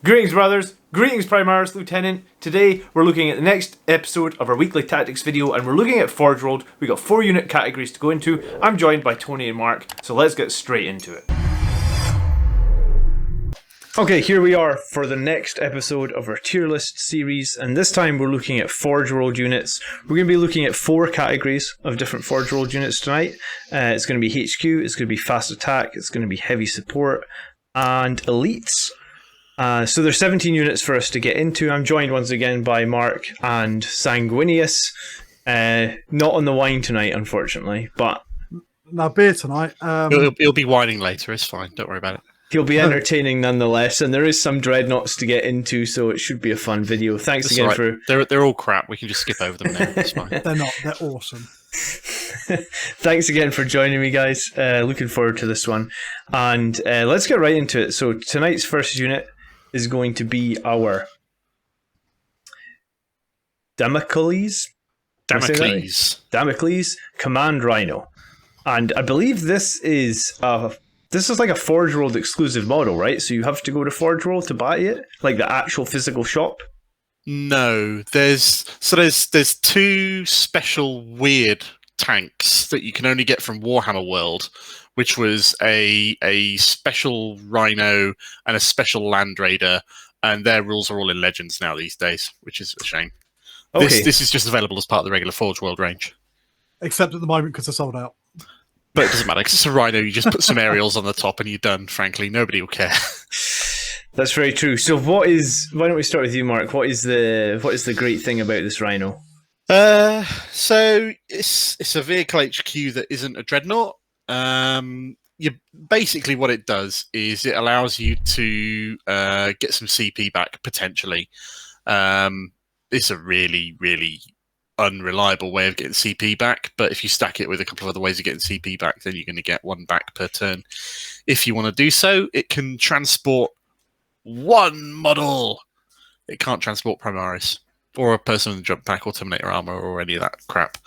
Greetings, brothers. Greetings, Primaris Lieutenant. Today, we're looking at the next episode of our weekly tactics video, and we're looking at Forge World. We've got 4 unit categories to go into. I'm joined by Tony and Mark, so let's get straight into it. Okay, here we are for the next episode of our tier list series, and this time we're looking at Forge World units. We're going to be looking at 4 categories of different Forge World units tonight. It's going to be HQ, it's going to be fast attack, it's going to be heavy support, and elites. So there's 17 units for us to get into. I'm joined once again by Mark and Sanguinius. Not on the wine tonight, unfortunately, but no beer tonight. He'll be whining later. It's fine. Don't worry about it. He'll be entertaining nonetheless, and there is some dreadnoughts to get into, so it should be a fun video. Thanks again for... They're all crap. We can just skip over them now. It's fine. They're not. They're awesome. Thanks again for joining me, guys. Looking forward to this one. And let's get right into it. So tonight's first unit is going to be our Damocles Command Rhino. And I believe this is like a Forge World exclusive model, right? So you have to go to Forge World to buy it? Like the actual physical shop? No, there's 2 special weird tanks that you can only get from Warhammer World, which was a special Rhino and a special Land Raider, and their rules are all in Legends now these days, which is a shame. Okay. This is just available as part of the regular Forge World range. Except at the moment because they're sold out. But it doesn't matter, because it's a Rhino, you just put some aerials on the top and you're done, frankly. Nobody will care. That's very true. So why don't we start with you, Mark? What is the great thing about this Rhino? So it's a vehicle HQ that isn't a Dreadnought. Basically what it does is it allows you to get some CP back, potentially. It's a really, really unreliable way of getting CP back, but if you stack it with a couple of other ways of getting CP back, then you're going to get 1 back per turn. If you want to do so, it can transport 1 model. It can't transport Primaris, or a person with a jump pack, or Terminator armor, or any of that crap.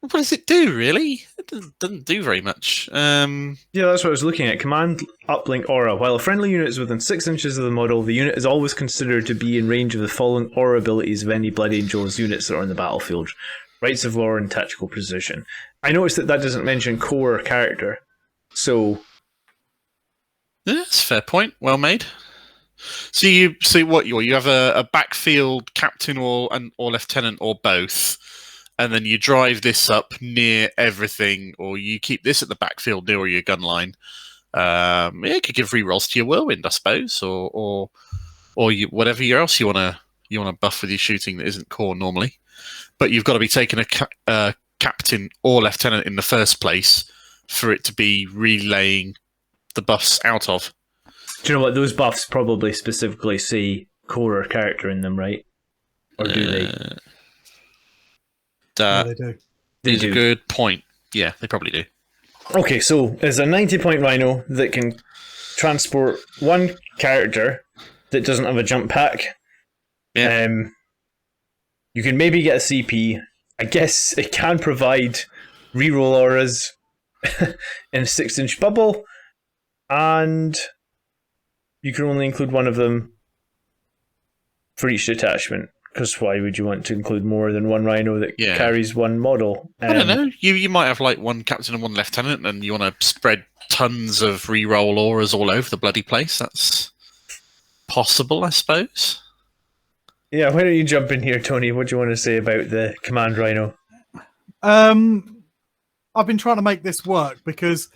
What does it do, really? It doesn't do very much. Yeah, that's what I was looking at. Command uplink aura. While a friendly unit is within 6 inches of the model, the unit is always considered to be in range of the following aura abilities of any Blood Angels units that are on the battlefield. Rights of War and Tactical Precision. I noticed that doesn't mention core character. So... yeah, that's a fair point. Well made. So you have a backfield captain or lieutenant or both, and then you drive this up near everything, or you keep this at the backfield near your gun line. It could give rerolls to your Whirlwind, I suppose, or whatever else you want to buff with your shooting that isn't core normally. But you've got to be taking a captain or lieutenant in the first place for it to be relaying the buffs out of. Do you know what? Those buffs probably specifically say core or character in them, right? Or do they? Yeah, they do. They do. A good point. Yeah, they probably do. Okay, so there's a 90-point Rhino that can transport 1 character that doesn't have a jump pack. Yeah. You can maybe get a CP. I guess it can provide reroll auras in a 6-inch bubble, and you can only include 1 of them for each detachment. Because why would you want to include more than 1 Rhino that carries 1 model? I don't know. You might have like 1 captain and 1 lieutenant, and you want to spread tons of reroll auras all over the bloody place. That's possible, I suppose. Yeah, why don't you jump in here, Tony? What do you want to say about the Command Rhino? I've been trying to make this work because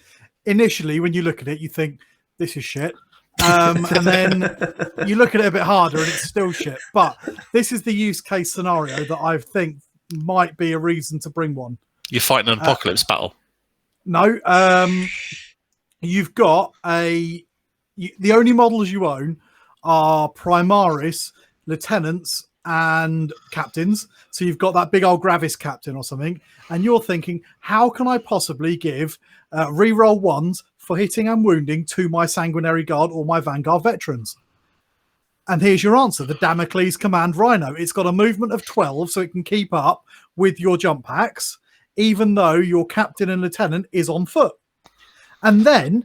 initially, when you look at it, you think this is shit. And then you look at it a bit harder and it's still shit. But this is the use case scenario that I think might be a reason to bring one. You're fighting an apocalypse battle. No. You've got the only models you own are Primaris, Lieutenants, and Captains. So you've got that big old Gravis Captain or something. And you're thinking, how can I possibly give reroll 1s for hitting and wounding to my Sanguinary Guard or my Vanguard Veterans? And here's your answer, the Damocles Command Rhino. It's got a movement of 12, so it can keep up with your jump packs, even though your captain and lieutenant is on foot. And then,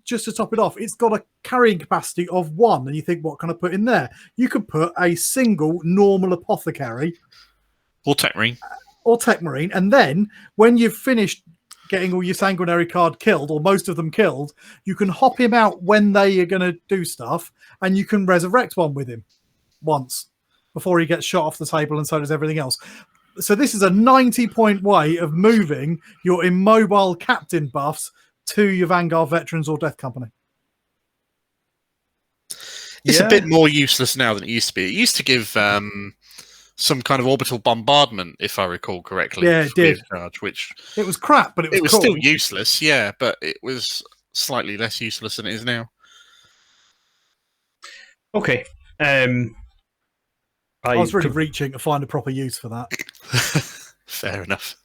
just to top it off, it's got a carrying capacity of 1. And you think, what can I put in there? You could put a single normal apothecary. Or Tech Marine. Or Tech Marine. And then, when you've finished getting all your sanguinary card killed, or most of them killed, you can hop him out when they are going to do stuff, and you can resurrect one with him once before he gets shot off the table, and so does everything else. So this is a 90-point way of moving your immobile captain buffs to your Vanguard Veterans or Death Company. It's a bit more useless now than it used to be. It used to give some kind of orbital bombardment, if I recall correctly. Yeah, it did. Charge, which it was crap, but it was cool. Still useless, yeah, but it was slightly less useless than it is now. Okay. I was really reaching to find a proper use for that. Fair enough.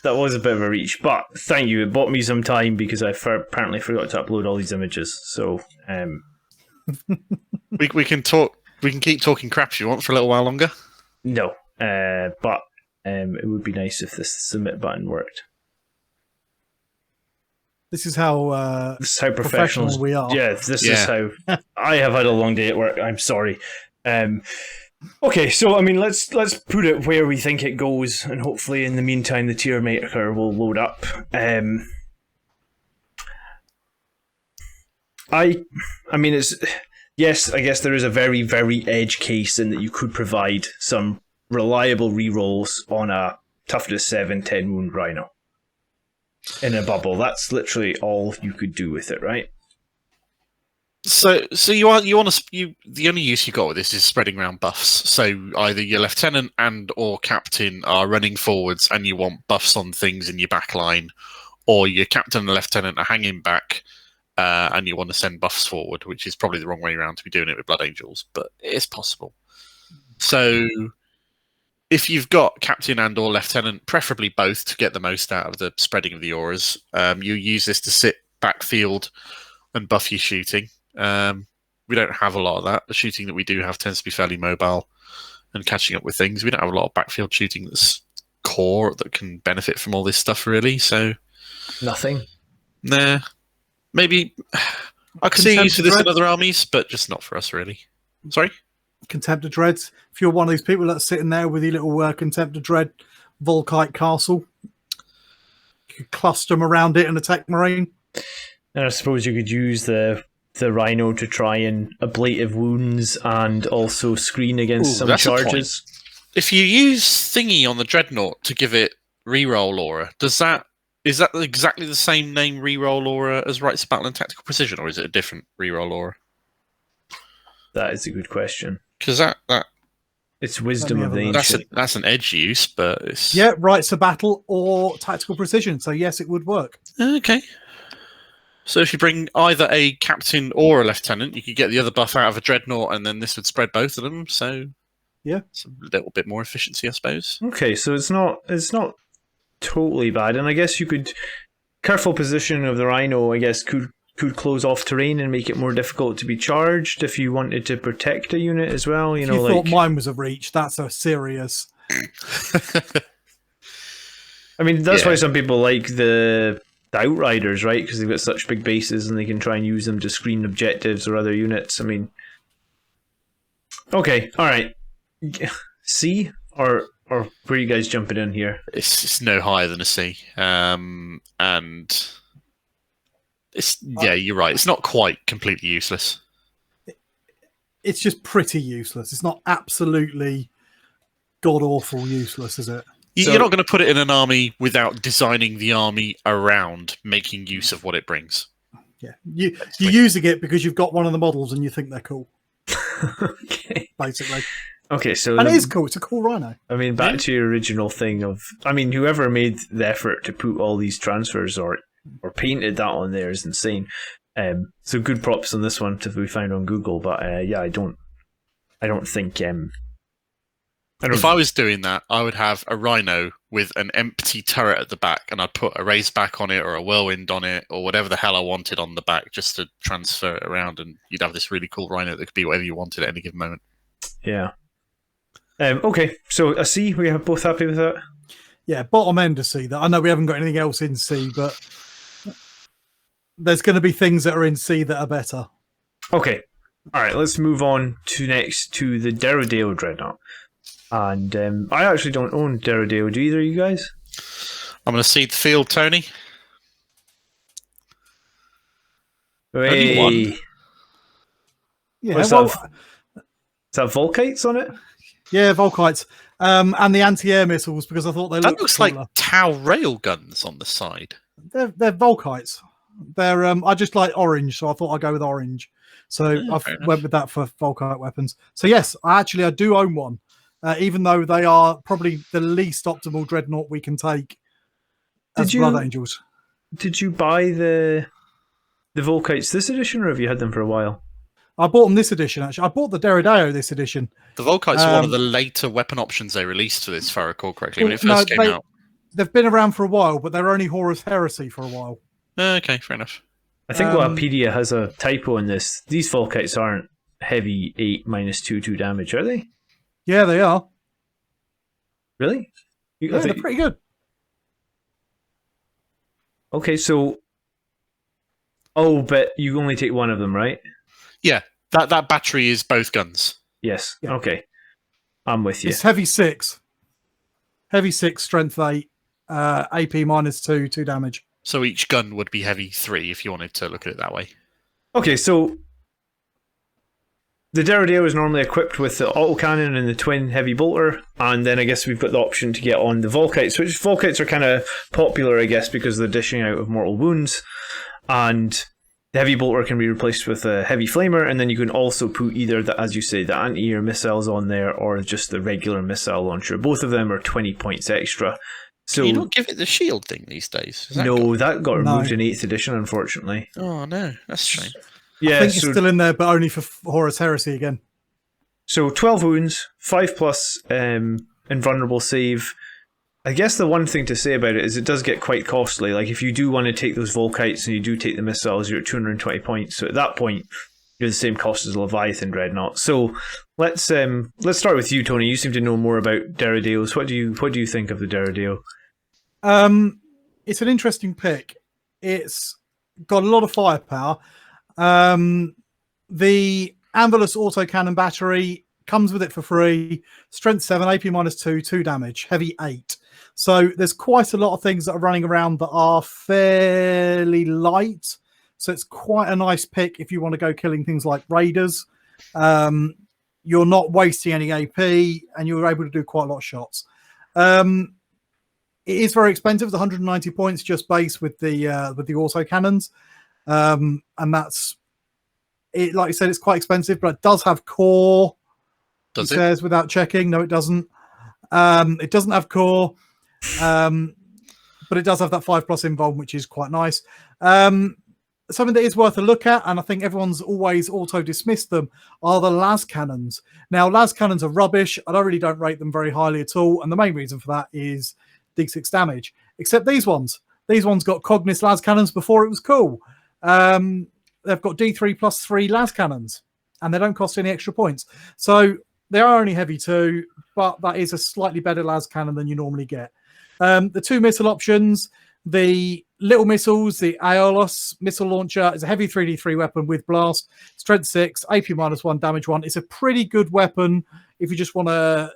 That was a bit of a reach, but thank you. It bought me some time because I apparently forgot to upload all these images. So we can talk. We can keep talking crap if you want for a little while longer. No, but it would be nice if this submit button worked. This is how professional we are. Yeah, this is how I have had a long day at work. I'm sorry. Okay, so I mean, let's put it where we think it goes, and hopefully, in the meantime, the tier maker will load up. I mean, it's yes, I guess there is a very, very edge case in that you could provide some reliable rerolls on a toughness 7, 10 wound Rhino in a bubble. That's literally all you could do with it, right? So you want to the only use you got with this is spreading around buffs. So either your lieutenant and or captain are running forwards and you want buffs on things in your back line, or your captain and lieutenant are hanging back and you want to send buffs forward, which is probably the wrong way around to be doing it with Blood Angels, but it is possible. So if you've got captain and or lieutenant, preferably both to get the most out of the spreading of the auras, you use this to sit backfield and buff your shooting. We don't have a lot of that. The shooting that we do have tends to be fairly mobile and catching up with things. We don't have a lot of backfield shooting that's core that can benefit from all this stuff, really. So nothing. Nah. Maybe I could see use for this in other armies, but just not for us, really. Sorry? Contemptor Dreads. If you're one of these people that's sitting there with your little Contemptor Dread Volkite Castle, you could cluster them around it and attack Marine. And I suppose you could use the Rhino to try and ablative wounds and also screen against some charges. If you use Thingy on the Dreadnought to give it reroll aura, is that exactly the same name reroll aura as Rites of Battle and Tactical Precision, or is it a different reroll aura? That is a good question. Because that it's Wisdom of the Ancient. That's an edge use, but it's Rites of Battle or Tactical Precision. So yes, it would work. Okay. So if you bring either a captain or a lieutenant, you could get the other buff out of a Dreadnought, and then this would spread both of them. So yeah, it's a little bit more efficiency, I suppose. Okay, so it's not totally bad, and I guess you could careful position of the Rhino. I guess could close off terrain and make it more difficult to be charged if you wanted to protect a unit as well. If you thought mine was a reach, that's a serious. I mean, that's why some people like the Outriders, right? Because they've got such big bases and they can try and use them to screen objectives or other units. I mean, okay, all right. C or where are you guys jumping in here? It's no higher than a C, and it's you're right. It's not quite completely useless. It's just pretty useless. It's not absolutely god awful useless, is it? You're not going to put it in an army without designing the army around making use of what it brings. Yeah, you're using it because you've got one of the models and you think they're cool. Okay. Basically. Okay, so and it is cool. It's a cool Rhino. I mean, back to your original thing of, I mean, whoever made the effort to put all these transfers or painted that on there is insane. So good props on this one to be found on Google. But I don't think. If I was doing that, I would have a Rhino with an empty turret at the back, and I'd put a raise back on it or a whirlwind on it or whatever the hell I wanted on the back just to transfer it around, and you'd have this really cool Rhino that could be whatever you wanted at any given moment. Yeah. Okay, so a C, we are both happy with that? Yeah, bottom end of C. That I know we haven't got anything else in C, but there's going to be things that are in C that are better. Okay. All right, let's move on to next to the Deredeo Dreadnought. And I actually don't own Deredeo. Do either of you guys? I'm going to cede the field, Tony. Hey. Only one. Yeah, What's well, that? Is that Volkites on it? yeah, Volkites. And the anti-air missiles, because I thought they That looked looks cooler. like Tau rail guns on the side. They're Volkites. They're I just like orange, so I thought I'd go with orange. So Yeah, I fair enough. went with that for Volkite weapons. So yes, I do own one, even though they are probably the least optimal dreadnought we can take as Blood Angels. Did you buy the Volkites this edition, or have you had them for a while? I bought them this edition, actually. I bought the Deredeo this edition. The Volkites are one of the later weapon options they released for this, if I recall correctly, when it first came out. They've been around for a while, but they're only Horus Heresy for a while. Okay, fair enough. I think Wikipedia has a typo in this. These Volkites aren't heavy 8 -2/2 damage, are they? Yeah, they are. Really? Yeah, they're pretty good. Okay, so... Oh, but you only take one of them, right? Yeah, that battery is both guns. Yes. Yeah. Okay. I'm with you. It's heavy 6. Heavy 6, strength 8, AP -2, 2 damage. So each gun would be heavy 3 if you wanted to look at it that way. Okay, so... The Deredeo is normally equipped with the autocannon and the twin heavy bolter, and then I guess we've got the option to get on the Volkites, which Volkites are kind of popular, I guess, because they're dishing out of mortal wounds, and the heavy bolter can be replaced with a heavy flamer, and then you can also put either, as you say, the anti-air missiles on there, or just the regular missile launcher. Both of them are 20 points extra. So Can you not give it the shield thing these days? that got removed in 8th edition, unfortunately. Oh no, that's a shame. Yeah, I think it's still in there, but only for Horus Heresy again. So 12 wounds, 5+ invulnerable save. I guess the one thing to say about it is it does get quite costly. Like if you do want to take those Volkites and you do take the missiles, you're at 220 points. So at that point, you're the same cost as a Leviathan Dreadnought. So let's start with you, Tony. You seem to know more about Deredeos. What do you think of the Deredeo? It's an interesting pick. It's got a lot of firepower. The Anvilus autocannon battery comes with it for free. Strength 7, AP -2, 2 damage, heavy 8. So there's quite a lot of things that are running around that are fairly light. So it's quite a nice pick if you want to go killing things like raiders. You're not wasting any AP, and you're able to do quite a lot of shots. It is very expensive. It's 190 points just base with the autocannons. And that's it. Like I said, it's quite expensive, but it does have core. Does it it? says without checking. No, it doesn't. It doesn't have core, but it does have that 5+ invuln, which is quite nice. Something that is worth a look at, and I think everyone's always auto dismissed them, are the las cannons. Now, las cannons are rubbish. I really don't rate them very highly at all, and the main reason for that is D6 damage. Except these ones. These ones got Cognis las cannons before it was cool. They've got D3+3 las cannons, and they don't cost any extra points. So they are only heavy 2, but that is a slightly better las cannon than you normally get. The 2 missile options, the little missiles, the Aeolus missile launcher is a heavy 3D3 weapon with blast, strength 6, AP -1, damage 1. It's a pretty good weapon if you just want to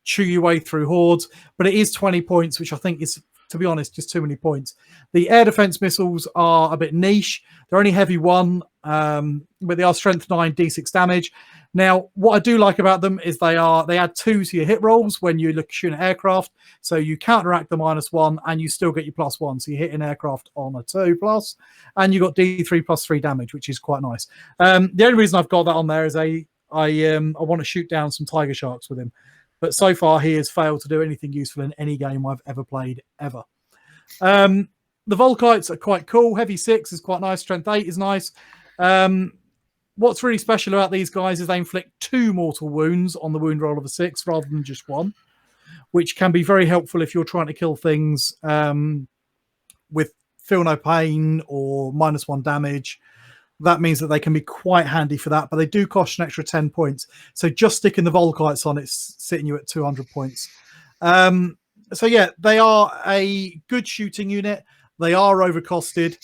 chew your way through hordes, but it is 20 points, which I think is, to be honest, just too many points. The air defense missiles are a bit niche. They're only heavy 1, but they are strength 9, D6 damage. Now, what I do like about them is they add 2 to your hit rolls when you shoot an aircraft, so you counteract the -1 and you still get your +1. So you hit an aircraft on a 2+, and you got D3+3 damage, which is quite nice. The only reason I've got that on there is I want to shoot down some tiger sharks with him. But so far, he has failed to do anything useful in any game I've ever played, ever. The Volkites are quite cool. Heavy 6 is quite nice. Strength 8 is nice. What's really special about these guys is they inflict 2 mortal wounds on the wound roll of a 6 rather than just 1, which can be very helpful if you're trying to kill things with feel no pain or -1 damage. That means that they can be quite handy for that, but they do cost an extra 10 points. So just sticking the Volkites on, it's sitting you at 200 points. So yeah, they are a good shooting unit. They are overcosted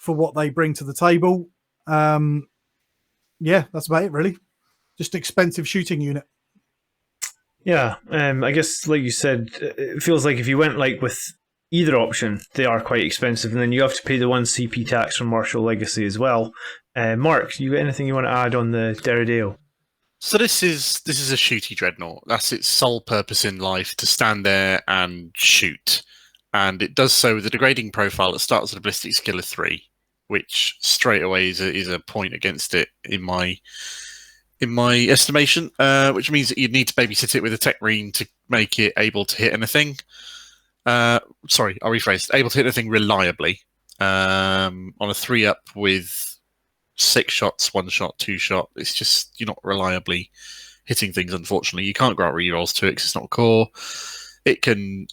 for what they bring to the table. Yeah, that's about it, really. Just an expensive shooting unit. Yeah, I guess, like you said, it feels like if you went like with either option, they are quite expensive, and then you have to pay the 1 CP tax from Martial Legacy as well. Mark, you got anything you want to add on the Deredeo? So this is a shooty dreadnought. That's its sole purpose in life, to stand there and shoot. And it does so with a degrading profile that starts at a ballistic skill of 3, which straight away is a point against it in my estimation, which means that you'd need to babysit it with a tech reen to make it able to hit anything. Sorry, I'll rephrase. Able to hit anything reliably. On a 3-up with 6 shots, 1 shot, 2 shot. It's just, you're not reliably hitting things, unfortunately. You can't grant rerolls to it because it's not core. It can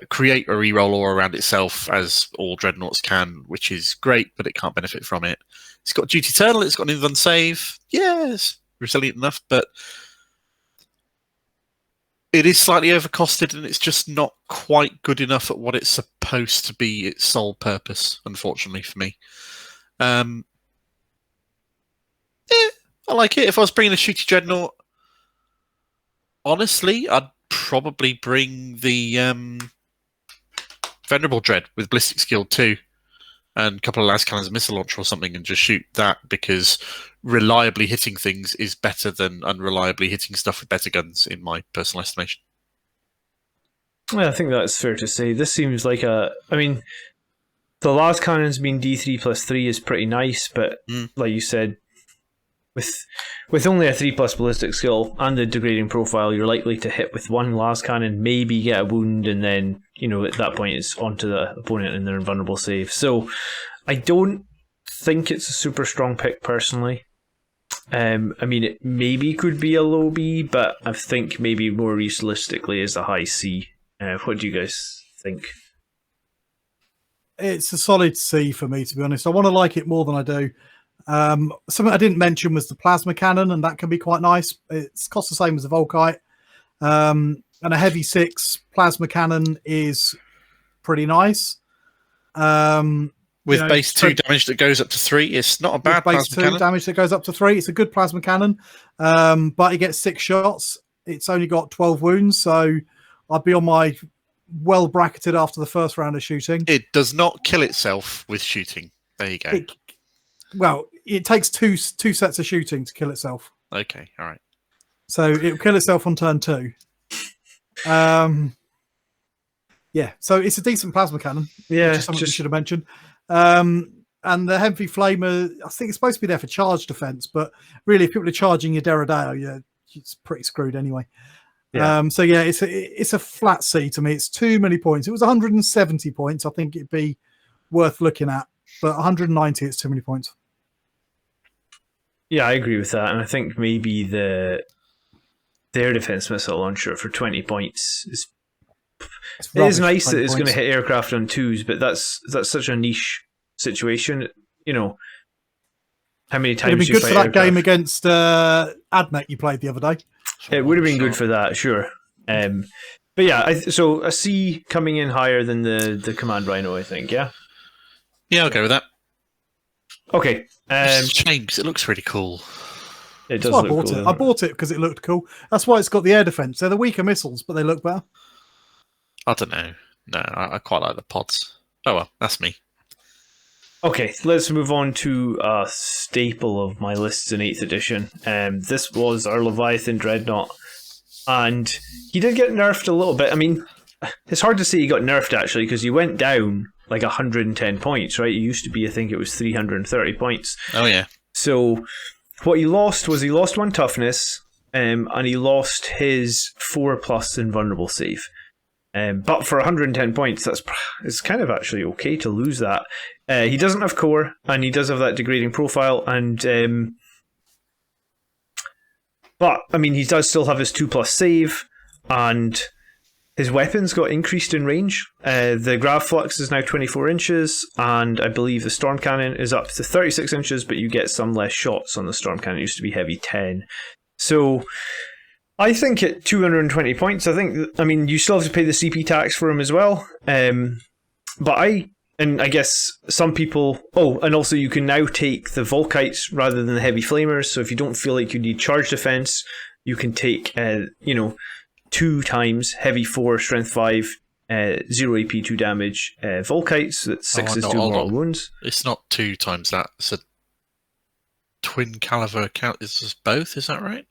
create a reroll all around itself, as all dreadnoughts can, which is great, but it can't benefit from it. It's got Duty Eternal, it's got an Invuln save. Yes, resilient enough, but it is slightly overcosted, and it's just not quite good enough at what it's supposed to be its sole purpose, unfortunately for me. I like it. If I was bringing a shooty dreadnought, honestly, I'd probably bring the Venerable Dread with Ballistic Skill 2 and a couple of las cannons, missile launcher or something, and just shoot that, because reliably hitting things is better than unreliably hitting stuff with better guns, in my personal estimation. Well, I think that's fair to say. This seems like I mean, the las cannons being D3+3 is pretty nice, but like you said, with only a 3+ ballistic skill and the degrading profile, you're likely to hit with 1 las cannon, maybe get a wound, and then, at that point it's onto the opponent and their invulnerable save. So I don't think it's a super strong pick personally. I mean, it maybe could be a low B, but I think maybe more realistically is a high C. What do you guys think? It's a solid C for me, to be honest. I want to like it more than I do. Something I didn't mention was the plasma cannon, and that can be quite nice. It's cost the same as a Volkite. And a heavy 6 plasma cannon is pretty nice. With base 2 damage that goes up to 3, it's not a bad base plasma 2 cannon. damage that goes up to 3. It's a good plasma cannon. But it gets 6 shots. It's only got 12 wounds, so I'd be on my well bracketed after the first round of shooting. It does not kill itself with shooting. There you go. It takes two sets of shooting to kill itself. Okay, all right. So it will kill itself on turn 2. Yeah, so it's a decent plasma cannon. Yeah, which is something we should have mentioned. And the heavy flamer, I think it's supposed to be there for charge defense, but really, if people are charging your Deredeo, it's pretty screwed anyway. Yeah. So yeah, it's a flat C to me. It's too many points. It was 170 points. I think it'd be worth looking at, but 190, it's too many points. Yeah, I agree with that, and I think maybe their defense missile launcher for 20 points is nice that it's going to hit aircraft on 2s, but that's such a niche situation. How many times it'd be good for that game against Admech you played the other day. It would have been good for that, sure. But yeah, so a C coming in higher than the Command Rhino, I think. Yeah. Yeah, I'll go with that. Okay. It's a shame because it looks really cool. It does look cool. I bought it because it looked cool. That's why it's got the air defense. They're the weaker missiles, but they look better. I don't know. No, I quite like the pods. Oh well, that's me. Okay, let's move on to a staple of my lists in 8th edition. This was our Leviathan Dreadnought. And he did get nerfed a little bit. I mean, it's hard to say he got nerfed, actually, because he went down like 110 points, right? It used to be, I think it was 330 points. Oh, yeah. So what he lost was he lost 1 toughness, and he lost his 4+ invulnerable save. But for 110 points, it's kind of actually okay to lose that. He doesn't have core, and he does have that degrading profile, and but I mean he does still have his 2+ save, and his weapons got increased in range. The grav flux is now 24 inches, and I believe the storm cannon is up to 36 inches, but you get some less shots on the storm cannon. It used to be heavy 10. So I think at 220 points, I mean, you still have to pay the CP tax for him as well. But And I guess some people... Oh, and also you can now take the Volkites rather than the Heavy Flamers. So if you don't feel like you need charge defense, you can take, 2 times Heavy 4, Strength 5, 0 AP, 2 damage Volkites. That's 6s, 2 mortal wounds. It's not 2 times that. It's a twin caliber count. Is this both? Is that right?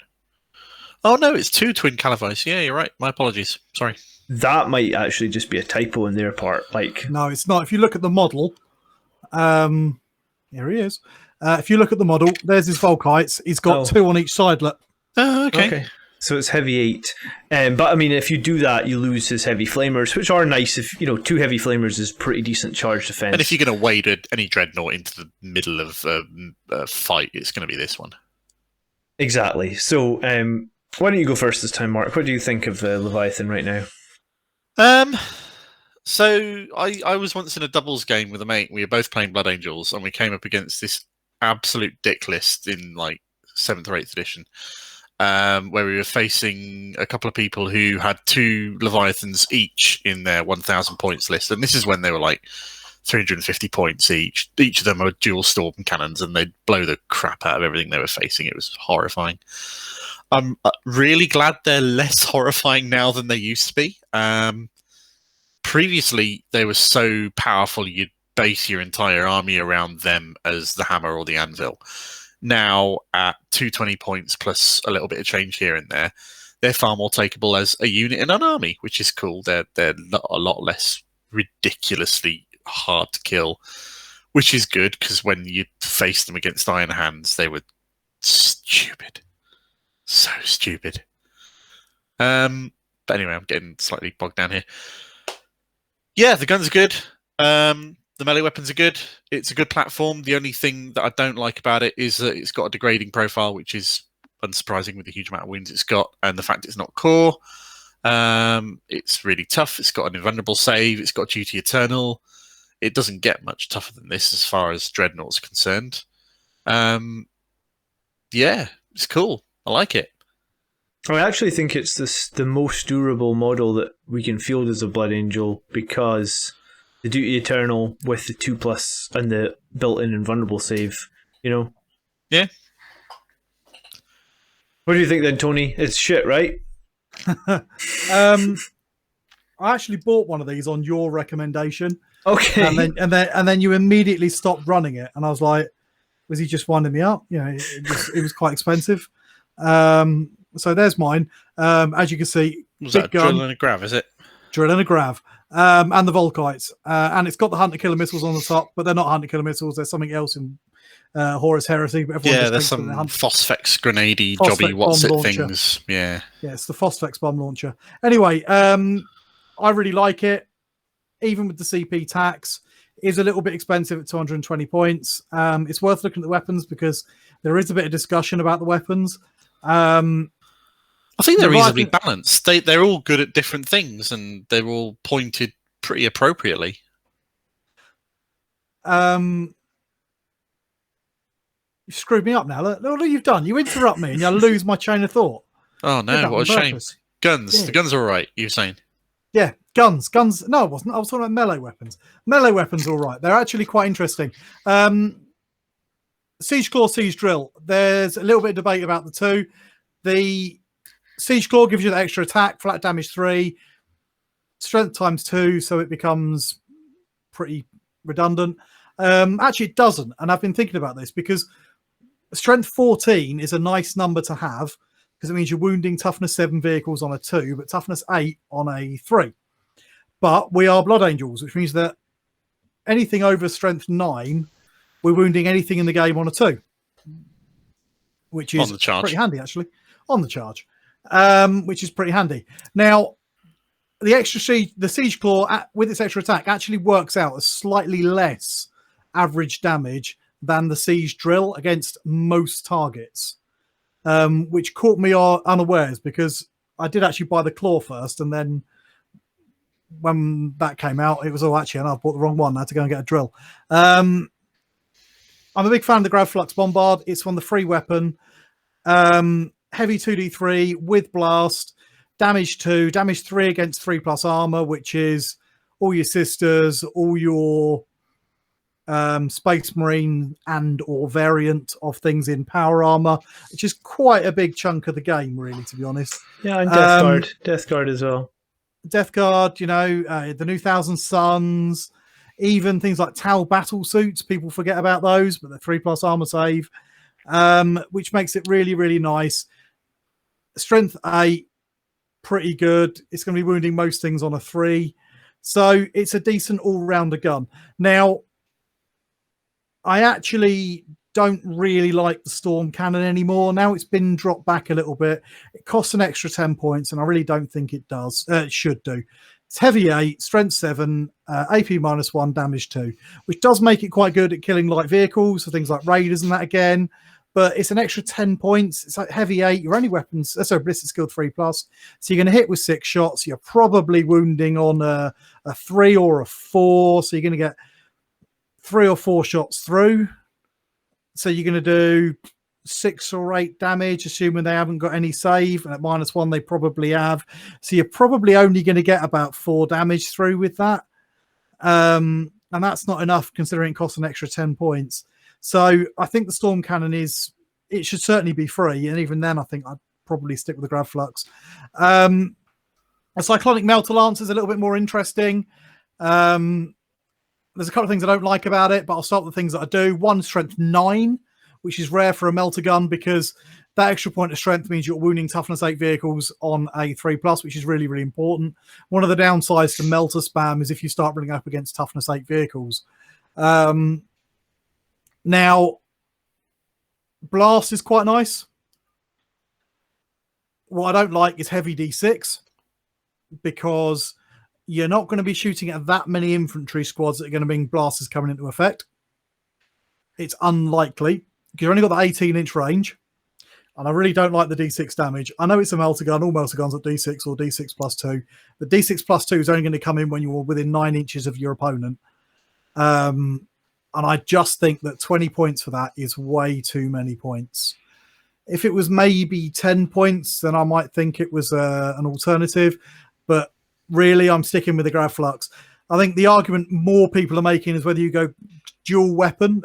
Oh, no, it's 2 twin calibers. Yeah, you're right. My apologies. Sorry. That might actually just be a typo on their part. No, it's not. If you look at the model, here he is. If you look at the model, there's his Volkites. He's got 2 on each sidelet. Oh, okay. So it's heavy 8. But I mean, if you do that, you lose his Heavy Flamers, which are nice. If 2 Heavy Flamers is pretty decent charge defense. And if you're going to wade any Dreadnought into the middle of a fight, it's going to be this one. Exactly. So why don't you go first this time, Mark? What do you think of Leviathan right now? So I was once in a doubles game with a mate. We were both playing Blood Angels, and we came up against this absolute dick list in like 7th or 8th edition, where we were facing a couple of people who had 2 Leviathans each in their 1,000 points list, and this is when they were like 350 points each. Each of them were dual storm cannons, and they'd blow the crap out of everything they were facing. It was horrifying. I'm really glad they're less horrifying now than they used to be. Previously, they were so powerful you'd base your entire army around them as the hammer or the anvil. Now, at 220 points plus a little bit of change here and there, they're far more takeable as a unit in an army, which is cool. They're a lot less ridiculously hard to kill, which is good, because when you faced them against Iron Hands, they were stupid. So stupid. But anyway, I'm getting slightly bogged down here. Yeah, the guns are good. The melee weapons are good. It's a good platform. The only thing that I don't like about it is that it's got a degrading profile, which is unsurprising with the huge amount of wounds it's got, and the fact it's not core. It's really tough. It's got an invulnerable save. It's got duty eternal. It doesn't get much tougher than this as far as Dreadnought's concerned. Yeah, it's cool. I like it. I actually think it's the most durable model that we can field as a Blood Angel, because the Duty Eternal with the 2+ and the built-in invulnerable save, Yeah. What do you think then, Tony? It's shit, right? I actually bought one of these on your recommendation. Okay. And then you immediately stopped running it, and I was like, was he just winding me up? It was quite expensive. So there's mine. As you can see, was that a drill and a grav, is it? Drill and a grav. And the Volkites. And it's got the Hunter Killer missiles on the top, but they're not Hunter Killer missiles. There's something else in Horus Heresy. But there's some Phosphex grenade jobby what's-it things. Yeah, it's the Phosphex bomb launcher. Anyway, I really like it. Even with the CP tax, it is a little bit expensive at 220 points. It's worth looking at the weapons, because there is a bit of discussion about the weapons. I think they're reasonably balanced. They're all good at different things, and they're all pointed pretty appropriately. You screwed me up now. Look what you've done. You interrupt me and you lose my chain of thought. Oh no, what a shame. Guns. Yeah. The guns are all right, you were saying? Yeah, guns. No, I wasn't. I was talking about melee weapons. Melee weapons are all right. They're actually quite interesting. Siege Claw, Siege Drill. There's a little bit of debate about the two. The Siege Claw gives you the extra attack, flat damage 3, strength times 2, so it becomes pretty redundant. Actually, it doesn't, and I've been thinking about this, because strength 14 is a nice number to have, because it means you're wounding toughness 7 vehicles on a 2, but toughness 8 on a 3. But we are Blood Angels, which means that anything over strength 9, we're wounding anything in the game on a 2. Which is pretty handy, actually. On the charge. Which is pretty handy. Now, the Siege Claw, with its extra attack, actually works out as slightly less average damage than the Siege Drill against most targets. Which caught me unawares, because I did actually buy the Claw first, and then when that came out, it was, actually, and I bought the wrong one. I had to go and get a Drill. I'm a big fan of the Grav Flux Bombard. It's on the free weapon. Heavy 2d3 with blast, damage 2, damage 3 against 3+ armor, which is all your sisters, all your Space Marine and or variant of things in power armor, which is quite a big chunk of the game, really, to be honest. Yeah, and Death Guard. Death Guard as well. Death Guard, the new Thousand Suns, even things like Tau battle suits. People forget about those, but they're 3+ armor save, which makes it really, really nice. Strength 8, pretty good. It's going to be wounding most things on a 3. So it's a decent all-rounder gun. Now, I actually don't really like the Storm Cannon anymore. Now it's been dropped back a little bit. It costs an extra 10 points, and I really don't think it does. It should do. It's heavy 8, strength 7, AP -1, damage 2, which does make it quite good at killing light vehicles, so things like raiders and that again. But it's an extra 10 points. It's like heavy 8. Your only weapons, ballistic skill 3+. So you're going to hit with 6 shots. You're probably wounding on a 3 or a 4. So you're going to get 3 or 4 shots through. So you're going to do 6 or 8 damage, assuming they haven't got any save. And at -1, they probably have. So you're probably only going to get about 4 damage through with that. And that's not enough considering it costs an extra 10 points. So I think the Storm Cannon it should certainly be free. And even then, I think I'd probably stick with the Grav Flux. A Cyclonic Melter Lance is a little bit more interesting. There's a couple of things I don't like about it, but I'll start with the things that I do. 1, strength 9, which is rare for a melter gun because that extra point of strength means you're wounding toughness 8 vehicles on a 3+, which is really, really important. One of the downsides to melter spam is if you start running up against toughness 8 vehicles. Now, blast is quite nice. What I don't like is heavy D6 because you're not going to be shooting at that many infantry squads that are going to bring blasters coming into effect. It's unlikely because you've only got the 18-inch range, and I really don't like the D6 damage. I know it's a melter gun. All melter guns are D6 or D6 +2. The D6 +2 is only going to come in when you're within 9 inches of your opponent. And I just think that 20 points for that is way too many points. If it was maybe 10 points, then I might think it was an alternative. But really, I'm sticking with the Grav Flux. I think the argument more people are making is whether you go dual gun.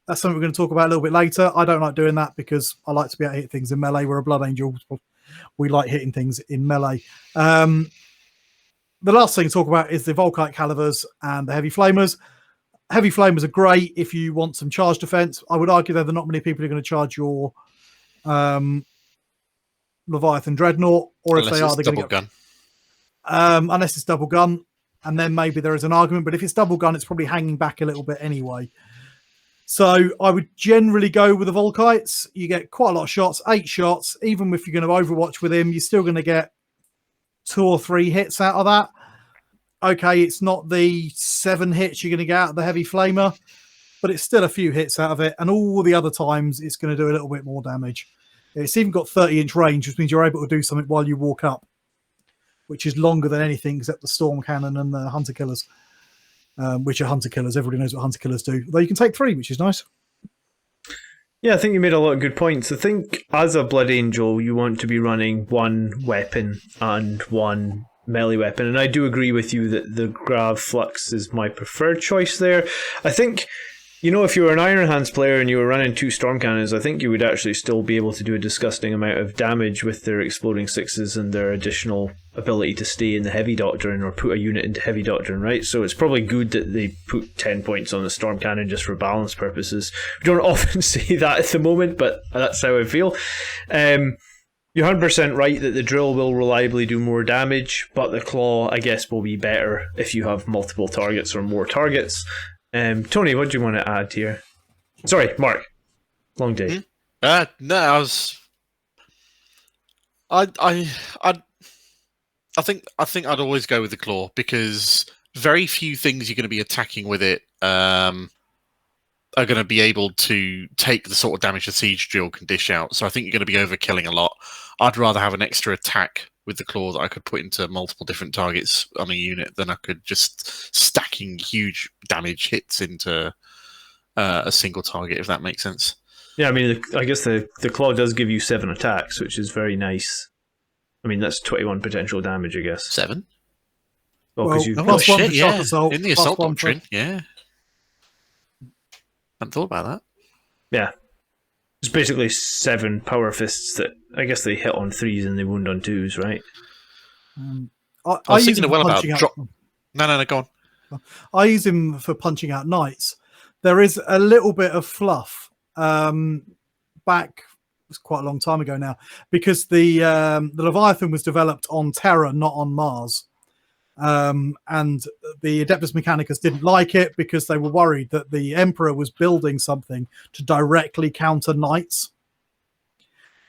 That's something we're going to talk about a little bit later. I don't like doing that because I like to be able to hit things in melee. We're a Blood Angel. We like hitting things in melee. The last thing to talk about is the Volkite Calivers and the Heavy Flamers. Heavy Flamers are great if you want some charge defense. I would argue that not many people are going to charge your Leviathan Dreadnought, or unless if they are, they're going to double gun. Unless it's double gun, and then maybe there is an argument. But if it's double gun, it's probably hanging back a little bit anyway. So I would generally go with the Volkites. You get quite a lot of shots, 8 shots. Even if you're going to Overwatch with him, you're still going to get 2 or 3 hits out of that. Okay, it's not the 7 hits you're going to get out of the Heavy Flamer, but it's still a few hits out of it. And all the other times, it's going to do a little bit more damage. It's even got 30-inch range, which means you're able to do something while you walk up, which is longer than anything except the Storm Cannon and the Hunter Killers, which are Hunter Killers. Everybody knows what Hunter Killers do. Though you can take 3, which is nice. Yeah, I think you made a lot of good points. I think as a Blood Angel, you want to be running 1 weapon and 1 melee weapon. And I do agree with you that the Grav Flux is my preferred choice there. I think, if you were an Iron Hands player and you were running 2 Storm Cannons, I think you would actually still be able to do a disgusting amount of damage with their Exploding Sixes and their additional ability to stay in the Heavy Doctrine or put a unit into Heavy Doctrine, right? So it's probably good that they put 10 points on the Storm Cannon just for balance purposes. We don't often see that at the moment, but that's how I feel. You're 100% right that the drill will reliably do more damage, but the claw, I guess, will be better if you have multiple targets or more targets. Tony, what do you want to add here? Sorry, Mark. Long day. No, I was. I think I'd always go with the claw because very few things you're going to be attacking with it are going to be able to take the sort of damage a siege drill can dish out. So I think you're going to be overkilling a lot. I'd rather have an extra attack with the claw that I could put into multiple different targets on a unit than I could just stacking huge damage hits into a single target, if that makes sense. Yeah, I mean, I guess the claw does give you 7 attacks, which is very nice. I mean, that's 21 potential damage, I guess. 7? Well, Well, because you Oh, Plus one shit, for shock yeah. assault, In the plus assault one for- doctrine, yeah. Hadn't thought about that. yeah, it's basically 7 power fists that I guess they hit on 3s and they wound on 2s, right? I was use thinking him well for about punching out. drop. No, go on. I use him for punching out knights. There is a little bit of fluff back. It was quite a long time ago now, because the Leviathan was developed on Terra, not on Mars. And the Adeptus Mechanicus didn't like it because they were worried that the Emperor was building something to directly counter knights.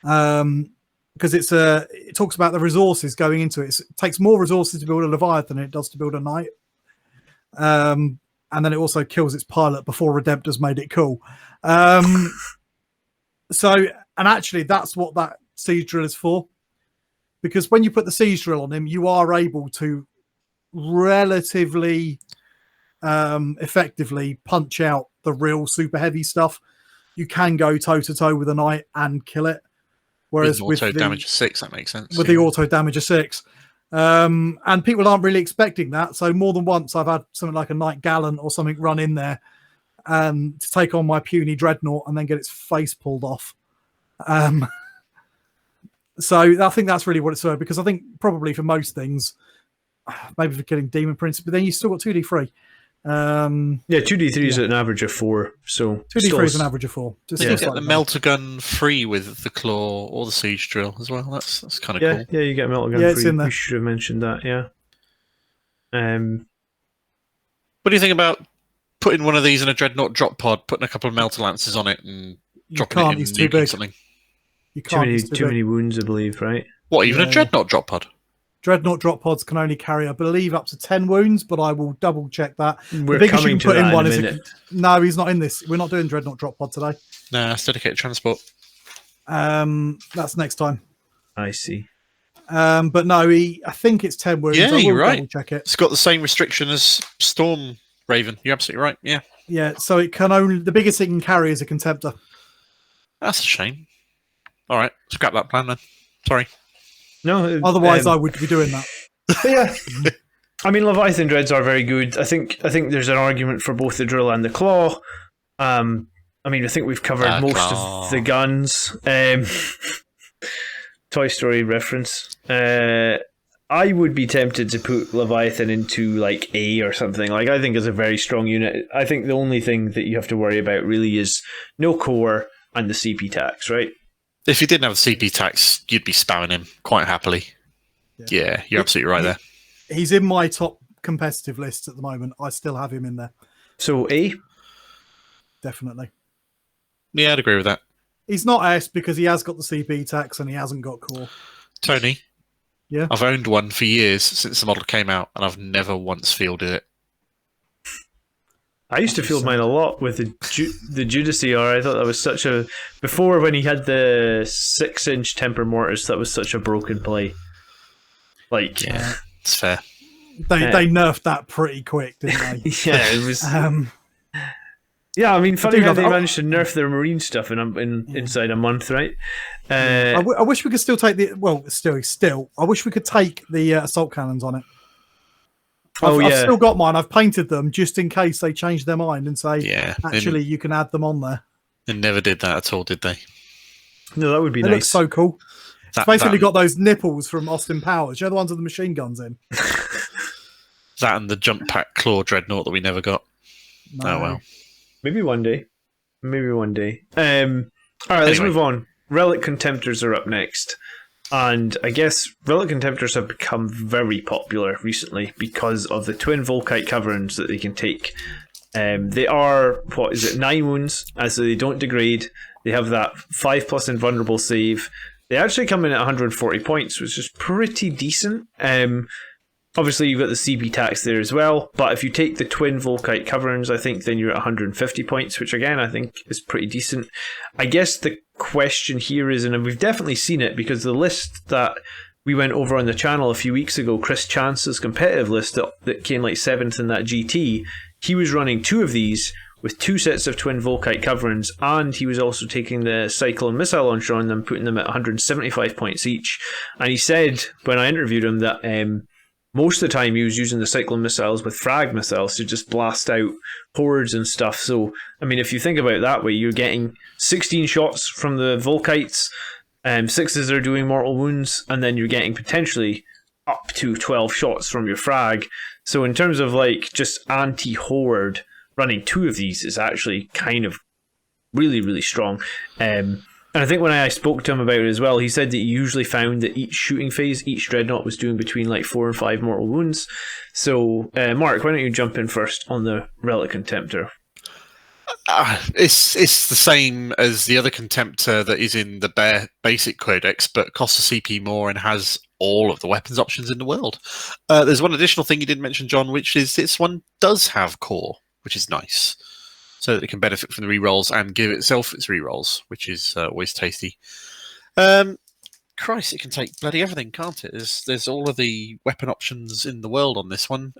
Because it talks about the resources going into it. It takes more resources to build a Leviathan than it does to build a knight. And then it also kills its pilot before Redemptors made it cool. And actually, that's what that siege drill is for. Because when you put the siege drill on him, you are able to relatively effectively punch out the real super heavy stuff. You can go toe to toe with a knight and kill it. Whereas with auto with the, damage of 6, that makes sense. with the auto damage of 6. And people aren't really expecting that. So more than once, I've had something like a Knight Gallant or something run in there to take on my puny Dreadnought and then get its face pulled off. So I think that's really what it's for, because I think probably for most things, maybe for killing Demon Prince, but then you still got 2d3. Yeah, 2d3 is at an average of 4, so 2d3 is an average of 4. You get the melter gun free with the claw or the siege drill as well. That's kind of cool. Yeah, you get a melter gun Yeah, free. it's in there. We should have mentioned that. Yeah. What do you think about putting one of these in a Dreadnought drop pod, putting a couple of melter lances on it, and You dropping can't, it in he's and too nuking big. something? You Too can't. many, He's too big. many wounds, I believe. Right. What, even Yeah. a Dreadnought drop pod? Dreadnought drop pods can only carry, I believe, up to 10 wounds, but I will double check that. We're the biggest coming you to can put that in one in a is minute. no, he's not in this. We're not doing Dreadnought drop pod today. Nah, it's dedicated transport. That's next time. I see. But no, I think it's 10 wounds. Yeah, I will you're right. double check it. It's got the same restriction as Storm Raven. You're absolutely right. Yeah, Yeah, so it can only, the biggest it can carry is a Contemptor. that's a shame. All right, scrap that plan then. Sorry. No. Otherwise, I would be doing that. But yeah. I mean, Leviathan Dreads are very good. I think there's an argument for both the drill and the claw. I mean, I think we've covered most Claw. of the guns. Toy Story reference. I would be tempted to put Leviathan into like A or something. Like, I think it's a very strong unit. I think the only thing that you have to worry about really is no core and the CP tax, right? If you didn't have the CP tax, you'd be spamming him quite happily. Yeah, you're absolutely right there. He's in my top competitive list at the moment. I still have him in there, So A. definitely. Yeah, I'd agree with that. He's not S because he has got the CP tax and he hasn't got core. Tony? Yeah? I've owned one for years since the model came out, and I've never once fielded it. I used to field mine a lot with the Judas ER. I thought that was such a... Before, when he had the 6-inch temper mortars, that was such a broken play. Like... Yeah, it's fair. They nerfed that pretty quick, didn't they? Yeah, it was... yeah, I mean, funny how they managed to nerf their marine stuff inside a month, right? I wish we could still take the... Well, still. I wish we could take the assault cannons on it. I've still got mine. I've painted them just in case they change their mind and say, actually, you can add them on there. They never did that at all, did they? No, that would be They nice. look so cool. It's basically got those nipples from Austin Powers. You know the ones with the machine guns in? That and the jump pack claw dreadnought that we never got. No. Oh, well. Maybe one day. All right, let's move on. Relic Contemptors are up next. And I guess Relic Contemptors have become very popular recently because of the twin Volkite coverings that they can take. They are, 9 wounds, so they don't degrade. They have that 5+ invulnerable save. They actually come in at 140 points, which is pretty decent. Obviously, you've got the CP tax there as well, but if you take the twin Volkite coverings, I think then you're at 150 points, which again, I think is pretty decent. I guess the question here is, and we've definitely seen it, because the list that we went over on the channel a few weeks ago, Chris Chance's competitive list that came like 7th in that GT, he was running 2 of these with 2 sets of twin Volkite coverings, and he was also taking the Cyclone missile launcher on them, putting them at 175 points each. And he said, when I interviewed him, that most of the time he was using the cyclone missiles with frag missiles to just blast out hordes and stuff. So, I mean, if you think about it that way, you're getting 16 shots from the Volkites, 6s are doing mortal wounds, and then you're getting potentially up to 12 shots from your frag. So in terms of like just anti-horde, running 2 of these is actually kind of really, really strong. And I think when I spoke to him about it as well, he said that he usually found that each shooting phase, each Dreadnought was doing between like 4 and 5 mortal wounds. So, Mark, why don't you jump in first on the Relic Contemptor? It's the same as the other Contemptor that is in the basic codex, but costs a CP more and has all of the weapons options in the world. There's one additional thing you didn't mention, John, which is this one does have core, which is nice, so that it can benefit from the rerolls and give itself its rerolls, which is always tasty. Christ, it can take bloody everything, can't it? There's all of the weapon options in the world on this one.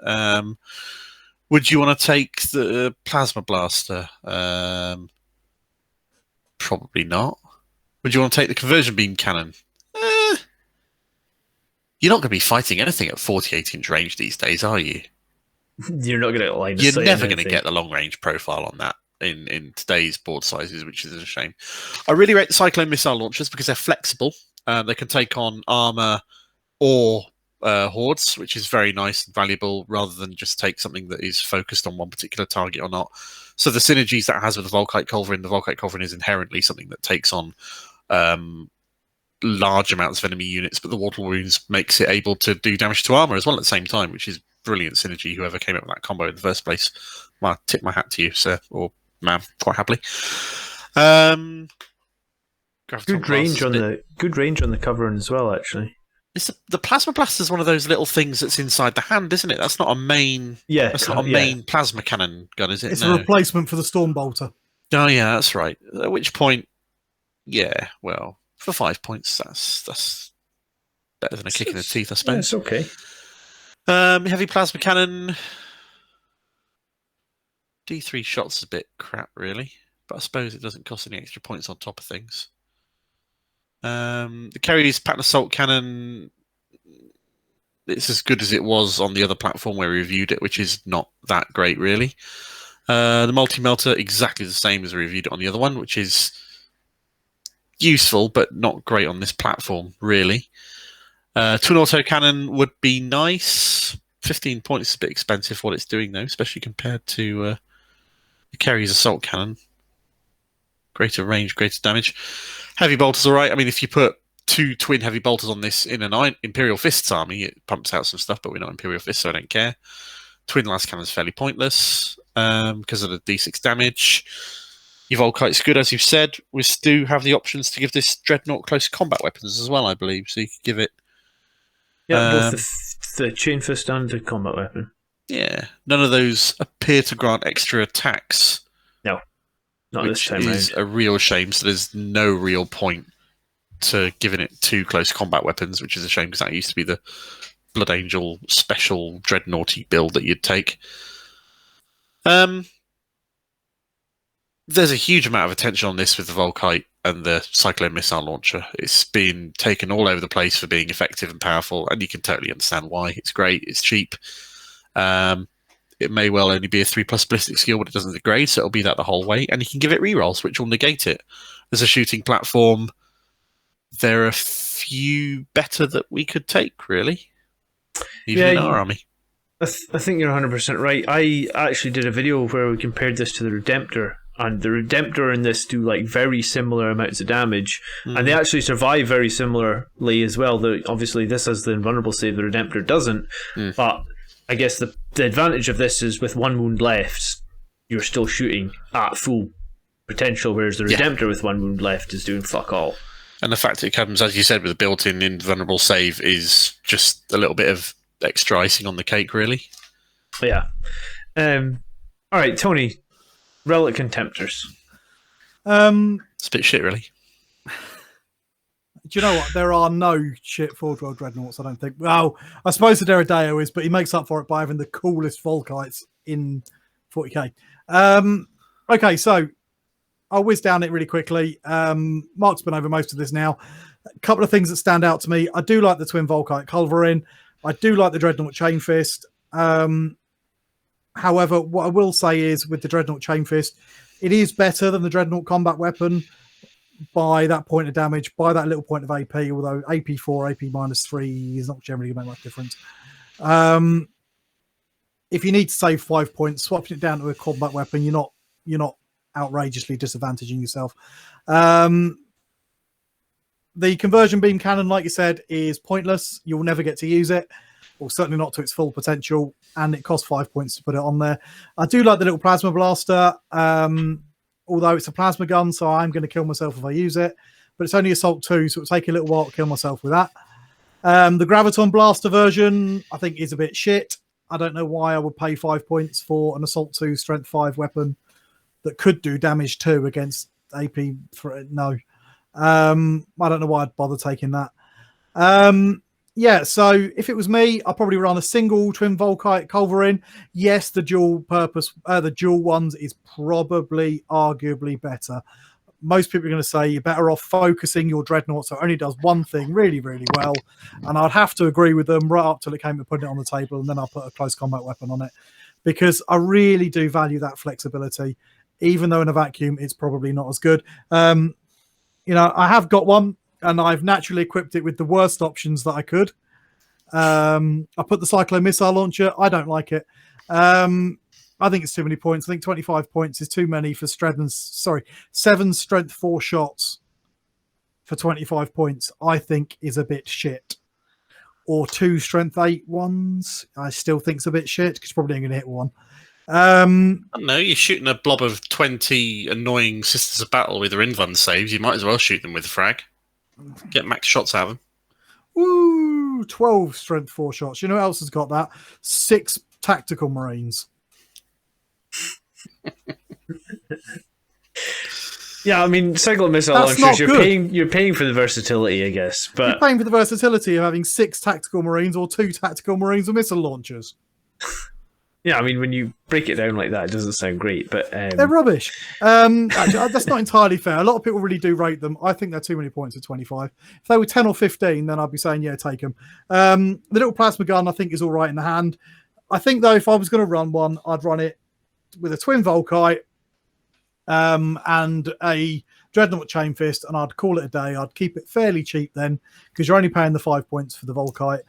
Would you want to take the Plasma Blaster? Probably not. Would you want to take the Conversion Beam Cannon? You're not going to be fighting anything at 48-inch range these days, are you? You're not going to line. You're never going to get the long range profile on that in today's board sizes, which is a shame. I really rate the Cyclone missile launchers because they're flexible. They can take on armor or hordes, which is very nice and valuable, rather than just take something that is focused on one particular target or not. So the synergies that it has with the Volkite Culverin, the Volkite Culverin is inherently something that takes on large amounts of enemy units, but the Mortal Wounds makes it able to do damage to armor as well at the same time, which is brilliant synergy. Whoever came up with that combo in the first place, well, I tip my hat to you, sir, or ma'am, quite happily. Good range on the covering as well, actually. It's the Plasma Blaster is one of those little things that's inside the hand, isn't it? That's not a main. Yeah, that's not a main plasma cannon gun, is it? It's a replacement for the Storm Bolter. Oh yeah, that's right. At which point, yeah, well, for 5 points, that's better than a kick in the teeth, I suppose. Yeah, it's okay. Heavy plasma cannon. D3 shots is a bit crap, really, but I suppose it doesn't cost any extra points on top of things. The Carrier's Pattern Assault Cannon, it's as good as it was on the other platform where we reviewed it, which is not that great, really. The Multi-Melter, exactly the same as we reviewed it on the other one, which is useful, but not great on this platform, really. Twin Auto Cannon would be nice. 15 points is a bit expensive for what it's doing, though, especially compared to the Carrier's Assault Cannon. Greater range, greater damage. Heavy Bolter's all right. I mean, if you put 2 twin Heavy Bolters on this in an Imperial Fists army, it pumps out some stuff, but we're not Imperial Fists, so I don't care. Twin Last Cannon's fairly pointless because of the D6 damage. Your Volkite's good, as you've said. We do have the options to give this Dreadnought close combat weapons as well, I believe, so you could give it... Yeah, both the Chain Fist and the combat weapon. Yeah, none of those appear to grant extra attacks. No. Not this time is round. A real shame. So there's no real point to giving it 2 close combat weapons, which is a shame because that used to be the Blood Angel special Dreadnoughty build that you'd take. There's a huge amount of attention on this with the Volkite and the Cyclone missile launcher. It's been taken all over the place for being effective and powerful, and you can totally understand why. It's great. It's cheap. It may well only be a 3+ ballistic skill, but it doesn't degrade, so it'll be that the whole way. And you can give it rerolls, which will negate it. As a shooting platform, there are a few better that we could take, really. Even in our army. I think you're 100% right. I actually did a video where we compared this to the Redemptor, and the Redemptor in this do like very similar amounts of damage, and they actually survive very similarly as well. Obviously, this has the invulnerable save, the Redemptor doesn't, but I guess the advantage of this is with 1 wound left, you're still shooting at full potential, whereas the Redemptor with 1 wound left is doing fuck all. And the fact it comes, as you said, with a built-in invulnerable save is just a little bit of extra icing on the cake, really. Yeah. All right, Tony, Relic Contemptors. It's a bit shit, really. Do you know what? There are no shit Forge World Dreadnoughts, I don't think. Well, I suppose the Deredeo is, but he makes up for it by having the coolest Volkites in 40k. Okay, so I'll whiz down it really quickly. Mark's been over most of this now. A couple of things that stand out to me. I do like the Twin Volkite Culverin. I do like the Dreadnought Chain Fist. However, what I will say is with the Dreadnought Chain Fist, it is better than the Dreadnought combat weapon by that point of damage, by that little point of AP, although AP 4, AP -3 is not generally going to make much difference. If you need to save 5 points, swapping it down to a combat weapon, you're not outrageously disadvantaging yourself. The conversion beam cannon, like you said, is pointless. You'll never get to use it, or certainly not to its full potential, and it costs 5 points to put it on there. I do like the little plasma blaster, although it's a plasma gun, so I'm going to kill myself if I use it. But it's only Assault 2, so it'll take a little while to kill myself with that. The Graviton Blaster version, I think, is a bit shit. I don't know why I would pay 5 points for an Assault 2 Strength 5 weapon that could do damage 2 against AP. No. I don't know why I'd bother taking that. Yeah, so if it was me, I'd probably run a single Twin Volkite Culverin. Yes, the dual ones is probably arguably better. Most people are going to say you're better off focusing your Dreadnought so it only does one thing really, really well. And I'd have to agree with them right up till it came to putting it on the table, and then I'll put a close combat weapon on it, because I really do value that flexibility, even though in a vacuum it's probably not as good. I have got one, and I've naturally equipped it with the worst options that I could. I put the Cyclone Missile Launcher. I don't like it. I think it's too many points. I think 25 points is too many for 7 Strength 4 shots for 25 points. I think is a bit shit. Or 2 Strength 8 ones. I still think it's a bit shit, because probably ain't going to hit one. I don't know, you're shooting a blob of 20 annoying Sisters of Battle with their invuln saves. You might as well shoot them with a frag. Get max shots out of them. Ooh, 12 Strength 4 shots. You know who else has got that? 6 Tactical Marines. Yeah, I mean, Cyclone Missile That's Launchers, not good. you're paying for the versatility, I guess. But You're paying for the versatility of having 6 Tactical Marines or 2 Tactical Marines with missile launchers. yeah, I mean, when you break it down like that, it doesn't sound great. But They're rubbish. Actually, that's not entirely fair. A lot of people really do rate them. I think they're too many points at 25. If they were 10 or 15, then I'd be saying, yeah, take them. The little plasma gun, I think, is all right in the hand. I think, though, if I was going to run one, I'd run it with a Twin Volkite and a Dreadnought Chain Fist, and I'd call it a day. I'd keep it fairly cheap then, because you're only paying the 5 points for the Volkite.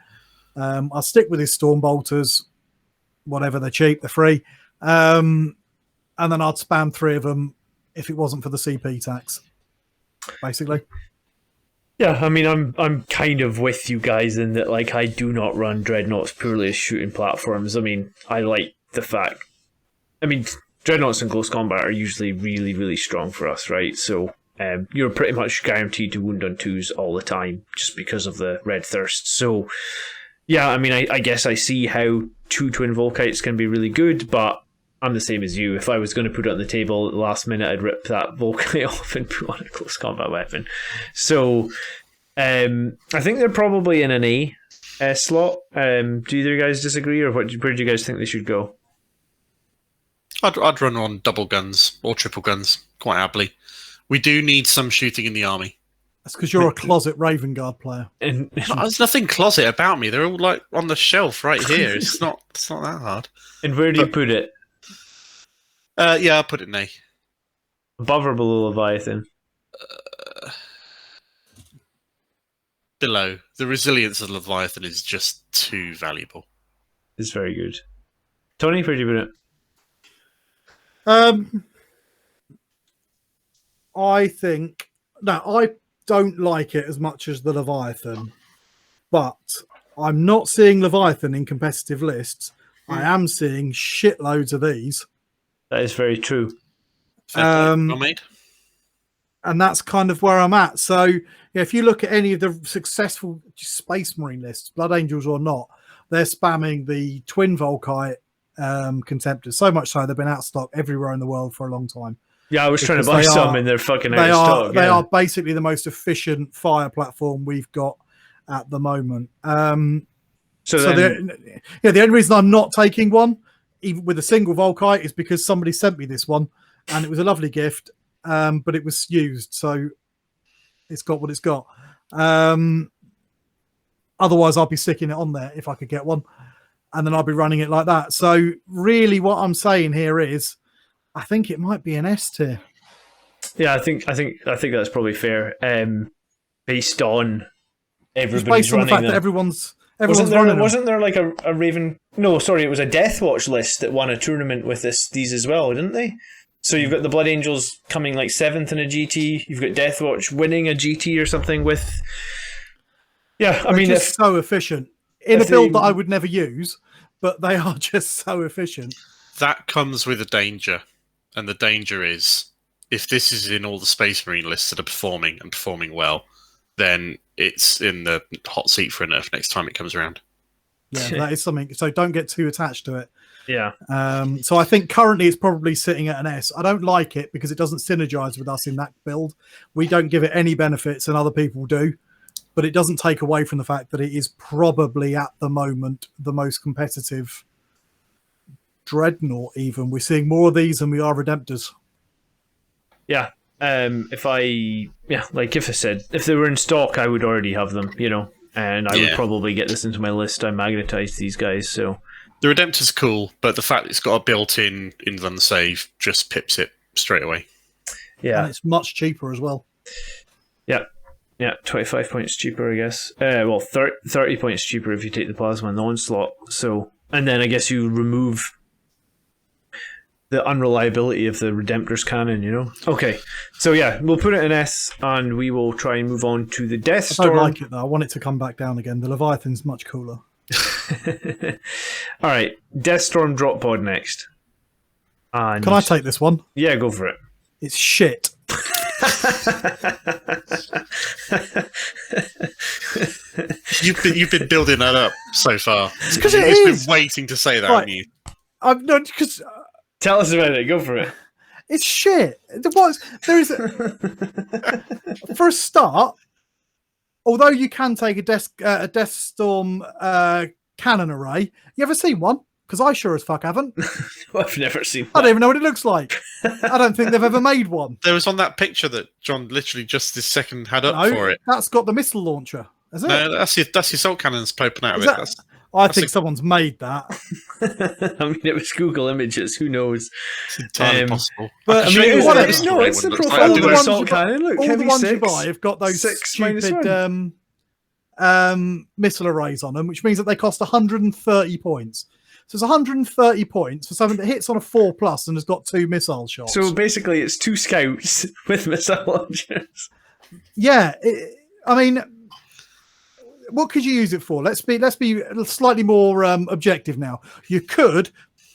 I'll stick with his Storm Bolters. Whatever, they're cheap, they're free. And then I'd spam 3 of them if it wasn't for the CP tax, basically. yeah, I mean, I'm kind of with you guys in that, like, I do not run Dreadnoughts purely as shooting platforms. I mean, I like the fact... I mean, Dreadnoughts in close combat are usually really, really strong for us, right? So you're pretty much guaranteed to wound on 2s all the time just because of the Red Thirst. So... yeah, I mean, I guess I see how 2 Twin Volkites can be really good, but I'm the same as you. If I was going to put it on the table at the last minute, I'd rip that Volkite off and put on a close combat weapon. So I think they're probably in an A slot. Do either of you guys disagree, or where do you guys think they should go? I'd run on double guns or triple guns quite happily. We do need some shooting in the army. That's because you're a closet Raven Guard player. And There's nothing closet about me. They're all like on the shelf right here. It's not that hard. and where do you put it? Yeah, I'll put it in A. Above or below Leviathan? Below. The resilience of Leviathan is just too valuable. It's very good. Tony, where do you put it? I think... No, I don't like it as much as the Leviathan, but I'm not seeing Leviathan in competitive lists. I am seeing shitloads of these. That is very true. Well made. And that's kind of where I'm at. So yeah, if you look at any of the successful Space Marine lists, Blood Angels or not, they're spamming the Twin Volkite Contemptors, so much so they've been out of stock everywhere in the world for a long time. Yeah, I was trying to buy some and they're fucking out of stock. They are basically the most efficient fire platform we've got at the moment. The only reason I'm not taking one, even with a single Volkite, is because somebody sent me this one and it was a lovely gift, but it was used, so it's got what it's got. Otherwise, I'll be sticking it on there if I could get one, and then I'll be running it like that. So really, what I'm saying here is, I think it might be an S tier. Yeah, I think that's probably fair. Based on everybody's Based on the running fact them. that everyone's Wasn't running them. wasn't there like a Raven? No, sorry, it was a Deathwatch list that won a tournament with these as well, didn't they? So you've got the Blood Angels coming like 7th in a GT. You've got Deathwatch winning a GT or something with. Yeah, I mean, just so efficient in a build that I would never use, but they are just so efficient. That comes with a danger, and the danger is if this is in all the Space Marine lists that are performing and performing well, then it's in the hot seat for a nerf next time it comes around. Yeah, that is something. So don't get too attached to it. Yeah. So I think currently it's probably sitting at an S. I don't like it because it doesn't synergize with us in that build. We don't give it any benefits and other people do, but it doesn't take away from the fact that it is probably at the moment the most competitive Dreadnought. Even we're seeing more of these than we are Redemptors. Yeah. If I said, if they were in stock, I would already have them, and I would probably get this into my list. I magnetized these guys, so. The Redemptor's cool, but the fact it's got a built-in inland save just pips it straight away. Yeah. And it's much cheaper as well. Yeah. Yeah, 25 points cheaper, I guess. 30 points cheaper if you take the Plasma and the Onslaught. So, and then I guess you remove the unreliability of the Redemptor's cannon, Okay, so yeah, we'll put it in S, and we will try and move on to the Deathstorm. I don't like it, though. I want it to come back down again. The Leviathan's much cooler. All right, Deathstorm Drop Pod next. And can I take this one? Yeah, go for it. It's shit. You've been building that up so far. It's because You've been waiting to say that, haven't you? I'm not because. Tell us about it. Go for it. It's shit. There is for a start. Although you can take a Deathstorm cannon array, you ever seen one? Because I sure as fuck haven't. I've never seen one. I don't even know what it looks like. I don't think they've ever made one. There was on that picture that John literally just this second had up for it. That's got the missile launcher, is it? No, that's your salt cannons popping out of it. I think someone's made that. I mean, it was Google Images. Who knows? It's entirely possible. But it's the profile of the assault cannon. Look, all the ones 6, you buy have got those 6 stupid missile arrays on them, which means that they cost 130 points. So it's 130 points for something that hits on a 4+ and has got 2 missile shots. So basically, it's 2 scouts with missile launchers. Yeah, I mean, what could you use it for? Let's be slightly more objective now. You could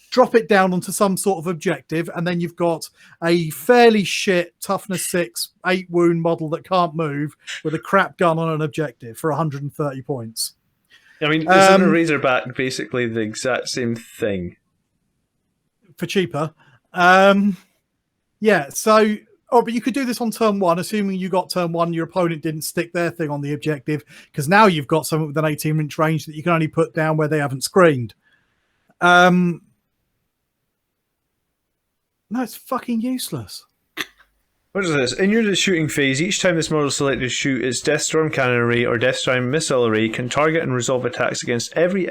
drop it down onto some sort of objective, and then you've got a fairly shit toughness 6, 8 wound model that can't move with a crap gun on an objective for 130 points. I mean, isn't a Razorback basically the exact same thing? For cheaper. Yeah, so... Oh, but you could do this on turn 1, assuming you got turn 1, your opponent didn't stick their thing on the objective, because now you've got something with an 18-inch range that you can only put down where they haven't screened. No, it's fucking useless. What is this? In your shooting phase, each time this model is selected to shoot its Deathstorm cannon array or Deathstorm missile array can target and resolve attacks against every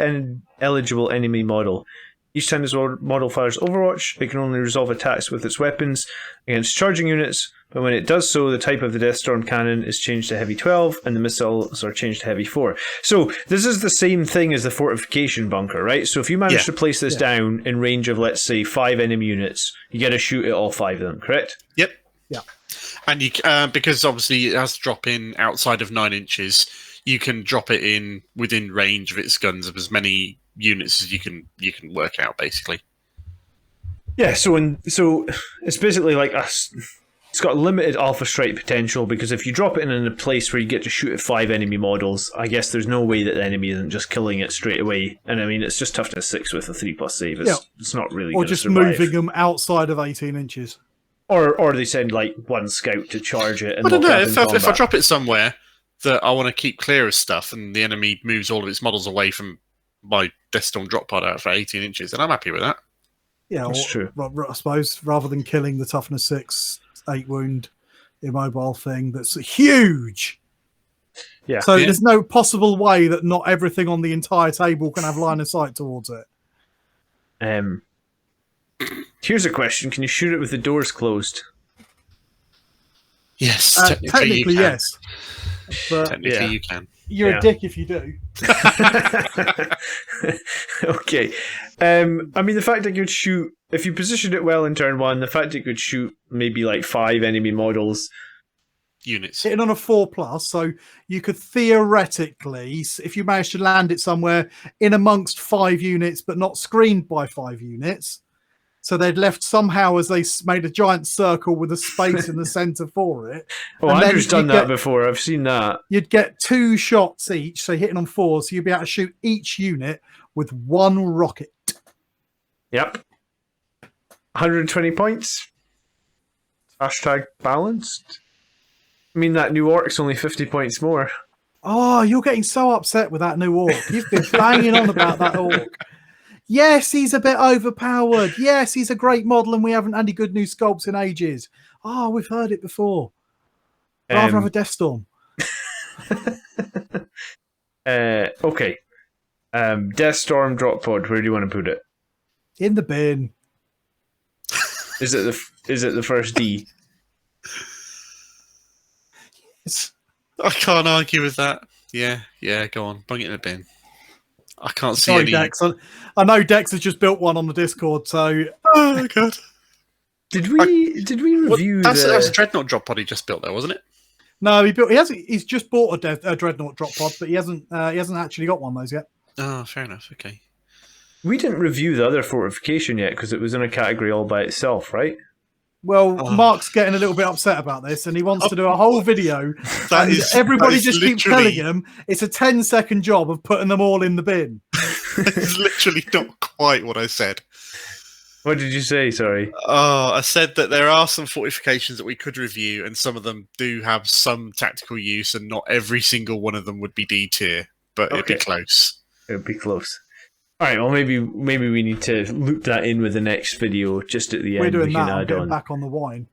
eligible enemy model. Each time this model fires Overwatch, it can only resolve attacks with its weapons against charging units, but when it does so, the type of the Deathstorm cannon is changed to Heavy 12, and the missiles are changed to Heavy 4. So this is the same thing as the fortification bunker, right? So if you manage to place this down in range of, let's say, 5 enemy units, you get to shoot at all 5 of them, correct? Yep. Yeah. And you because obviously it has to drop in outside of 9 inches, you can drop it in within range of its guns of as many units as you can work out, basically. Yeah, so it's basically like it's got limited alpha strike potential, because if you drop it in a place where you get to shoot at 5 enemy models, I guess there's no way that the enemy isn't just killing it straight away. And I mean, it's just toughness 6 with a 3+ save. It's not really or going to just survive. moving them outside of 18 inches. Or they send like 1 scout to charge it. And I don't know, if I drop it somewhere that I want to keep clear of stuff and the enemy moves all of its models away from my Deathstorm Drop Pod out for 18 inches, and I'm happy with that. Yeah, that's true. I suppose rather than killing the toughness 6, 8 wound immobile thing that's huge. Yeah. So there's no possible way that not everything on the entire table can have line of sight towards it. Here's a question: can you shoot it with the doors closed? Yes, Technically, you can. yes. But Technically, you can. you're a dick if you do. Okay. I mean, the fact it could shoot, if you positioned it well in turn 1, the fact it could shoot maybe like 5 enemy models. Units. Hitting on a 4+, so you could theoretically, if you managed to land it somewhere in amongst 5 units, but not screened by 5 units, so they'd left somehow as they made a giant circle with a space in the center for it. Oh, And Andrew's then done that before. I've seen that. You'd get 2 shots each, so hitting on 4, so you'd be able to shoot each unit with 1 rocket. Yep. 120 points. Hashtag balanced. I mean, that new orc's only 50 points more. Oh, you're getting so upset with that new orc. You've been banging on about that orc. Yes, he's a bit overpowered. Yes, he's a great model and we haven't had any good new sculpts in ages. Oh, we've heard it before. Rather have a Deathstorm. Okay. Deathstorm Drop Pod, where do you want to put it? In the bin. Is it the first D? I can't argue with that. Yeah, go on. Bring it in a bin. I can't see Sorry, any... Dex. I know Dex has just built one on the Discord, so... Oh, God. Did we review that was a Dreadnought drop pod he just built there, wasn't it? No, he's just bought a Dreadnought drop pod, but he hasn't actually got one of those yet. Oh, fair enough. Okay. We didn't review the other fortification yet because it was in a category all by itself, right? Well, Mark's getting a little bit upset about this, and he wants to do a whole video. Everybody just keeps telling him it's a 10-second job of putting them all in the bin. It's literally not quite what I said. What did you say? Sorry. Oh, I said that there are some fortifications that we could review, and some of them do have some tactical use, and not every single one of them would be D tier, but it'd be close. It'd be close. All right. Well, maybe we need to loop that in with the next video just at the end. We're doing we can that. I'm add getting on. back on the wine.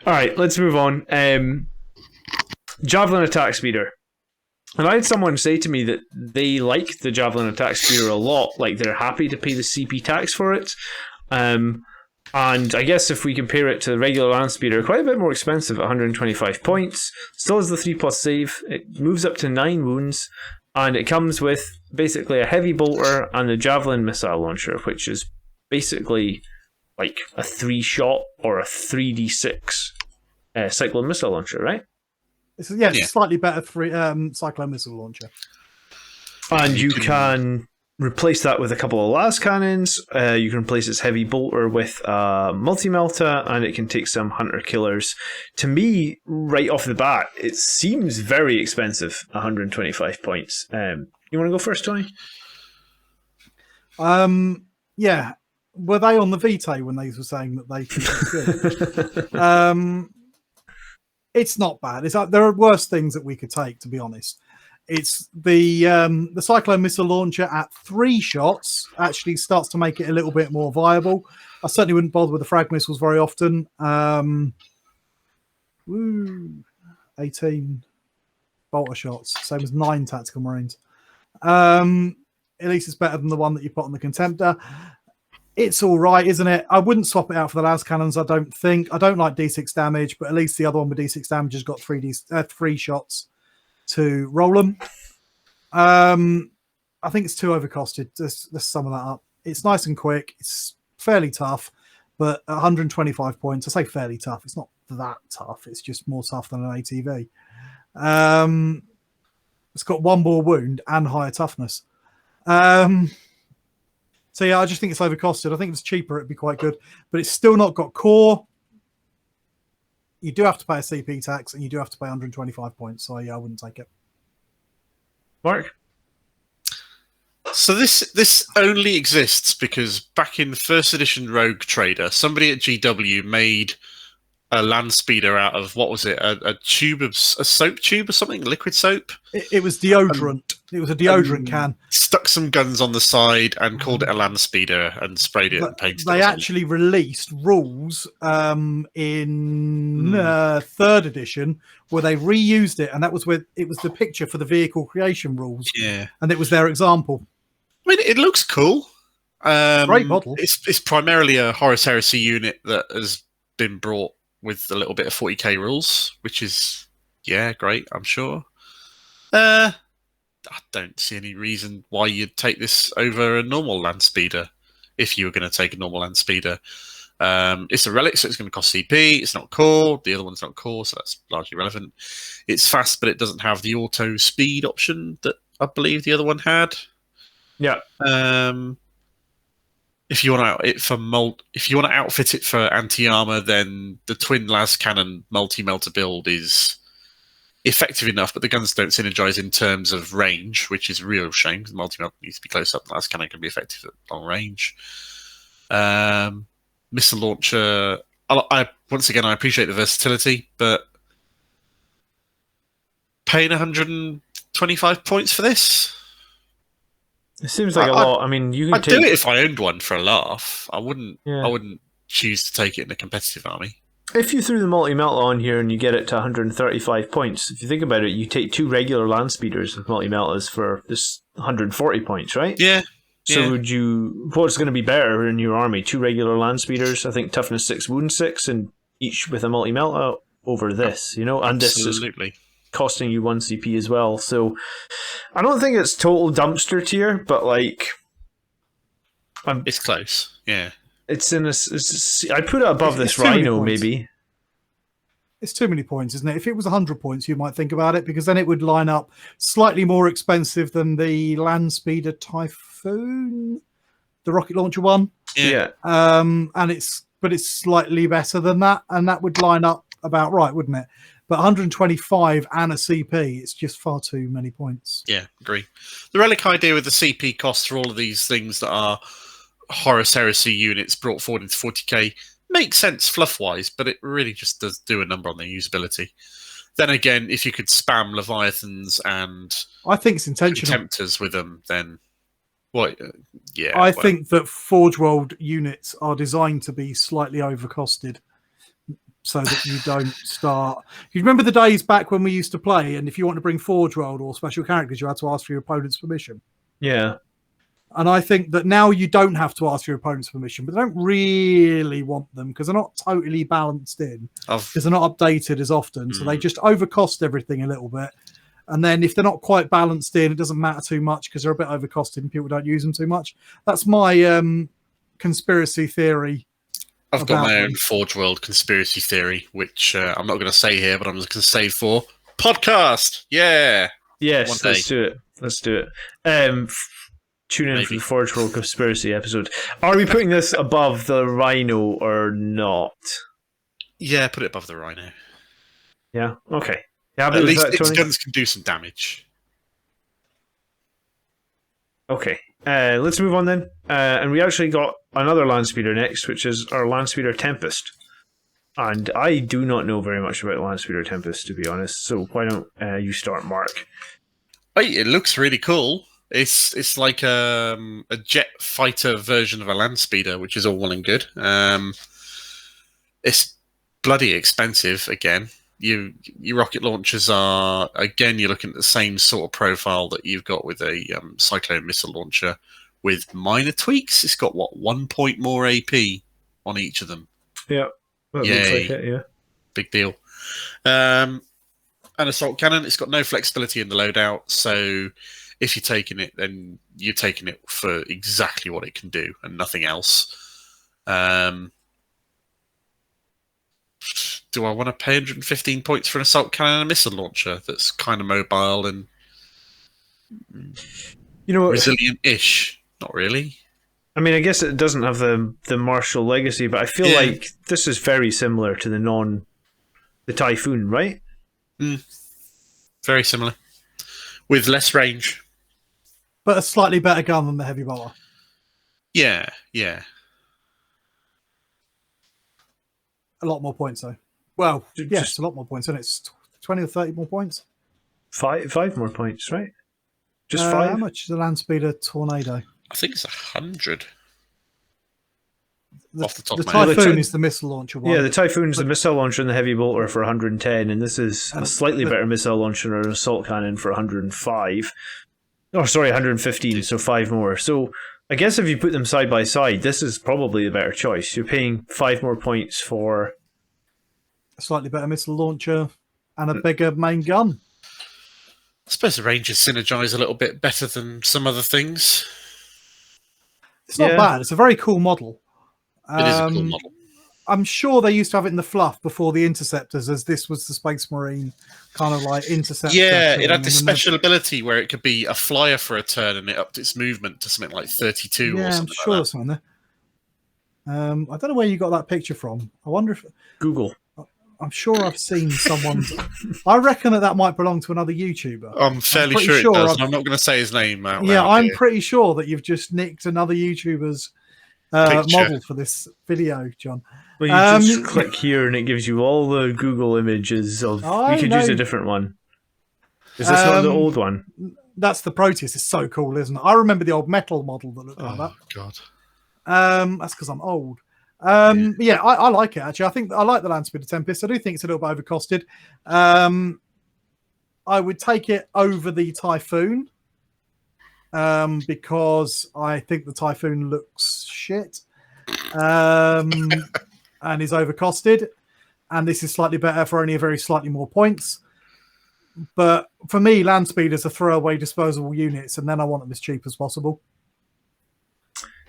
All right. Let's move on. Javelin attack speeder. And I had someone say to me that they like the Javelin attack speeder a lot. Like they're happy to pay the CP tax for it. And I guess if we compare it to the regular land speeder, quite a bit more expensive at 125 points. Still has the 3+ save. It moves up to 9 wounds. And it comes with basically a heavy bolter and the Javelin missile launcher, which is basically like a 3-shot or a 3d6 cyclone missile launcher, right? It's a slightly better cyclone missile launcher. And you can replace that with a couple of las cannons. You can replace its heavy bolter with multi-melta, and it can take some hunter killers. To me, right off the bat, it seems very expensive, 125 points. You want to go first, Tony? Yeah. Were they on the Vitae when they were saying that they think it's good? It's not bad. There are worse things that we could take, to be honest. It's the cyclone missile launcher at 3 shots actually starts to make it a little bit more viable. I certainly wouldn't bother with the frag missiles very often. 18 bolter shots, same as 9 tactical marines. At least it's better than the one that you put on the Contemptor. It's all right, isn't it? I wouldn't swap it out for the las cannons, I don't think. I don't like D6 damage, but at least the other one with D6 damage has got 3 shots to roll them. I think it's too overcosted. Let's sum that up. It's nice and quick. It's fairly tough, but 125 points. I say fairly tough. It's not that tough. It's just more tough than an ATV. It's got 1 more wound and higher toughness. So yeah, I just think it's overcosted. I think if it's cheaper, it'd be quite good, but it's still not got core. You do have to pay a CP tax, and you do have to pay 125 points. So yeah, I wouldn't take it. Mark? So this only exists because back in the first edition Rogue Trader, somebody at GW made a land speeder out of, what was it, a tube of a soap tube or something, liquid soap. It was deodorant. It was a deodorant can. Stuck some guns on the side and called it a land speeder and sprayed it and painted They it. actually released rules in third edition where they reused it, and that was where it was the picture for the vehicle creation rules. Yeah, and it was their example. I mean, it looks cool. Great model. It's primarily a Horus Heresy unit that has been brought with a little bit of 40k rules, which is, great, I'm sure. I don't see any reason why you'd take this over a normal land speeder if you were going to take a normal land speeder. It's a relic, so it's going to cost CP. It's not core. The other one's not core, so that's largely relevant. It's fast, but it doesn't have the auto speed option that I believe the other one had. Yeah. If you want to outfit it for anti-armor, then the twin las cannon multi-melter build is effective enough, but the guns don't synergize in terms of range, which is a real shame because multi-melter needs to be close up. The las cannon can be effective at long range. Missile launcher. Once again, I appreciate the versatility, but paying 125 points for this. It seems like a lot. I mean, you can I'd do it if I owned one for a laugh. I wouldn't. Yeah. I wouldn't choose to take it in a competitive army. If you threw the multi-melt on here and you get it to 135 points, if you think about it, you take 2 regular land speeders with multi-meltas for this 140 points, right? Yeah. So what's going to be better in your army? 2 regular land speeders, I think toughness 6, wound 6, and each with a multi-melta over this, and Absolutely. this is costing you 1 CP as well. So I don't think it's total dumpster tier, but it's close. Yeah. It's in I'd put it above this Rhino, maybe. It's too many points, isn't it? If it was 100 points, you might think about it, because then it would line up slightly more expensive than the land speeder Typhoon, the rocket launcher one. Yeah. And it's slightly better than that, and that would line up about right, wouldn't it? But 125 and a CP, it's just far too many points. Yeah, agree. The relic idea with the CP costs for all of these things that are Horus Heresy units brought forward into 40k makes sense fluff-wise, but it really just does do a number on their usability. Then again, if you could spam Leviathans and I think it's intentional. Contemptors with them, then what? I think that Forge World units are designed to be slightly overcosted, so that you don't start. You remember the days back when we used to play, and if you want to bring Forge World or special characters, you had to ask for your opponent's permission. Yeah. And I think that now you don't have to ask your opponent's permission, but they don't really want them because they're not totally balanced in, because they're not updated as often. So they just overcost everything a little bit. And then if they're not quite balanced in, it doesn't matter too much because they're a bit overcosted and people don't use them too much. That's my conspiracy theory. I've got my own Forge World conspiracy theory, which I'm not going to say here, but I'm just going to say for podcast. Yeah. Yes, let's do it. Let's do it. Tune in for the Forge World conspiracy episode. Are we putting this above the Rhino or not? Yeah, put it above the Rhino. Yeah. Okay. Yeah, at least its guns can do some damage. Okay. Let's move on then. And we actually got another land speeder next, which is our land speeder Tempest. And I do not know very much about land speeder Tempest, to be honest. So why don't you start, Mark? It looks really cool. It's like a jet fighter version of a land speeder, which is all well and good. It's bloody expensive again. Your rocket launchers are, again, you're looking at the same sort of profile that you've got with a Cyclone missile launcher with minor tweaks. It's got, 1 point more AP on each of them. Yeah, that looks like it, yeah. Big deal. An assault cannon, it's got no flexibility in the loadout, so if you're taking it, then you're taking it for exactly what it can do and nothing else. Do I want to pay 115 points for an assault cannon and a missile launcher that's kind of mobile and resilient-ish? Not really. I mean, I guess it doesn't have the martial legacy, but I feel like this is very similar to the Typhoon, right? Very similar. With less range. But a slightly better gun than the heavy bolter. Yeah. A lot more points, though. Well, yeah, Just it's a lot more points, isn't it? It's 20 or 30 more points. five more points, right? Just How five. much is the land speeder tornado? I think it's 100. The, Off the top the of my head. Typhoon is the missile launcher one. Yeah, the Typhoon's the missile launcher and the heavy bolter for 110, and this is a And slightly the- better missile launcher and an assault cannon for 105. Oh, sorry, 115, so 5 more. So I guess if you put them side by side, this is probably the better choice. You're paying 5 more points for... A slightly better missile launcher and a bigger main gun. I suppose the Rangers synergize a little bit better than some other things. It's not Yeah. bad. It's a very cool model. It is a cool model. I'm sure they used to have it in the fluff before the Interceptors, as this was the Space Marine kind of like Interceptor. Yeah, thing, it had and this then they- special ability where it could be a flyer for a turn and it upped its movement to something like 32 or Yeah, I'm something sure like there's something there. I don't know where you got that picture from. I wonder if Google. I'm sure I've seen someone's. I reckon that might belong to another YouTuber. that. I'm fairly pretty sure it sure does. I've- And I'm not going to say his name out Yeah, loud I'm here. pretty sure that you've just nicked another YouTuber's Picture. model for this video, John. Well, you just click here and it gives you all the Google images of... I You could use know. a different one. Is this not the Um, old one? That's the Proteus. It's so cool, isn't it? I remember the old metal model that looked like that. Oh, God. That's because I'm old. Yeah, I like it actually. I think I like the land speeder Tempest. I do think it's a little bit overcosted. I would take it over the Typhoon because I think the Typhoon looks shit and is overcosted. And this is slightly better for only a very slightly more points. But for me, land speeders are throwaway disposable units, and then I want them as cheap as possible.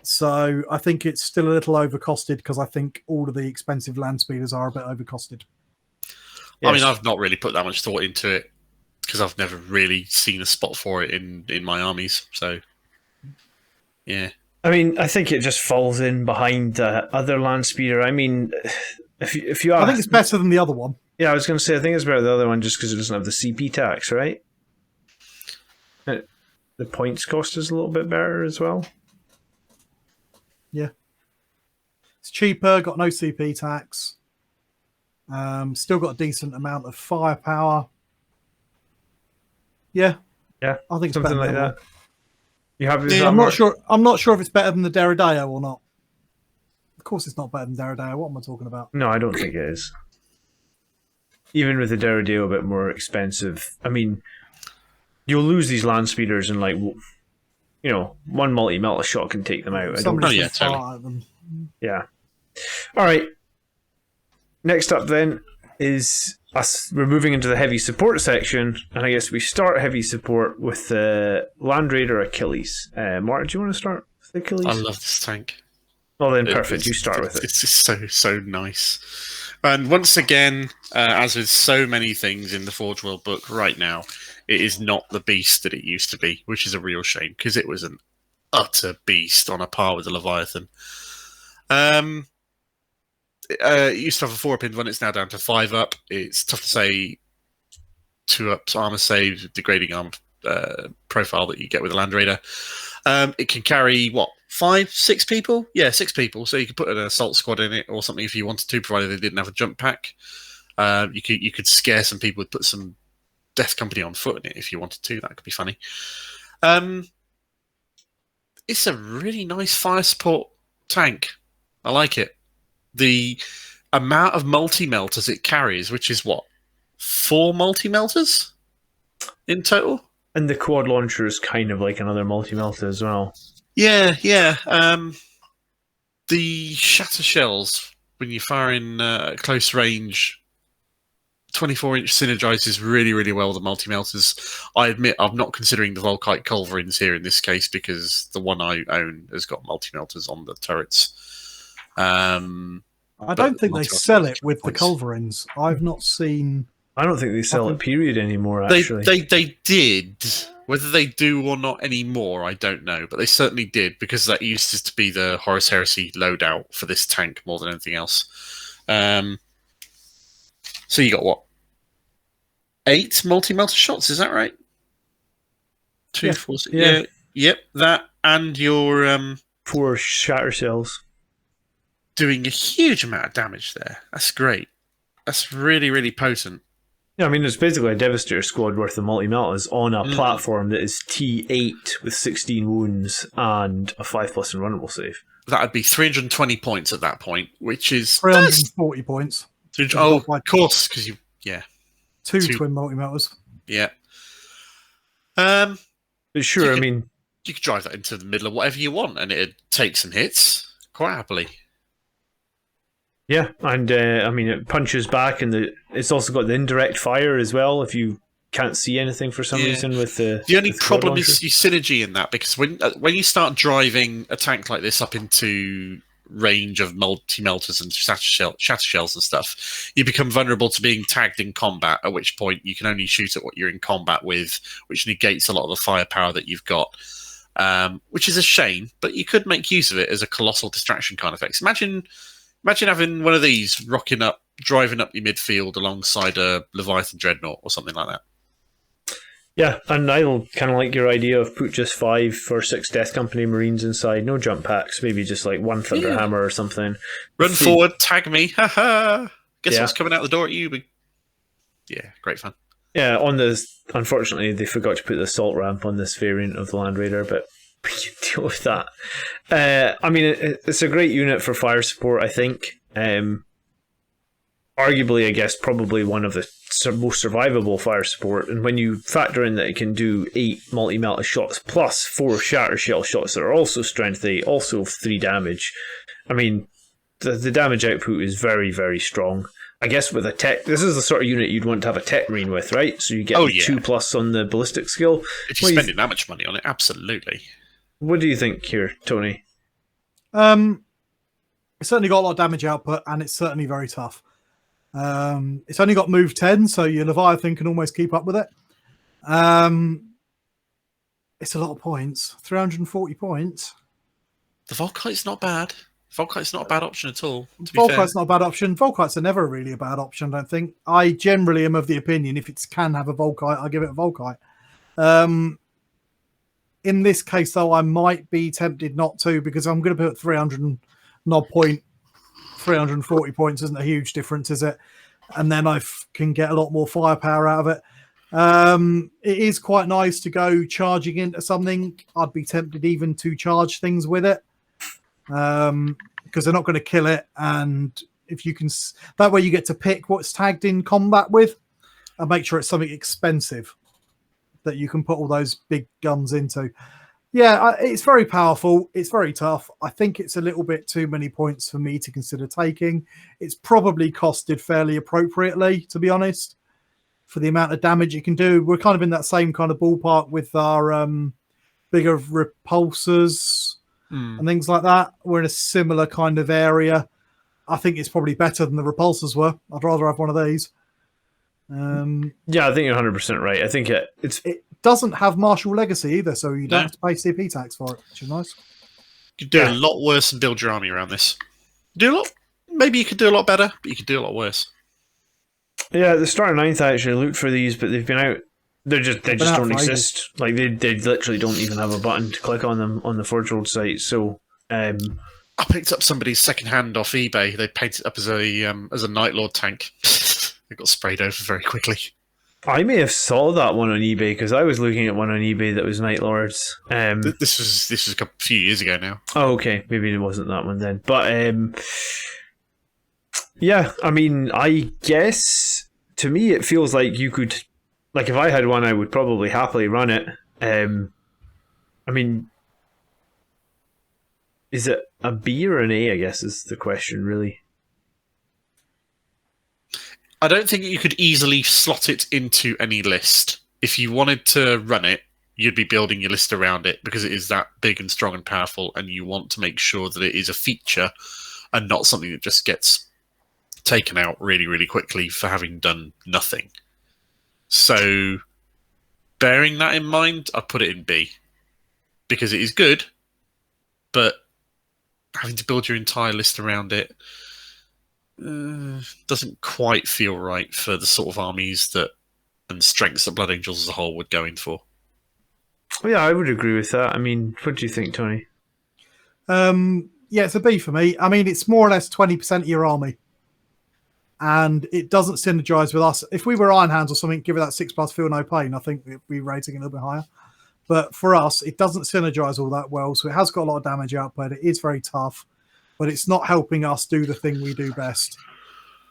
So I think it's still a little overcosted because I think all of the expensive land speeders are a bit overcosted. I mean, Yes. I've not really put that much thought into it because I've never really seen a spot for it in my armies. So, yeah. I mean, I think it just falls in behind the other land speeder. I mean, if you I think it's better than the other one. Yeah, I was going to say, I think it's better than the other one just because it doesn't have the CP tax, right? The points cost is a little bit better as well. Yeah. It's cheaper, got no CP tax. Still got a decent amount of firepower. Yeah. Yeah, I think it's something better like than the that. other You have Yeah, one. I'm not sure if it's better than the Deredeo or not. Of course it's not better than Deredeo. What am I talking about? No, I don't think it is. Even with the Deredeo a bit more expensive, I mean, you'll lose these land speeders and one multi-melt shot can take them out. I don't, Somebody's yeah, gonna fire totally. at them. yeah. All right. Next up then is us. We're moving into the heavy support section, and I guess we start heavy support with the Land Raider Achilles. Martin, do you want to start with Achilles? I love this tank. Well then, It- perfect. it's- You start with it. It's just so nice. And once again, as with so many things in the Forge World book right now, it is not the beast that it used to be, which is a real shame because it was an utter beast on a par with the Leviathan. It used to have a 4-up one, it's now down to 5-up. It's tough to say 2-ups armor saves, degrading armor profile that you get with a Land Raider. It can carry, 5, 6 people? Yeah, 6 people. So you could put an assault squad in it or something if you wanted to, provided they didn't have a jump pack. You could scare some people with put some Death Company on foot in it if you wanted to. That could be funny. It's a really nice fire support tank. I like it. The amount of multi-melters it carries, which is 4 multi-melters in total? And the quad launcher is kind of like another multi-melter as well. Yeah. The shatter shells, when you fire in close range, 24-inch synergizes really, really well with the multi-melters. I admit I'm not considering the Volkite culverins here in this case because the one I own has got multi-melters on the turrets. I don't think they multi-melters sell are it with the points. culverins. I've not seen. I don't think they sell it period anymore, They actually. did. Whether they do or not anymore, I don't know. But they certainly did because that used to be the Horus Heresy loadout for this tank more than anything else. So you got 8 multi-melter shots? Is that right? 2, Yeah. 4, 6. Yeah. Yep. That and you're 4 shatter cells. doing a huge amount of damage there. That's great. That's really, really potent. Yeah, I mean, it's basically a Devastator squad worth of multi-meltas on a platform that is T8 with 16 wounds and a 5+ invulnerable save. That would be 320 points at that point, which is 340 points. Oh, of course, because two twin multi-meltas. Yeah. But sure, I mean, you could drive that into the middle of whatever you want, and it'd take some hits quite happily. Yeah, and I mean, it punches back, and it's also got the indirect fire as well. If you can't see anything for some reason with the only problem is your synergy in that, because when you start driving a tank like this up into range of multi-melters and shatter shells and stuff, you become vulnerable to being tagged in combat, at which point you can only shoot at what you're in combat with, which negates a lot of the firepower that you've got, which is a shame, but you could make use of it as a colossal distraction kind of effect. Imagine having one of these driving up your midfield alongside a Leviathan Dreadnought or something like that. Yeah, and I kind of like your idea of put just 5 or 6 Death Company Marines inside, no jump packs, maybe just like 1 Thunderhammer or something. Run forward, tag me, haha. Guess what's coming out the door at you? Yeah, great fun. Yeah, unfortunately, they forgot to put the assault ramp on this variant of the Land Raider, but we can deal with that. I mean, it's a great unit for fire support, I think. Arguably, I guess, probably one of the most survivable fire support. And when you factor in that it can do 8 multi-melta shots plus 4 shatter shell shots that are also strength 8, also 3 damage. I mean, the damage output is very, very strong. I guess with a tech, this is the sort of unit you'd want to have a tech marine with, right? So you get 2+ on the ballistic skill. If you're spending that much money on it, absolutely. What do you think here, Tony? It's certainly got a lot of damage output, and it's certainly very tough. It's only got move 10, so your Leviathan can almost keep up with it. It's a lot of points. 340 points. The Volkite's not bad. Volkite's not a bad option at all. Volkite's not a bad option. Volkites are never really a bad option, I don't think. I generally am of the opinion if it can have a Volkite, I give it a Volkite. In this case, though, I might be tempted not to, because I'm going to put 340 points isn't a huge difference, is it? And then I can get a lot more firepower out of it. It is quite nice to go charging into something. I'd be tempted even to charge things with it, because they're not going to kill it. And if you can, that way you get to pick what's tagged in combat with, and make sure it's something expensive that you can put all those big guns into. Yeah, it's very powerful. It's very tough. I think it's a little bit too many points for me to consider taking. It's probably costed fairly appropriately, to be honest, for the amount of damage it can do. We're kind of in that same kind of ballpark with our bigger repulsors and things like that. We're in a similar kind of area. I think it's probably better than the repulsors were. I'd rather have one of these. Yeah, I think you're 100% right. I think it doesn't have Martial Legacy either, so you don't have to pay CP tax for it, which is nice. You could do a lot worse than build your army around this. Maybe you could do a lot better, but you could do a lot worse. Yeah, at the start of 9th I actually looked for these, but they've been out. They just don't exist. Like they literally don't even have a button to click on them on the Forge World site. So I picked up somebody's second hand off eBay. They painted it up as a Night Lord tank. It got sprayed over very quickly. I may have saw that one on eBay, because I was looking at one on eBay that was Night Lords. This was a few years ago now. Oh, okay. Maybe it wasn't that one then. But yeah, I mean, I guess to me it feels like you could, like if I had one, I would probably happily run it. I mean, is it a B or an A, I guess is the question, really. I don't think you could easily slot it into any list. If you wanted to run it, you'd be building your list around it, because it is that big and strong and powerful, and you want to make sure that it is a feature and not something that just gets taken out really, really quickly for having done nothing. So, bearing that in mind, I put it in B. Because it is good, but having to build your entire list around it doesn't quite feel right for the sort of armies that and strengths that Blood Angels as a whole would go in for. Yeah, I would agree with that. I mean, what do you think, Tony? Yeah, it's a B for me. I mean, it's more or less 20% of your army. and it doesn't synergize with us. If we were Iron Hands or something, give it that 6+ feel no pain, I think it'd be rating a little bit higher. But for us, it doesn't synergize all that well, so it has got a lot of damage output. It is very tough, but it's not helping us do the thing we do best.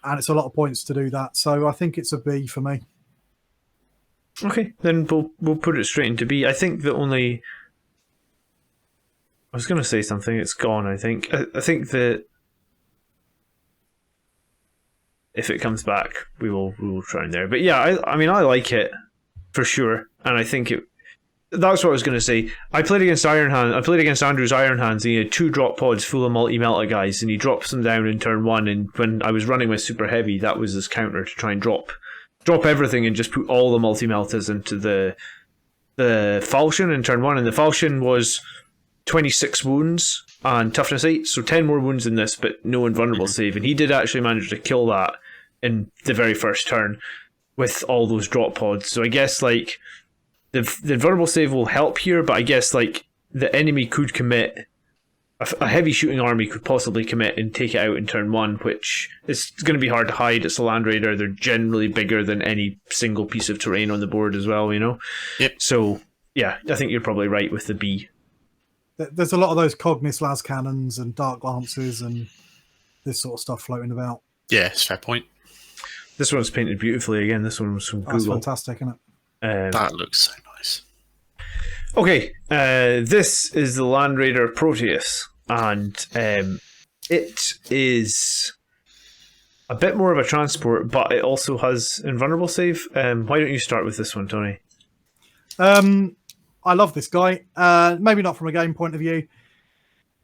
And it's a lot of points to do that. So I think it's a B for me. Okay, then we'll put it straight into B. I think the only... I was going to say something, it's gone, I think. I think that if it comes back, we will try in there. But yeah, I mean, I like it, for sure. And I think it... That's what I was going to say. I played against Andrew's Iron Hands, and he had 2 drop pods full of multi-melta guys, and he drops them down in turn 1, and when I was running with Super Heavy, that was his counter to try and drop everything and just put all the multi-meltas into the falchion in turn 1, and the falchion was 26 wounds and toughness 8, so 10 more wounds than this, but no invulnerable save, and he did actually manage to kill that in the very first turn with all those drop pods. So I guess, like, the invulnerable save will help here, but I guess, like, the enemy could commit, a heavy shooting army could possibly commit and take it out in turn 1, which is going to be hard to hide. It's a Land Raider. They're generally bigger than any single piece of terrain on the board as well, you know? Yep. So, yeah, I think you're probably right with the B. There's a lot of those Cognis las cannons and dark lances and this sort of stuff floating about. Yeah, it's a fair point. This one's painted beautifully again. This one was from Google. That's fantastic, isn't it? That looks so nice. Okay, this is the Land Raider Proteus, and it is a bit more of a transport, but it also has invulnerable save. Why don't you start with this one, Tony? I love this guy. Maybe not from a game point of view,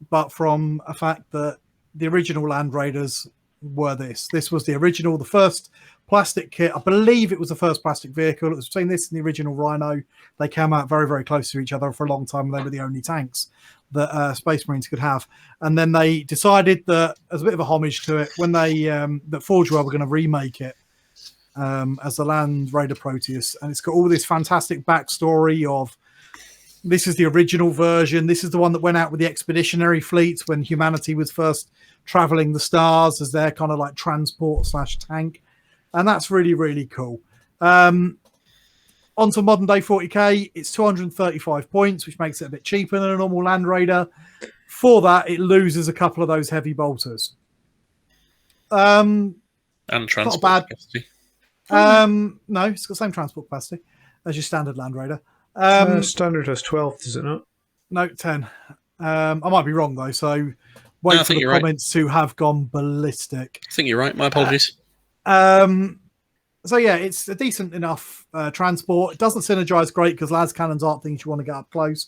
but from a fact that the original Land Raiders were this. This was the original, the first plastic kit. I believe it was the first plastic vehicle. It was between this and the original Rhino. They came out very, very close to each other for a long time. They were the only tanks that Space Marines could have. And then they decided that, as a bit of a homage to it, when they that Forge World were going to remake it as the Land Raider Proteus, and it's got all this fantastic backstory of this is the original version. This is the one that went out with the expeditionary fleets when humanity was first traveling the stars as their kind of like transport / tank. And that's really, really cool. Onto modern day 40k, it's 235 points, which makes it a bit cheaper than a normal Land Raider. For that, it loses a couple of those heavy bolters. And transport capacity. No, it's got the same transport capacity as your standard Land Raider. Standard has 12, does it not? No, 10. I might be wrong, though, so wait for the comments to have gone ballistic. I think you're right. My apologies. So yeah, it's a decent enough transport. It doesn't synergize great because las cannons aren't things you want to get up close.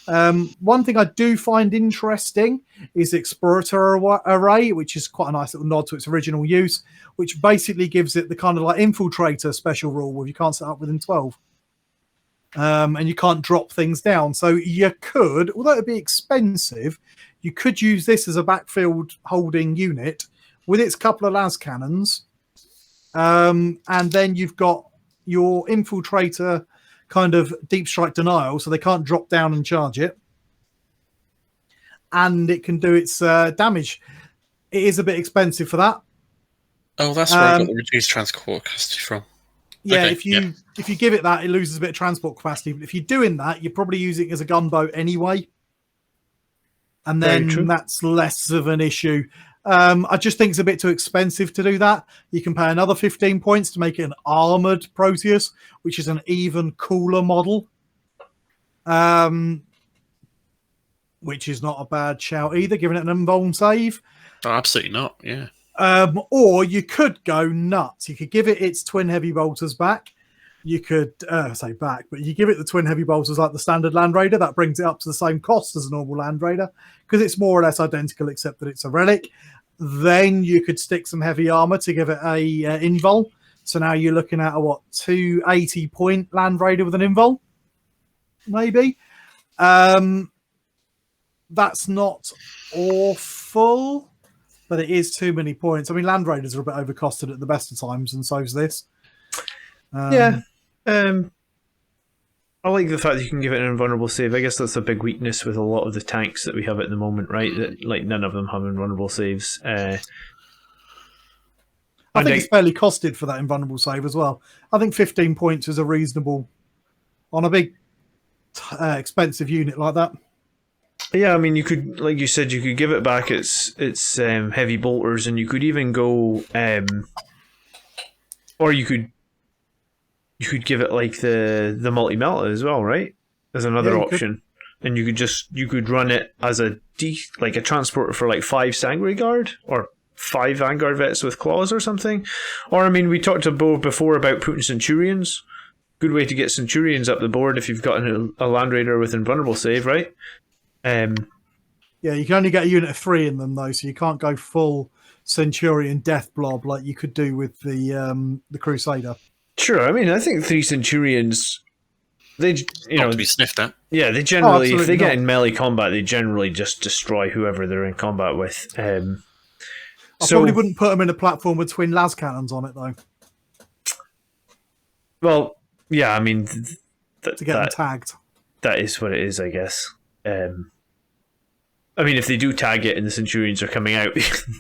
One thing I do find interesting is the Explorator Array, which is quite a nice little nod to its original use, which basically gives it the kind of like Infiltrator special rule where you can't set up within 12. And you can't drop things down. So you could, although it'd be expensive, you could use this as a backfield holding unit with its couple of las cannons. And then you've got your Infiltrator kind of deep strike denial, so they can't drop down and charge it. And it can do its damage. It is a bit expensive for that. Oh, that's where I got the reduced transport capacity from. Yeah, okay, if you give it that, it loses a bit of transport capacity. But if you're doing that, you're probably using it as a gunboat anyway. And then that's less of an issue. I just think it's a bit too expensive to do that. You can pay another 15 points to make it an armored Proteus, which is an even cooler model. Which is not a bad shout either, giving it an invuln save. Oh, absolutely not, yeah. Or you could go nuts. You could give it its twin heavy bolters back. You could say back, but you give it the twin heavy bolters like the standard Land Raider. That brings it up to the same cost as a normal Land Raider because it's more or less identical, except that it's a relic. Then you could stick some heavy armor to give it a invul. So now you're looking at a 280 point Land Raider with an invul, maybe. That's not awful, but it is too many points. I mean, Land Raiders are a bit overcosted at the best of times, and so's this. I like the fact that you can give it an invulnerable save. I guess that's a big weakness with a lot of the tanks that we have at the moment, right? That like none of them have invulnerable saves. I I think it's fairly costed for that invulnerable save as well. I think 15 points is a reasonable on a big expensive unit like that. Yeah, I mean, you could, like you said, you could give it back its heavy bolters, and you could even go, or you could give it like the multi melta as well, right? As another option, and you could run it as a transporter for like 5 Sanguinary Guard or 5 Vanguard Vets with claws or something. Or I mean, we talked before about putting Centurions. Good way to get Centurions up the board if you've got a Land Raider with invulnerable save, right? Yeah, you can only get a unit of 3 in them though, so you can't go full Centurion Death Blob like you could do with the Crusader. Sure, I mean, I think 3 Centurions, they not to be sniffed at. Yeah, they generally, if they get in melee combat, they generally just destroy whoever they're in combat with. I probably wouldn't put them in a platform with twin las cannons on it though. Well, yeah, I mean, to get them tagged. That is what it is, I guess. I mean, if they do tag it and the Centurions are coming out,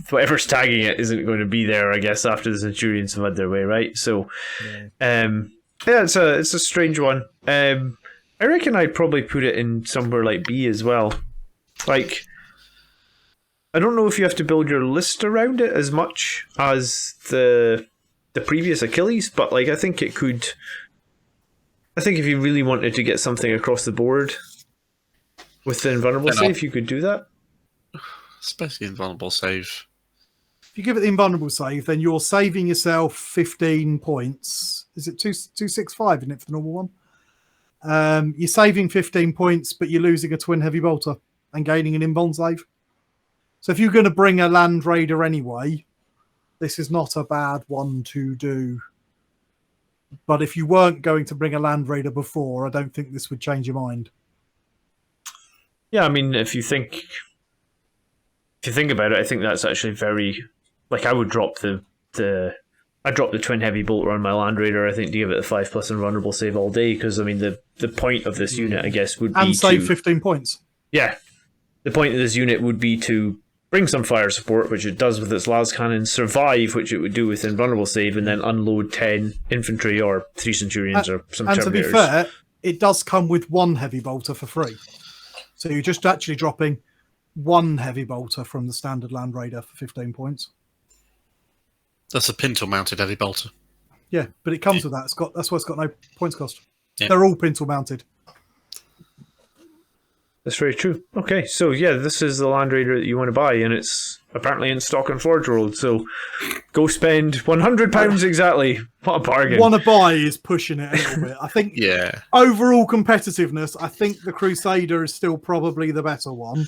whatever's tagging it isn't going to be there, I guess, after the Centurions have had their way, right? So, yeah, it's a strange one. I reckon I'd probably put it in somewhere like B as well. Like, I don't know if you have to build your list around it as much as the previous Achilles, but like I think it could. I think if you really wanted to get something across the board with the invulnerable save, you could do that. Especially invulnerable save. If you give it the invulnerable save, then you're saving yourself 15 points. Is it 265, isn't it, for the normal one? You're saving 15 points, but you're losing a twin heavy bolter and gaining an invuln save. So if you're going to bring a Land Raider anyway, this is not a bad one to do. But if you weren't going to bring a Land Raider before, I don't think this would change your mind. Yeah, I mean, if you think about it, I think that's actually very, like, I would drop the twin heavy bolter on my Land Raider. I think to give it a 5+ invulnerable save all day, because I mean the point of this unit, I guess, would be and save 15 points. Yeah, the point of this unit would be to bring some fire support, which it does with its las cannon, survive, which it would do with invulnerable save, and then unload 10 infantry or 3 Centurions or some Terminators. And to be fair, it does come with 1 heavy bolter for free. So you're just actually dropping 1 heavy bolter from the standard Land Raider for 15 points. That's a pintle-mounted heavy bolter. Yeah, but it comes with that. That's why it's got no points cost. Yeah. They're all pintle-mounted. That's very true. Okay, so yeah, this is the Land Raider that you want to buy, and it's apparently in stock on Forge World, so go spend £100 exactly. What a bargain. Want to buy is pushing it a little bit. I think overall competitiveness, I think the Crusader is still probably the better one.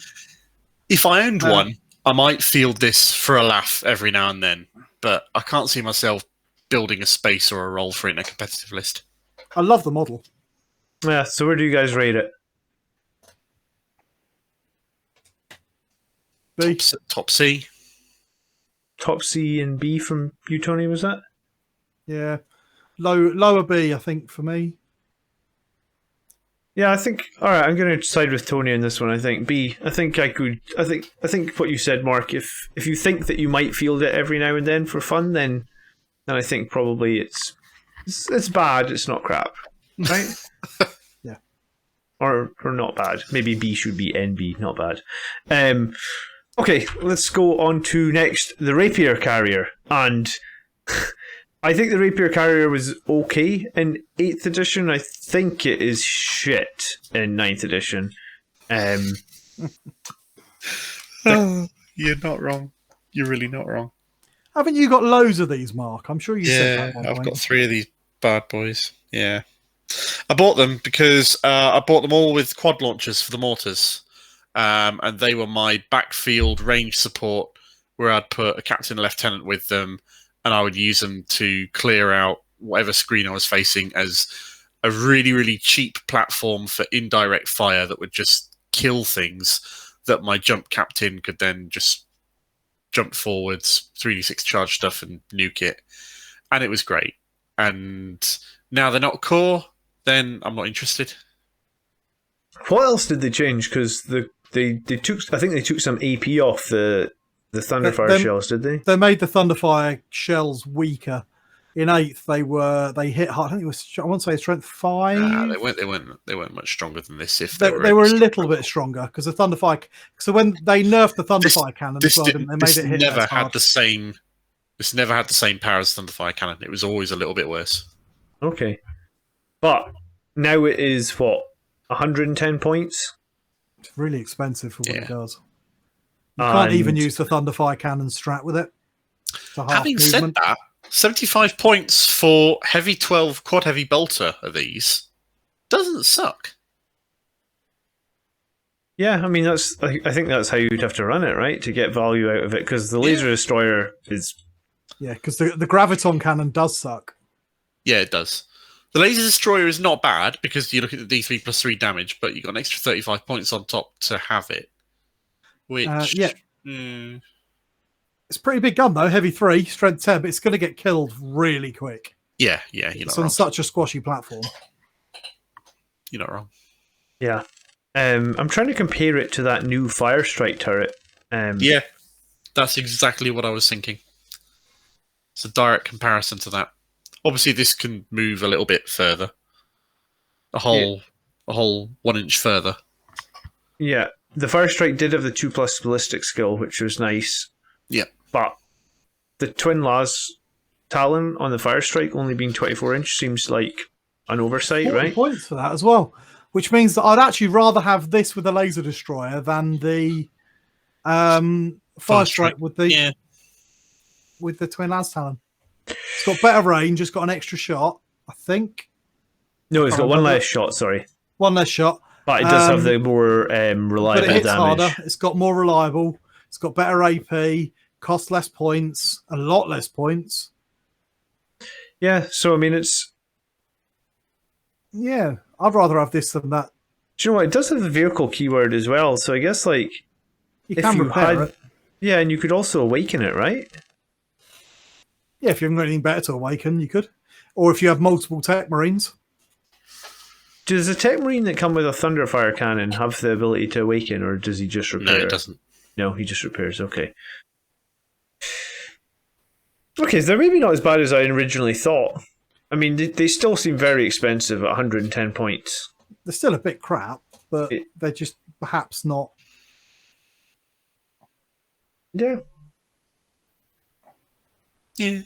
If I owned one, I might field this for a laugh every now and then, but I can't see myself building a space or a role for it in a competitive list. I love the model. Yeah, so where do you guys rate it? B. Top C. Top C and B from you, Tony, was that? Yeah. Lower B, I think, for me. Yeah, I think. All right, I'm going to side with Tony on this one. I think B. I think what you said, Mark. If you think that you might field it every now and then for fun, then I think probably it's bad. It's not crap, right? Yeah. Or not bad. Maybe B should be NB, not bad. Okay, let's go on to next the Rapier Carrier, and I think the Rapier Carrier was okay in 8th edition. I think it is shit in 9th edition. You're not wrong. You're really not wrong. Haven't you got loads of these, Mark? I'm sure you said that. I've got 3 of these bad boys. Yeah. I bought them because I bought them all with quad launchers for the mortars. And they were my backfield range support, where I'd put a captain and lieutenant with them, and I would use them to clear out whatever screen I was facing as a really, really cheap platform for indirect fire that would just kill things that my jump captain could then just jump forwards, 3d6 charge stuff and nuke it. And it was great. And now they're not core, then I'm not interested. What else did they change? Because they took, I think they took some AP off the the Thunderfire shells, did they? They made the Thunderfire shells weaker. In 8th, they hit hard. I think it was. I want to say strength 5. They weren't much stronger than this. If they were a little bit stronger because the Thunderfire. So when they nerfed the Thunderfire cannon, they made it hit never hard. had the same. This never had the same power as Thunderfire cannon. It was always a little bit worse. Okay, but now it is what 110 points. It's really expensive for what it does. You can't even use the Thunderfire cannon strat with it. Having said that, 75 points for heavy 12 quad heavy bolter of these doesn't suck. Yeah, I mean I think that's how you'd have to run it, right, to get value out of it, because the laser destroyer is. Yeah, because the graviton cannon does suck. Yeah, it does. The laser destroyer is not bad because you look at the D3 plus 3 damage, but you got an extra 35 points on top to have it. Which it's a pretty big gun though, heavy 3, strength 10, but it's going to get killed really quick. Yeah, it's on such a squashy platform. You're not wrong. Yeah, I'm trying to compare it to that new Fire Strike turret. Yeah, that's exactly what I was thinking. It's a direct comparison to that. Obviously, this can move a little bit further, a whole 1 inch further. Yeah, the Fire Strike did have the 2+ ballistic skill, which was nice. Yeah, but the Twin Las Talon on the Fire Strike only being 24 inch seems like an oversight, right? Points for that as well, which means that I'd actually rather have this with the laser destroyer than the Fire Strike with the Twin Las Talon. It's got better range. It's got an extra shot, I think. No, it's got one less shot. Sorry, one less shot. But it does have the more reliable but it hits damage. Harder. It's got more reliable. It's got better AP. Costs less points. A lot less points. Yeah. So I mean, it's. Yeah, I'd rather have this than that. Do you know what? It does have the vehicle keyword as well. So I guess like you can repair it. Yeah, and you could also awaken it, right? Yeah, if you haven't got anything better to awaken, you could. Or if you have multiple Tech Marines. Does the Tech Marine that come with a Thunderfire cannon have the ability to awaken, or does he just repair? No, it doesn't. No, he just repairs. Okay. Okay, so they're maybe not as bad as I originally thought. I mean, they still seem very expensive at 110 points. They're still a bit crap, but they're just perhaps not. Yeah. Yeah.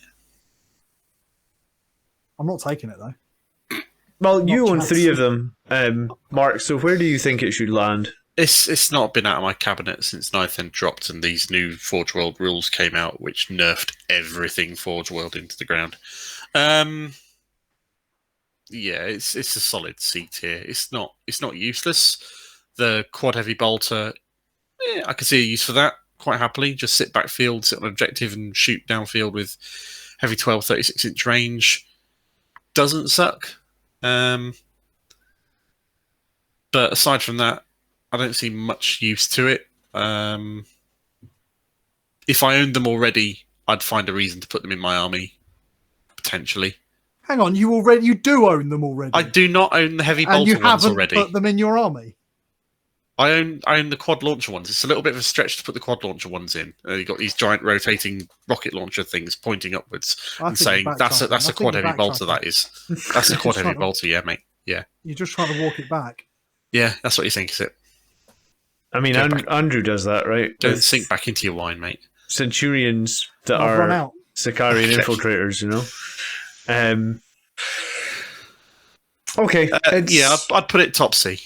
I'm not taking it, though. Well, you own 3 of them, Mark, so where do you think it should land? It's not been out of my cabinet since 9th End dropped and these new Forge World rules came out, which nerfed everything Forge World into the ground. Yeah, it's a solid C tier. It's not useless. The quad heavy bolter, I can see a use for that quite happily. Just sit backfield, sit on objective, and shoot downfield with heavy 12, 36-inch range. Doesn't suck. But aside from that, I don't see much use to it. If I owned them already, I'd find a reason to put them in my army, potentially. Hang on, you do own them already? I do not own the heavy bolter ones already. And you haven't put them in your army? I own the quad launcher ones. It's a little bit of a stretch to put the quad launcher ones in. You've got these giant rotating rocket launcher things pointing upwards and saying, that's a quad heavy bolter, that is. That's a quad heavy bolter, yeah, mate. Yeah. You're just trying to walk it back. Yeah, that's what you think, is it? I mean, Andrew does that, right? Don't sink back into your wine, mate. Centurions that are Sicaran infiltrators, you know? Okay. Yeah, I'd put it top C.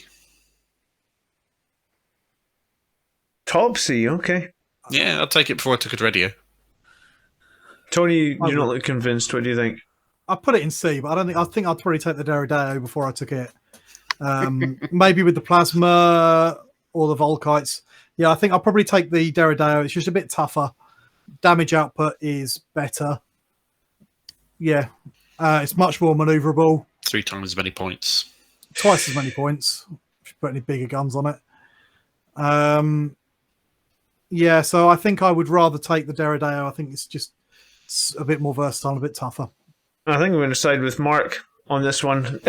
Top C, okay. Yeah, I'd take it before I took a Deredeo. Tony, you're not look convinced. What do you think? I put it in C, but I think I'd probably take the Deredeo before I took it. Maybe with the plasma or the Volkites. Yeah, I think I'll probably take the Deredeo. It's just a bit tougher. Damage output is better. Yeah, it's much more maneuverable. 3 times as many points. Twice as many points. If you put any bigger guns on it. Yeah, so I think I would rather take the Deredeo. I think it's a bit more versatile, a bit tougher. I think I'm going to side with Mark on this one.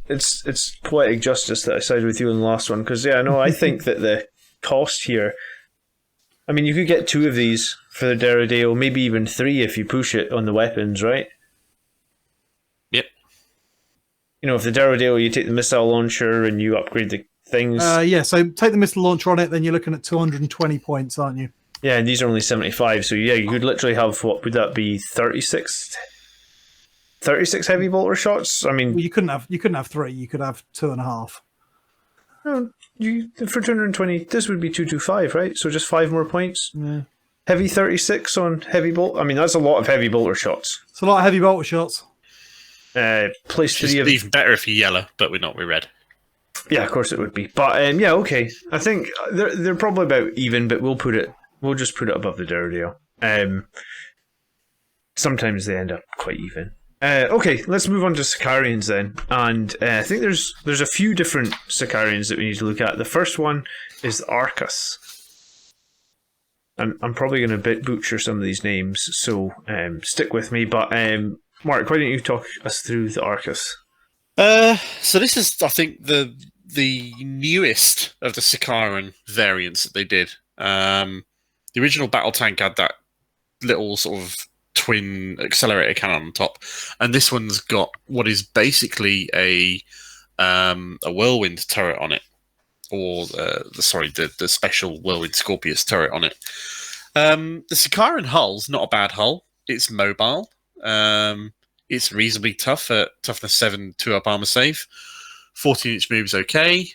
It's poetic justice that I sided with you in the last one, because I think that the cost here I mean, you could get 2 of these for the Deredeo, maybe even 3 if you push it on the weapons, right? Yep. You know, if the Deredeo, you take the missile launcher and you upgrade the things. Yeah, so take the missile launcher on it, then you're looking at 220 points, aren't you? Yeah, and these are only 75, so yeah, you could literally have, what would that be, 36 heavy bolter shots? I mean... Well, you couldn't have 3, you could have 2.5. No, for 220, this would be 225, right? So just 5 more points. Yeah. Heavy 36 on heavy bolt. I mean, that's a lot of heavy bolter shots. It's a lot of heavy bolter shots. Place 3 of... even better if you're yellow, but we're red. Yeah, of course it would be. But yeah, okay. I think they're probably about even, but we'll just put it above the Deredeo. Sometimes they end up quite even. Okay, let's move on to Sicarians then. And I think there's a few different Sicarians that we need to look at. The first one is the Arcus. And I'm probably going to butcher some of these names, so stick with me. But Mark, why don't you talk us through the Arcus? So this is, I think, the newest of the Sicaran variants that they did. The original battle tank had that little sort of twin accelerator cannon on top, and this one's got what is basically a whirlwind turret on it, or the special Whirlwind Scorpius turret on it. The Sicaran hull's not a bad hull. It's mobile. It's reasonably tough at toughness 7, 2-up armor save. 14-inch move's okay.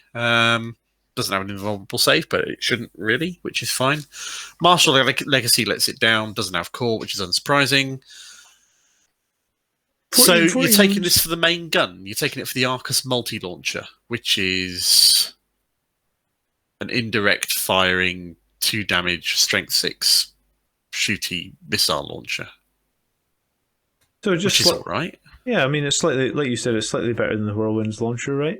Doesn't have an invulnerable save, but it shouldn't really, which is fine. Martial Legacy lets it down. Doesn't have core, which is unsurprising. 14. You're taking this for the main gun. You're taking it for the Arcus multi-launcher, which is an indirect firing, 2 damage, strength 6, shooty missile launcher. So just which is all right. Yeah, I mean, it's slightly, like you said, it's slightly better than the Whirlwind's launcher, right?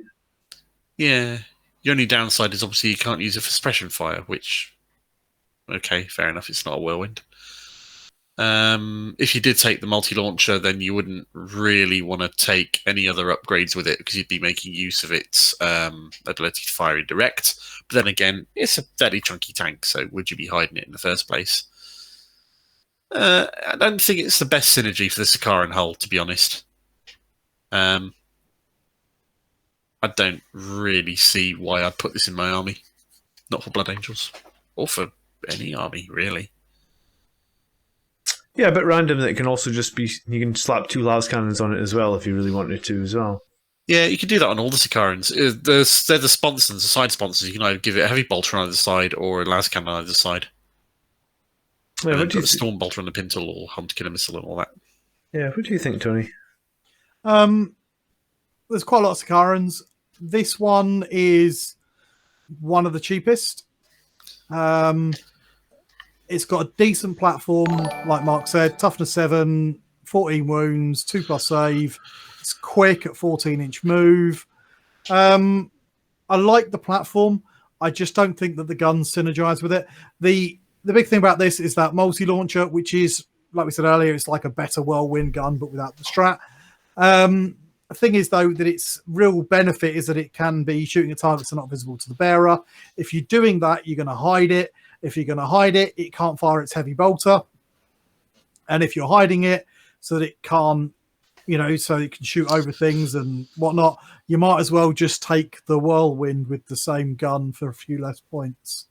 Yeah. The only downside is obviously you can't use it for suppression fire, which, okay, fair enough, it's not a Whirlwind. If you did take the multi-launcher, then you wouldn't really want to take any other upgrades with it because you'd be making use of its ability to fire indirect. But then again, it's a fairly chunky tank, so would you be hiding it in the first place? I don't think it's the best synergy for the Sicaran hull, to be honest. I don't really see why I'd put this in my army. Not for Blood Angels. Or for any army, really. Yeah, a bit random that it can also just be... You can slap 2 las cannons on it as well if you really wanted to as well. Yeah, you can do that on all the Sicarans. They're the sponsors, the side sponsors. You can either give it a heavy bolter on either side or a las cannon on either side. Yeah, and put a storm bolter on the pintle or hunt killer missile and all that. Yeah, what do you think, Tony? There's quite a lot of Sicarans. This one is one of the cheapest. It's got a decent platform, like Mark said, toughness 7, 14 wounds, 2+ save. It's quick at 14-inch move. I like the platform. I just don't think that the guns synergize with it. The big thing about this is that multi-launcher, which is, like we said earlier, it's like a better Whirlwind gun, but without the strat. The thing is, though, that its real benefit is that it can be shooting at targets that are not visible to the bearer. If you're doing that, you're going to hide it. If you're going to hide it, it can't fire its heavy bolter. And if you're hiding it so that it can't, so it can shoot over things and whatnot, you might as well just take the Whirlwind with the same gun for a few less points.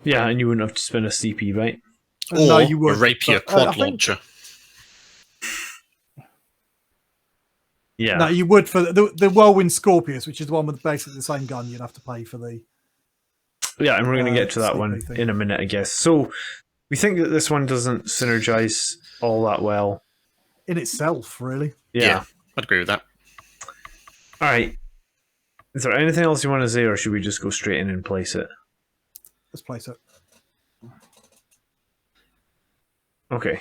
Yeah, and you wouldn't have to spend a CP, right? Or no, you would, a Rapier quad launcher. Yeah. No, you would for the Whirlwind Scorpius, which is the one with basically the same gun. You'd have to pay for the... Yeah, and we're going to get to that one in a minute, I guess. So we think that this one doesn't synergize all that well. In itself, really. Yeah, I'd agree with that. All right. Is there anything else you want to say, or should we just go straight in and place it? Let's place it. Okay.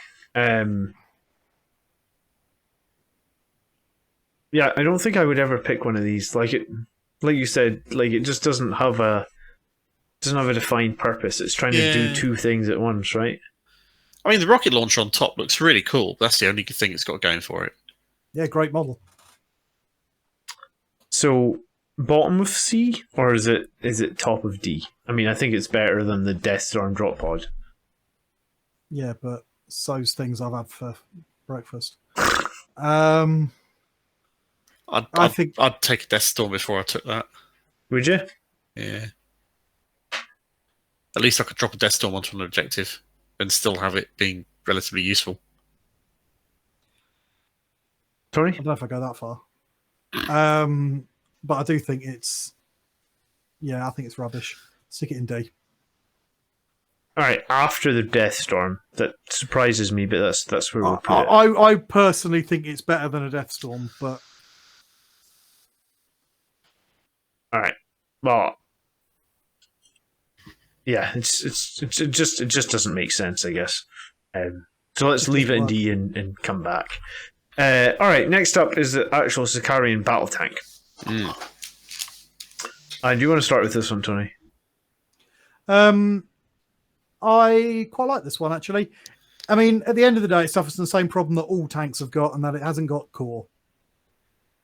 Yeah, I don't think I would ever pick one of these. Like you said, it just doesn't have a defined purpose. It's trying to do 2 things at once, right? I mean, the rocket launcher on top looks really cool. That's the only good thing it's got going for it. Yeah, great model. So bottom of C, or is it top of D? I mean, I think it's better than the Deathstorm Drop Pod. Yeah, but those things I've had for breakfast. I think I'd take a Deathstorm before I took that. Would you? Yeah. At least I could drop a Deathstorm onto an objective and still have it being relatively useful. Tony? I don't know if I go that far. But I do think I think it's rubbish. Stick it in D. Alright, after the Deathstorm. That surprises me, but that's where we'll put it. I personally think it's better than a Deathstorm, but Alright. Well, yeah, it just doesn't make sense, I guess. So let's leave it in D and come back. Alright, next up is the actual Sicaran battle tank. Do you want to start with this one, Tony? I quite like this one, actually. I mean, at the end of the day, it suffers from the same problem that all tanks have got, and that it hasn't got core.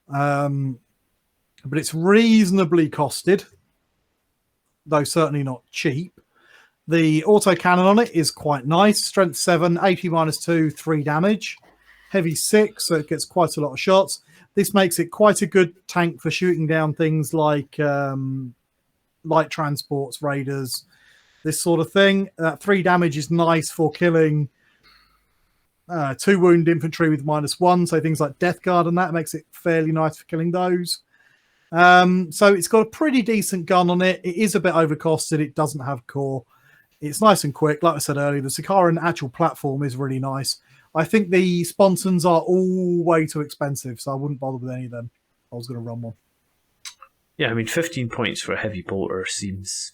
But it's reasonably costed, though certainly not cheap. The autocannon on it is quite nice. Strength 7, AP -2, 3 damage. Heavy 6, so it gets quite a lot of shots. This makes it quite a good tank for shooting down things like light transports, raiders, this sort of thing. 3 damage is nice for killing 2 wound infantry with -1, so things like Death Guard and that makes it fairly nice for killing those. So it's got a pretty decent gun on it. It is a bit overcosted. It doesn't have core. It's nice and quick. Like I said earlier, the Sicaran actual platform is really nice. I think the sponsons are all way too expensive, so I wouldn't bother with any of them. I was going to run one. Yeah, I mean, 15 points for a heavy bolter seems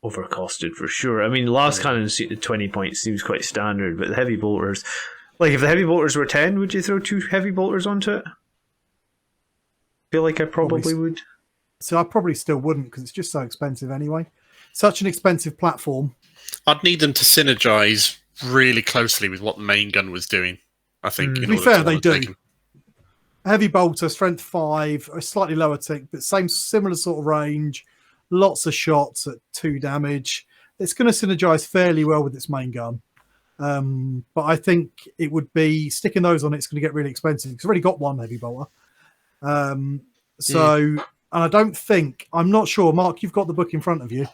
overcosted for sure. I mean, last cannon suit at 20 points seems quite standard, but the heavy bolters, like if the heavy bolters were 10, would you throw 2 heavy bolters onto it? Feel like I probably would. So I probably still wouldn't, because it's just so expensive anyway. Such an expensive platform. I'd need them to synergize really closely with what the main gun was doing, I think. To be fair, they do. Heavy bolter, strength 5, a slightly lower tick, but similar sort of range. Lots of shots at 2 damage. It's going to synergize fairly well with its main gun. But I think it would be sticking those on it's going to get really expensive, because I've already got one heavy bolter. And I don't think, I'm not sure, Mark, you've got the book in front of you.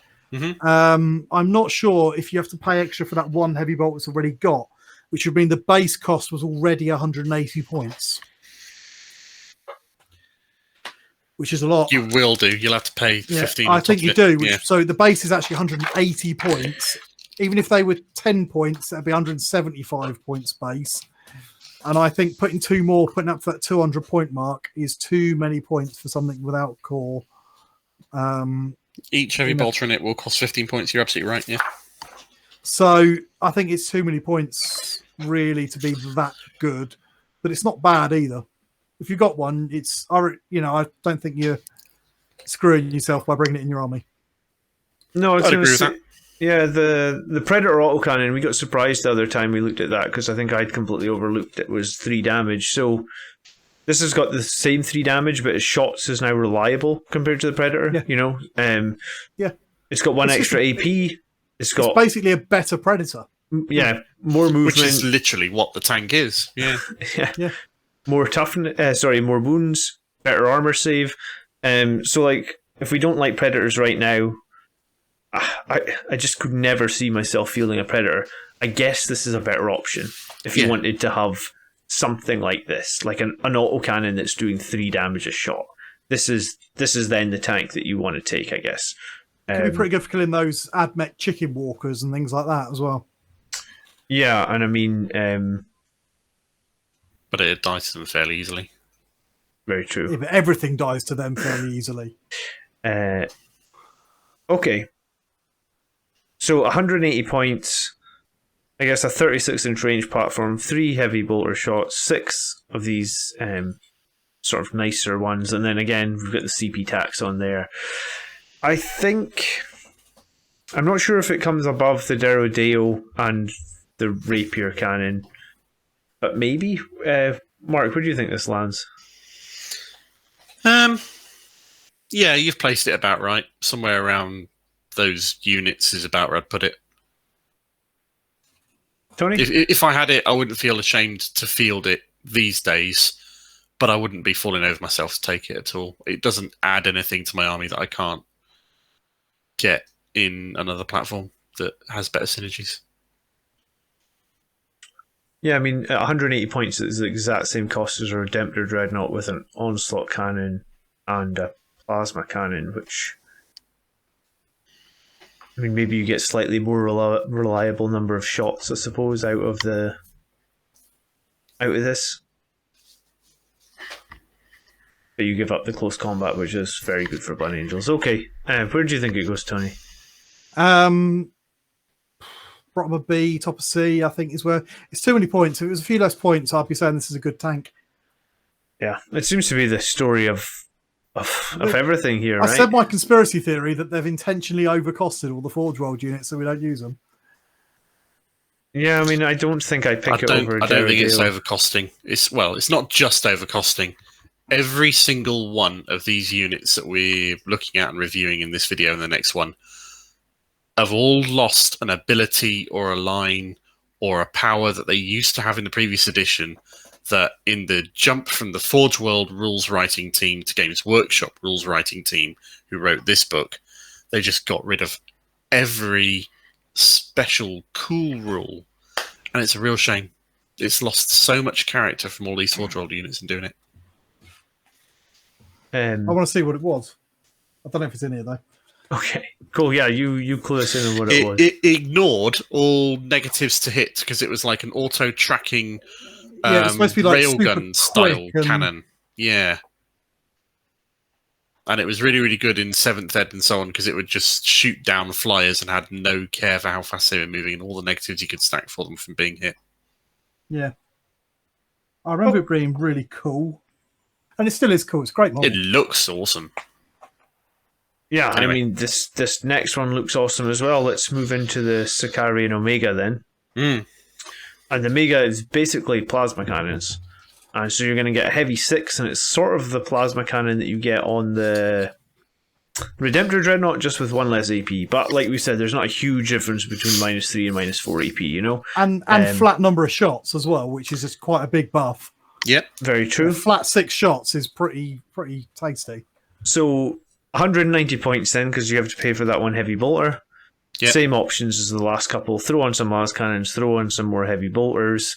I'm not sure if you have to pay extra for that one heavy bolt that's already got, which would mean the base cost was already 180 points. Which is a lot. You will do. You'll have to pay 15. I think you do. So the base is actually 180 points. Even if they were 10 points, that'd be 175 points base. And I think putting 2 more, putting up for that 200 point mark is too many points for something without core. Each heavy bolter in it will cost 15 points. You're absolutely right, yeah. So I think it's too many points really to be that good, but it's not bad either. If you've got one, it's, I don't think you're screwing yourself by bringing it in your army. No, I was I'd going agree to with say, that. yeah, the Predator autocannon, we got surprised the other time we looked at that, because I think I'd completely overlooked it was 3 damage. So this has got the same 3 damage, but its shots is now reliable compared to the Predator. Yeah. You know, yeah, it's got 1 extra AP. It's basically a better Predator. Yeah, more movement, which is literally what the tank is. Yeah, yeah. More toughness. More wounds, better armor save. So like, if we don't like Predators right now, I just could never see myself fielding a Predator. I guess this is a better option if you wanted to have something like this, like an autocannon that's doing 3 damage a shot. This is then the tank that you want to take, I guess. Could be pretty good for killing those AdMech chicken walkers and things like that as well. Yeah, and I mean, but it dies to them fairly easily. Very true. Yeah, but everything dies to them fairly easily. Okay. So 180 points. I guess a 36-inch range platform, 3 heavy bolter shots, 6 of these sort of nicer ones, and then again we've got the CP tax on there. I think, I'm not sure if it comes above the Deredeo and the Rapier cannon, but maybe. Mark, where do you think this lands? Yeah, Yeah, you've placed it about right. Somewhere around those units is about where I'd put it. Tony? If I had it, I wouldn't feel ashamed to field it these days, but I wouldn't be falling over myself to take it at all. It doesn't add anything to my army that I can't get in another platform that has better synergies. Yeah, I mean, at 180 points, it's the exact same cost as a Redemptor Dreadnought with an Onslaught Cannon and a Plasma Cannon, which... I mean, maybe you get slightly more reliable number of shots, I suppose, out of this. But you give up the close combat, which is very good for Blood Angels. Okay, where do you think it goes, Tony? Bottom of B, top of C, I think is where it's too many points. If it was a few less points, I'd be saying this is a good tank. Yeah, it seems to be the story of everything here, I right? said my conspiracy theory that they've intentionally overcosted all the Forge World units so we don't use them. Yeah, I mean, I don't think I pick it over. I don't think it's overcosting. It's not just overcosting. Every single one of these units that we're looking at and reviewing in this video and the next one have all lost an ability or a line or a power that they used to have in the previous edition, that in the jump from the Forge World rules writing team to Games Workshop rules writing team who wrote this book, they just got rid of every special cool rule. And it's a real shame. It's lost so much character from all these Forge World units in doing it. I want to see what it was. I don't know if it's in here, though. Okay, cool. Yeah, you clue us in on what it was. It ignored all negatives to hit because it was like an auto-tracking it's supposed to be like railgun style and... cannon. Yeah. And it was really, really good in 7th Ed and so on because it would just shoot down flyers and had no care for how fast they were moving and all the negatives you could stack for them from being hit. Yeah. I remember it being really cool. And it still is cool. It's a great model. It looks awesome. Yeah, Anyway. I mean, this next one looks awesome as well. Let's move into the Sicaran Omega then. And the Omega is basically plasma cannons. And so you're going to get a heavy 6, and it's sort of the plasma cannon that you get on the Redemptor Dreadnought, just with 1 less AP. But like we said, there's not a huge difference between -3 and -4 AP, you know? And flat number of shots as well, which is just quite a big buff. Yep. Very true. A flat 6 shots is pretty tasty. So 190 points then, because you have to pay for that 1 heavy bolter. Yep. Same options as the last couple. Throw on some las cannons, throw on some more heavy bolters,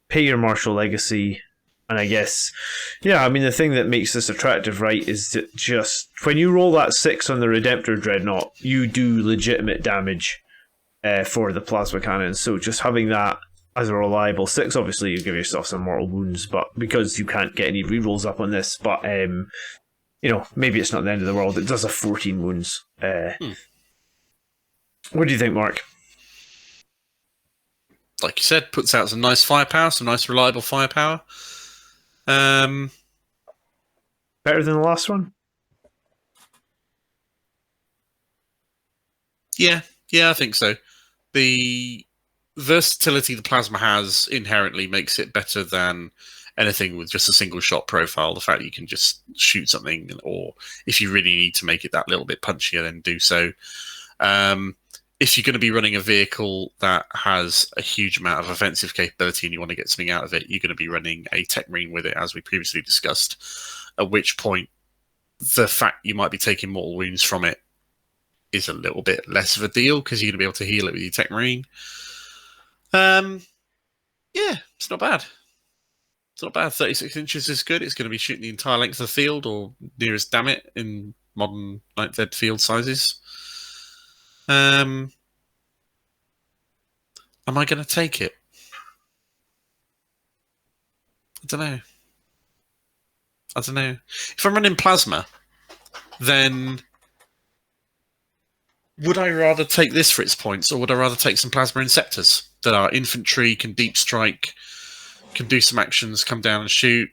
pay your martial legacy, and I guess, yeah, I mean, the thing that makes this attractive, right, is that just when you roll that 6 on the Redemptor Dreadnought, you do legitimate damage for the plasma cannons. So just having that as a reliable 6, obviously you give yourself some mortal wounds, but because you can't get any rerolls up on this, but you know, maybe it's not the end of the world. It does have 14 wounds. What do you think, Mark? Like you said, puts out some nice firepower, some nice reliable firepower. Better than the last one? Yeah, I think so. The versatility the plasma has inherently makes it better than anything with just a single shot profile. The fact that you can just shoot something, or if you really need to make it that little bit punchier, then do so. If you're going to be running a vehicle that has a huge amount of offensive capability and you want to get something out of it, you're going to be running a Tech Marine with it, as we previously discussed, at which point the fact you might be taking mortal wounds from it is a little bit less of a deal because you're going to be able to heal it with your Tech Marine. Yeah, it's not bad. It's not bad. 36 inches is good. It's going to be shooting the entire length of the field, or near as damn it, in modern 9th Ed field sizes. Am I going to take it? I don't know. If I'm running plasma, then would I rather take this for its points, or would I rather take some plasma inceptors that are infantry, can deep strike, can do some actions, come down and shoot,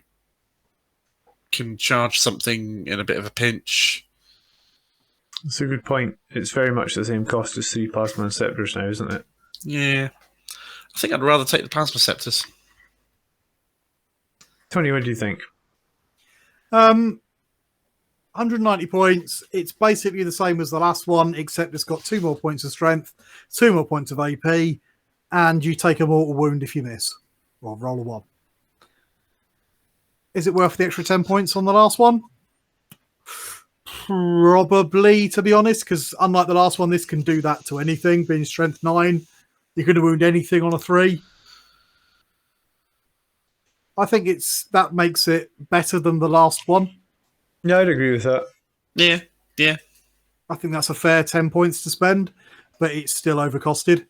can charge something in a bit of a pinch? That's a good point. It's very much the same cost as 3 plasma inceptors now, isn't it? Yeah. I think I'd rather take the plasma scepters. Tony, what do you think? 190 points. It's basically the same as the last one, except it's got 2 more points of strength, 2 more points of AP, and you take a mortal wound if you miss. Or roll a 1. Is it worth the extra 10 points on the last one? Probably, to be honest, because unlike the last one, this can do that to anything. Being strength 9, you can wound anything on a 3. I think that makes it better than the last one. Yeah, I'd agree with that. Yeah. I think that's a fair 10 points to spend, but it's still overcosted.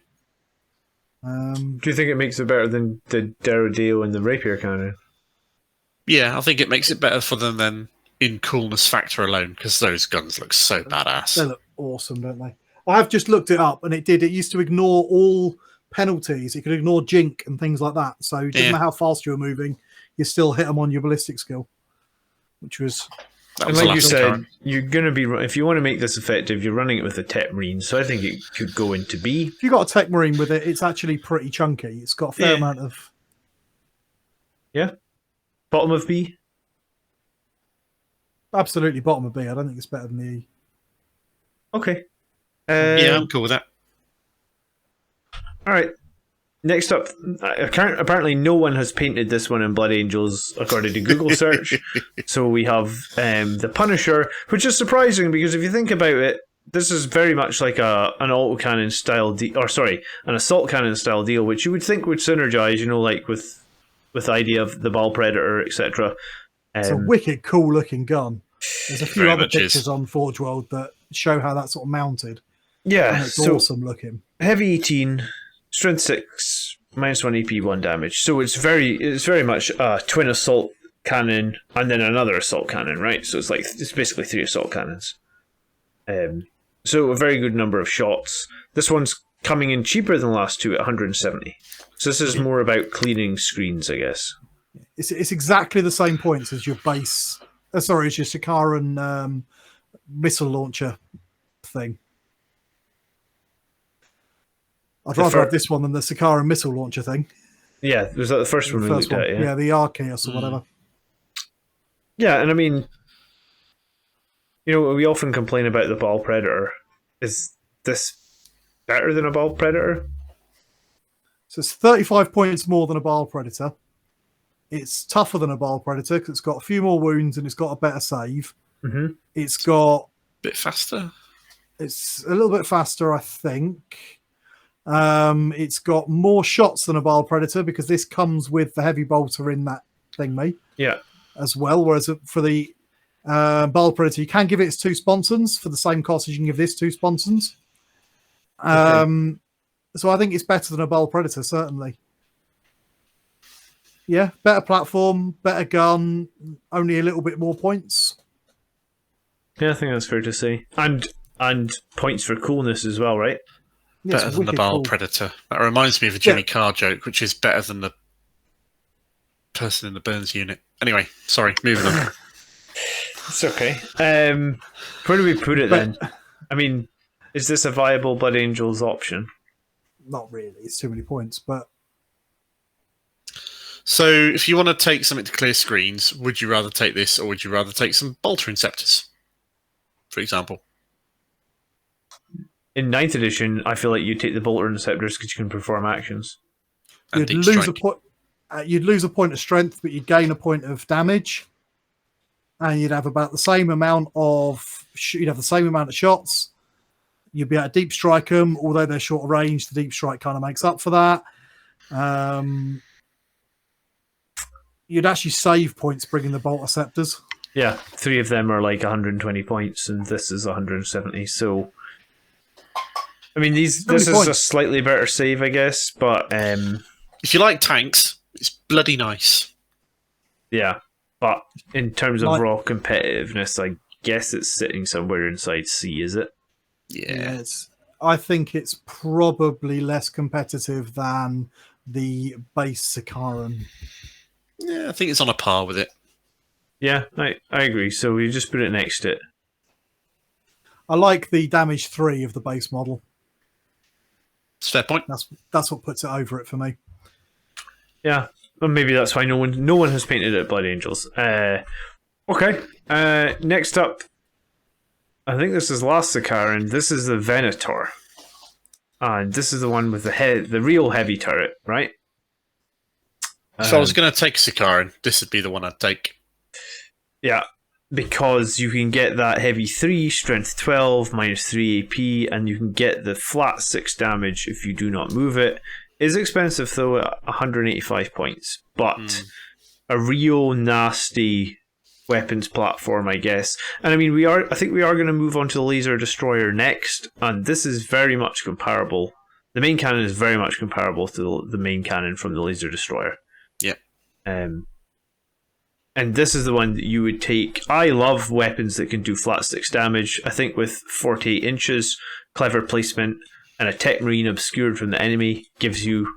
Do you think it makes it better than the Deredeo and the Rapier Carrier? Yeah, I think it makes it better for them than in coolness factor alone, because those guns look so badass. They look awesome, don't they? I've just looked it up, and it used to ignore all penalties. It could ignore jink and things like that. So it doesn't matter how fast you're moving, you still hit them on your ballistic skill, which was... And like you said, you're going to be, if you want to make this effective, you're running it with a Tech Marine, so I think it could go into B. If you've got a Tech Marine with it, it's actually pretty chunky. It's got a fair amount of... Yeah? Bottom of B? Absolutely bottom of B. I don't think it's better than the E. Okay. Yeah, I'm cool with that. All right. Next up, apparently no one has painted this one in Blood Angels according to Google search. So we have the Punisher, which is surprising because if you think about it, this is very much like an autocannon style an assault cannon style deal, which you would think would synergize, like with the idea of the Ball Predator, etc. It's a wicked cool looking gun. There's a few Very other much pictures on Forge World that show how that's sort of mounted. Yeah, and it's awesome looking. Heavy 18. Strength 6, -1 AP, 1 damage. So it's very much a twin assault cannon and then another assault cannon, right? So it's basically 3 assault cannons. So a very good number of shots. This one's coming in cheaper than the last two at 170. So this is more about cleaning screens, I guess. It's exactly the same points as your base. As your Sicaran missile launcher thing. I'd rather have this one than the Sicaran missile launcher thing. Yeah, was that the first one we looked at? Yeah, the Arcus or whatever. Yeah, and I mean, we often complain about the Ball Predator. Is this better than a Ball Predator? So it's 35 points more than a Ball Predator. It's tougher than a Ball Predator because it's got a few more wounds and it's got a better save. Mm-hmm. It's got... Bit faster? It's a little bit faster, I think. It's got more shots than a Bile Predator because this comes with the heavy bolter in that thingy. Yeah. As well, whereas for the Bile Predator, you can give it its 2 sponsons for the same cost as you can give this 2 sponsons. Okay. So I think it's better than a Bile Predator, certainly. Yeah, better platform, better gun, only a little bit more points. Yeah, I think that's fair to say. And points for coolness as well, right? Better than the Bile Predator. That reminds me of a Jimmy Carr joke, which is better than the person in the Burns unit. Anyway, sorry, moving on. It's okay. Where do we put it then? I mean, is this a viable Blood Angels option? Not really. It's too many points, but... So, if you want to take something to clear screens, would you rather take this or would you rather take some Bolter Inceptors, for example? In 9th edition, I feel like you take the Bolter Inceptors because you can perform actions. You'd lose a point of strength, but you'd gain a point of damage, and you'd have about the same amount of shots. You'd be able to deep strike them, although they're short range. The deep strike kind of makes up for that. You'd actually save points bringing the Bolt Inceptors. Yeah, 3 of them are like 120 points, and this is 170. So, I mean, this is a slightly better save, I guess. But if you like tanks, it's bloody nice. Yeah, but in terms of raw competitiveness, I guess it's sitting somewhere inside C, is it? Yeah. I think it's probably less competitive than the base Sicaran. Yeah, I think it's on a par with it. Yeah, I agree. So we just put it next to it. I like the damage 3 of the base model. It's a fair point. That's what puts it over it for me. Yeah, well, maybe that's why no one has painted it Blood Angels. Okay. Next up, I think this is last Sicaran. This is the Venator. And this is the one with the real heavy turret, right? If I was going to take Sicaran, this would be the one I'd take. Yeah, because you can get that heavy 3, strength 12, minus 3 AP, and you can get the flat 6 damage if you do not move it. It's expensive though at 185 points, but a real nasty weapons platform, I guess. And I mean, I think we are going to move on to the Laser Destroyer next, and this is very much comparable. The main cannon is very much comparable to the main cannon from the Laser Destroyer. Yep. And this is the one that you would take. I love weapons that can do flat 6 damage. I think with 48 inches, clever placement, and a Tech Marine obscured from the enemy gives you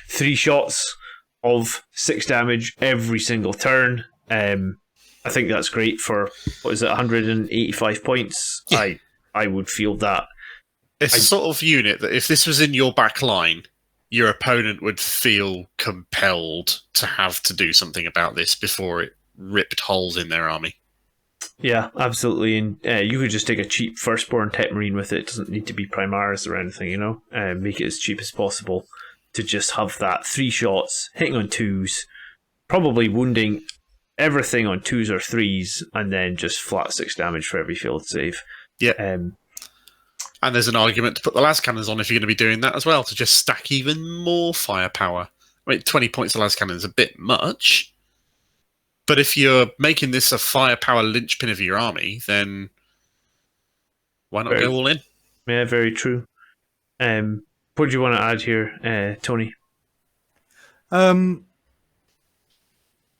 3 shots of 6 damage every single turn. I think that's great for, 185 points? Yeah. I would field that. It's the sort of unit that if this was in your back line, your opponent would feel compelled to have to do something about this before it ripped holes in their army. Yeah, absolutely. And you could just take a cheap Firstborn Tech Marine with it. It doesn't need to be Primaris or anything, make it as cheap as possible to just have that 3 shots, hitting on 2s, probably wounding everything on 2s or 3s, and then just flat 6 damage for every field save. Yeah. And there's an argument to put the las cannons on if you're going to be doing that as well, to just stack even more firepower. I mean, 20 points of las cannon is a bit much, but if you're making this a firepower linchpin of your army, then why not go all in? Yeah, very true. What do you want to add here, Tony?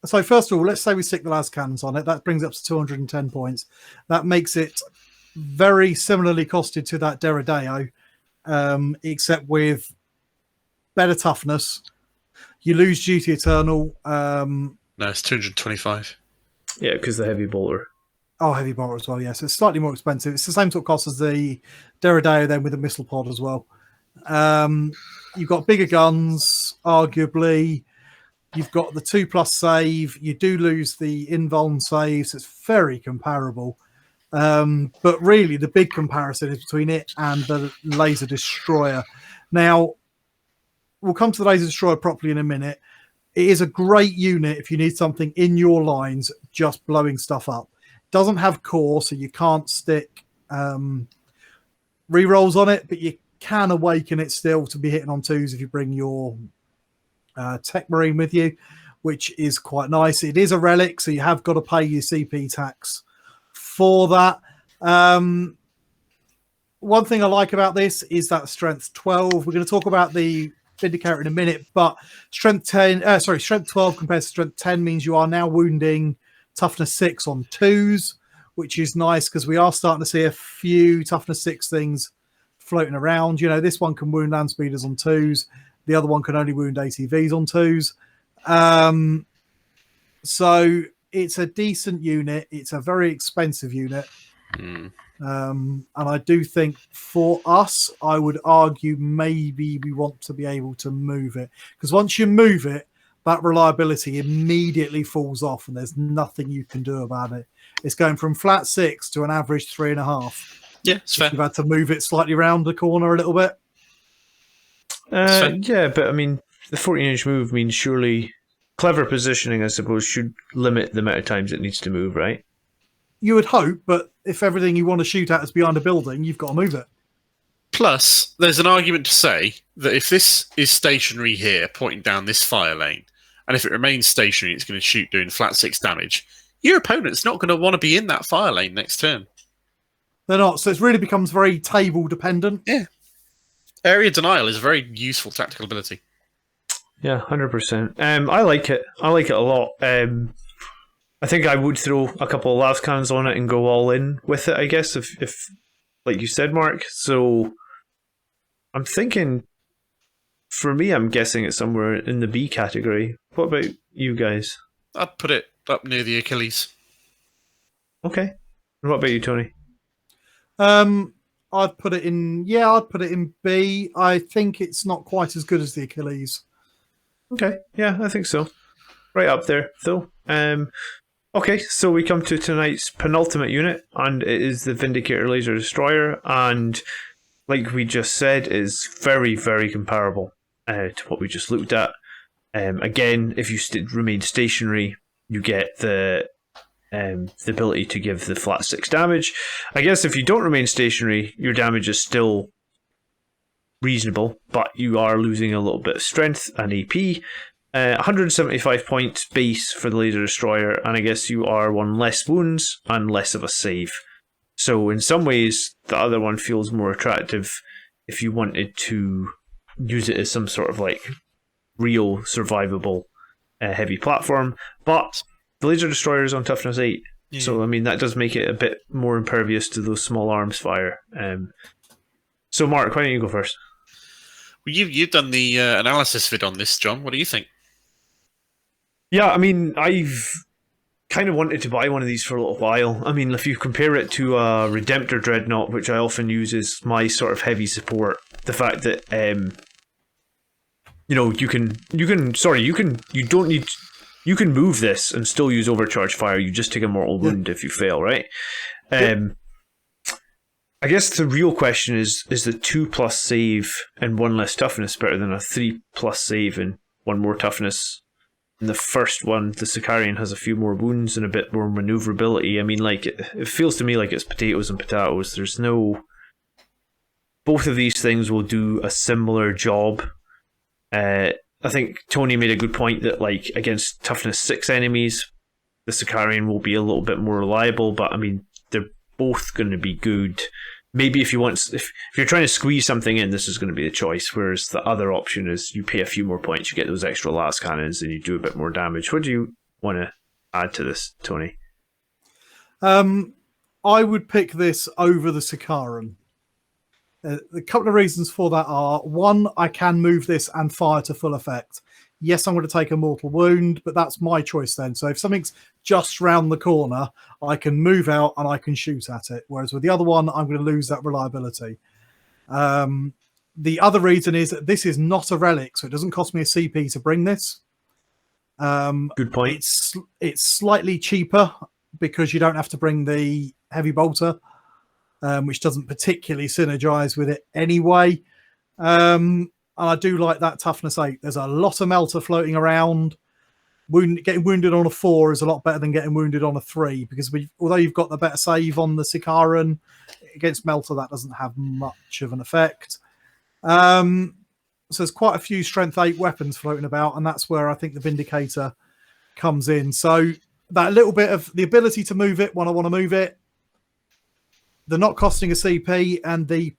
So first of all, let's say we stick the las cannons on it. That brings it up to 210 points. That makes it very similarly costed to that Deredeo, except with better toughness. You lose Duty Eternal. No, it's 225. Yeah, because the heavy bolter. Oh, heavy bolter as well, yes. It's slightly more expensive. It's the same sort of cost as the Deredeo then with the missile pod as well. You've got bigger guns, arguably. You've got the 2+ save. You do lose the invuln saves. It's very comparable. But really, the big comparison is between it and the Laser Destroyer. Now, we'll come to the Laser Destroyer properly in a minute. It is a great unit if you need something in your lines just blowing stuff up. It doesn't have core, so you can't stick rerolls on it, but you can awaken it still to be hitting on 2s if you bring your Tech Marine with you, which is quite nice. It is a relic, so you have got to pay your CP tax for that. One thing I like about this is that strength 12. We're going to talk about the Vindicator in a minute, but strength 12 compared to strength 10 means you are now wounding toughness 6 on 2s, which is nice because we are starting to see a few toughness 6 things floating around. This one can wound land speeders on 2s. The other one can only wound ATVs on 2s. So it's a decent unit. It's a very expensive unit. And I do think for us, I would argue maybe we want to be able to move it. Because once you move it, that reliability immediately falls off and there's nothing you can do about it. It's going from flat 6 to an average 3.5. Yeah, it's fair. You've had to move it slightly round the corner a little bit. Yeah, but I mean, the 14-inch move means surely clever positioning, I suppose, should limit the amount of times it needs to move, right? You would hope, but if everything you want to shoot at is behind a building, you've got to move it. Plus, there's an argument to say that if this is stationary here, pointing down this fire lane, and if it remains stationary, it's going to shoot doing flat 6 damage, your opponent's not going to want to be in that fire lane next turn. They're not, so it really becomes very table dependent. Yeah. Area denial is a very useful tactical ability. Yeah, 100%. I like it. I like it a lot. I think I would throw a couple of las cannons on it and go all in with it, I guess, if like you said, Mark. So I'm thinking, for me, I'm guessing it's somewhere in the B category. What about you guys? I'd put it up near the Achilles. Okay. And what about you, Tony? I'd put it in B. I think it's not quite as good as the Achilles. Okay, yeah, I think so. Right up there, though. Okay, so we come to tonight's penultimate unit, and it is the Vindicator Laser Destroyer, and like we just said, is very, very comparable to what we just looked at. Again, if you remain stationary, you get the ability to give the flat 6 damage. I guess if you don't remain stationary, your damage is still reasonable, but you are losing a little bit of strength and AP. 175 points base for the Laser Destroyer, and I guess you are 1 less wounds and less of a save. So in some ways, the other one feels more attractive if you wanted to use it as some sort of like real survivable heavy platform. But the Laser Destroyer is on toughness 8, so I mean that does make it a bit more impervious to those small arms fire. So Mark, why don't you go first? Well, you've done the analysis vid on this, John. What do you think? Yeah, I mean, I've kind of wanted to buy one of these for a little while. I mean, if you compare it to a Redemptor Dreadnought, which I often use as my sort of heavy support, the fact that you can move this and still use overcharge fire. You just take a mortal wound if you fail, right? I guess the real question is the 2+ save and 1 less toughness better than a 3+ save and 1 more toughness? In the first one, the Sicarian has a few more wounds and a bit more maneuverability. I mean, like, it feels to me like it's potatoes and potatoes. There's no... Both of these things will do a similar job. I think Tony made a good point that, like, against toughness 6 enemies, the Sicarian will be a little bit more reliable, but, I mean, they're both going to be good. Maybe if you're trying to squeeze something in, this is going to be the choice, whereas the other option is you pay a few more points, you get those extra last cannons, and you do a bit more damage. What do you want to add to this, Tony? I would pick this over the Sicaran. The couple of reasons for that are, 1, I can move this and fire to full effect. Yes, I'm going to take a mortal wound, but that's my choice then. So if something's just round the corner, I can move out and I can shoot at it. Whereas with the other one, I'm going to lose that reliability. The other reason is that this is not a relic, so it doesn't cost me a CP to bring this. Good point. It's slightly cheaper because you don't have to bring the heavy bolter, which doesn't particularly synergize with it anyway. And I do like that toughness 8. There's a lot of melter floating around. Getting wounded on a 4 is a lot better than getting wounded on a 3, because although you've got the better save on the Sicaran, against melter that doesn't have much of an effect. So there's quite a few strength 8 weapons floating about, and that's where I think the Vindicator comes in. So that little bit of the ability to move it when I want to move it, the not costing a CP, and the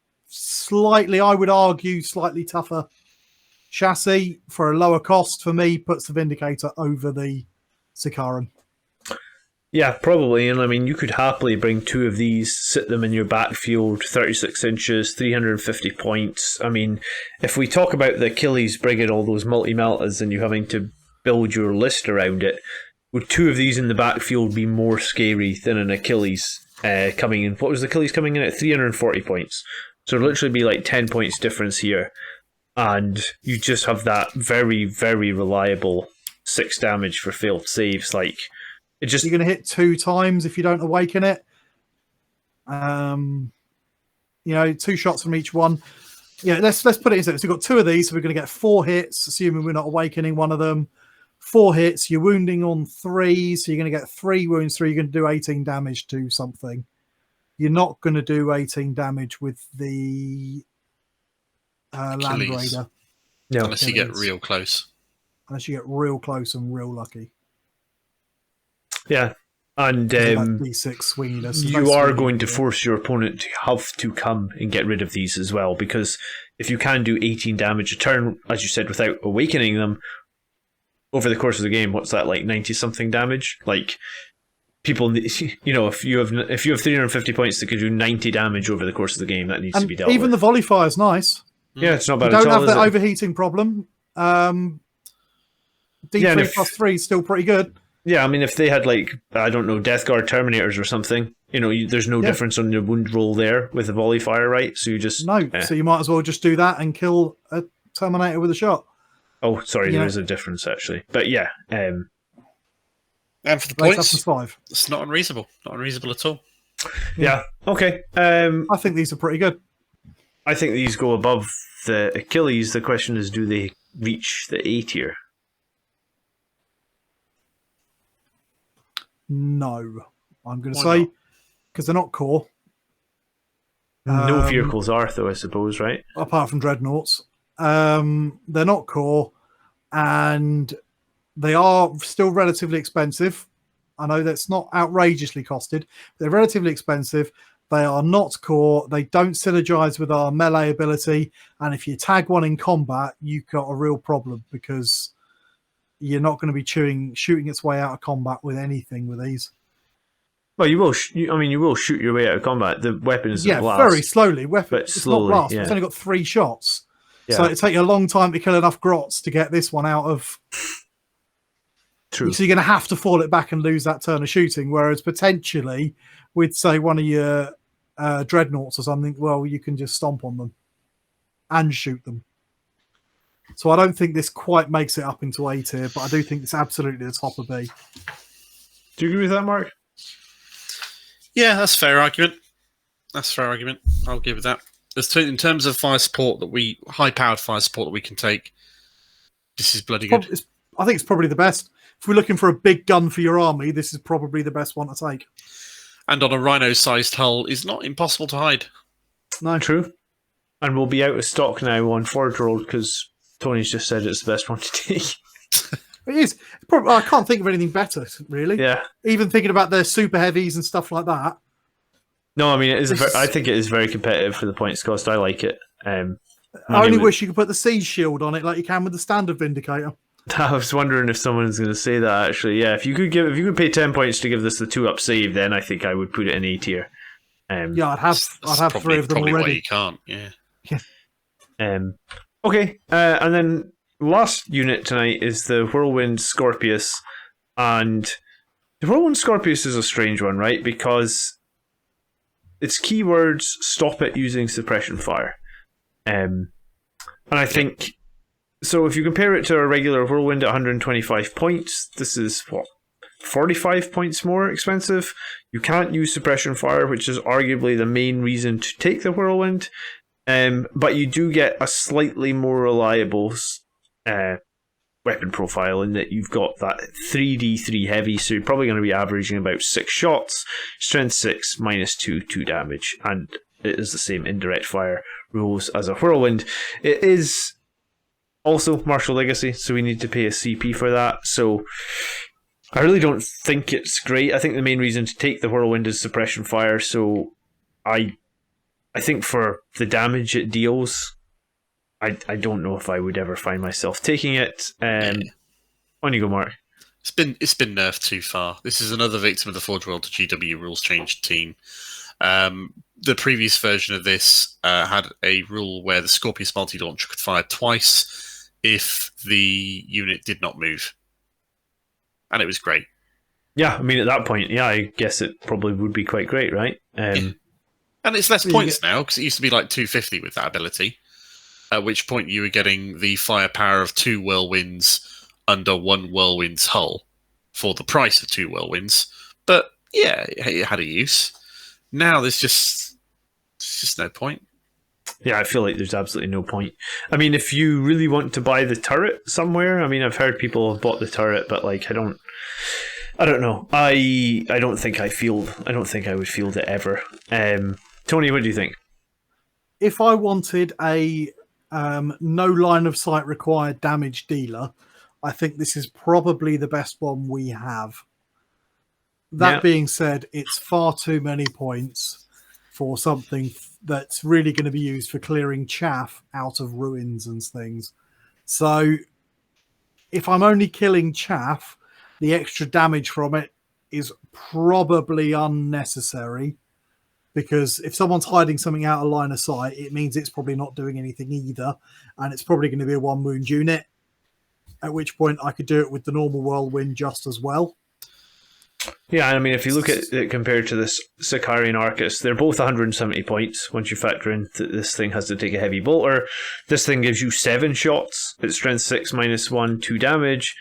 I would argue, slightly tougher chassis for a lower cost, for me, puts the Vindicator over the Sicaran. Yeah, probably. And I mean, you could happily bring 2 of these, sit them in your backfield, 36 inches, 350 points. I mean, if we talk about the Achilles bringing all those multi-meltas and you having to build your list around it, would 2 of these in the backfield be more scary than an Achilles coming in? What was the Achilles coming in at? 340 points. So it'll literally be like 10 points difference here. And you just have that very, very reliable 6 damage for failed saves. Like, it just... You're going to hit 2 times if you don't awaken it. 2 shots from each one. Yeah, let's put it in. So we've got 2 of these, so we're going to get 4 hits, assuming we're not awakening one of them. 4 hits, you're wounding on 3, so you're going to get 3 wounds through. You're going to do 18 damage to something. You're not going to do 18 damage with the Land Raider. No, unless you get real close. Unless you get real close and real lucky. Yeah. And D6 swinginess. You are going to force your opponent to have to come and get rid of these as well, because if you can do 18 damage a turn, as you said, without awakening them, over the course of the game, what's that, like 90-something damage? Like... People, if you have 350 points that could do 90 damage over the course of the game, that needs to be dealt with. Even the volley fire is nice. Yeah, it's not bad you at all. You don't have that overheating problem. D3 plus 3 is still pretty good. Yeah, I mean, if they had, like, I don't know, Death Guard Terminators or something, there's no difference on your wound roll there with the volley fire, right? So you just... No, so you might as well just do that and kill a Terminator with a shot. Oh, sorry, there is a difference, actually. But yeah, And for the Base points, toughness 5. it's not unreasonable. Not unreasonable at all. Yeah. Okay. I think these are pretty good. I think these go above the Achilles. The question is, do they reach the A tier? No. I'm going to Why say, not? because they're not core. No vehicles are, though, I suppose, right? Apart from Dreadnoughts. They're not core, and they are still relatively expensive. I know that's not outrageously costed. They're relatively expensive. They are not core. They don't synergize with our melee ability. And if you tag one in combat, you've got a real problem because you're not going to be shooting its way out of combat with anything with these. Well, you will. You will shoot your way out of combat. The weapon is blast, very slowly. but It's slowly. not blast. Yeah. It's only got 3 shots. Yeah. So it takes you a long time to kill enough grots to get this one out of. True. So you're going to have to fall it back and lose that turn of shooting. Whereas potentially, with say one of your dreadnoughts or something, well, you can just stomp on them and shoot them. So I don't think this quite makes it up into A tier, but I do think it's absolutely the top of B. Do you agree with that, Mark? Yeah, that's a fair argument. That's a fair argument. I'll give it that. In terms of fire support high-powered fire support that we can take, this is bloody good. I think it's probably the best. If we're looking for a big gun for your army, this is probably the best one to take. And on a Rhino-sized hull, is not impossible to hide. No, True. And we'll be out of stock now on Forge World because Tony's just said it's the best one to take. it is. I can't think of anything better, really. Yeah. Even thinking about their super heavies and stuff like that. No, I mean it is. I think it is very competitive for the points cost. I like it. I only wish you could put the siege shield on it like you can with the standard Vindicator. I was wondering if someone's going to say that. Actually, yeah. If you could pay 10 points to give this the 2-up save, then I think I would put it in A tier. Yeah, I'd have That's 3 of them probably already. why you can't. Yeah. Okay, and then last unit tonight is the Whirlwind Scorpius, and the Whirlwind Scorpius is a strange one, right? Because its keywords stop it using suppression fire, and I think so. If you compare it to a regular Whirlwind at 125 points, this is 45 points more expensive. You can't use suppression fire, which is arguably the main reason to take the Whirlwind. But you do get a slightly more reliable weapon profile in that you've got that 3d3 heavy, so you're probably going to be averaging about 6 shots, strength 6, -2, 2 damage, and it is the same indirect fire rules as a Whirlwind. It is also Martial Legacy, so we need to pay a CP for that, so I really don't think it's great. I think the main reason to take the Whirlwind is suppression fire, so I think for the damage it deals, I don't know if I would ever find myself taking it. On you go, Mark. It's been nerfed too far. This is another victim of the Forge World to GW rules change team. The previous version of this had a rule where the Scorpius multi-launcher could fire twice if the unit did not move. And it was great. Yeah, I mean, at that point, yeah, I guess it probably would be quite great, right? Yeah. And it's less points now, because it used to be like 250 with that ability. At which point you were getting the firepower of 2 Whirlwinds under 1 Whirlwind's hull for the price of 2 Whirlwinds. But yeah, it had a use. Now there's just no point. Yeah, I feel like there's absolutely no point. I mean, if you really want to buy the turret somewhere, I mean, I've heard people have bought the turret, but like, I don't know. I don't think I would field it ever. Tony, what do you think? If I wanted a no line of sight required damage dealer, I think this is probably the best one we have. That being said, it's far too many points for something that's really going to be used for clearing chaff out of ruins and things. So if I'm only killing chaff, the extra damage from it is probably unnecessary, because if someone's hiding something out of line of sight, it means it's probably not doing anything either, and it's probably going to be a 1 wound unit, at which point I could do it with the normal Whirlwind just as well. Yeah, I mean, if you look at it compared to this Sicaran Arcus, they're both 170 points. Once you factor in that this thing has to take a heavy bolter, this thing gives you 7 shots. It's strength 6 -1, 2 damage.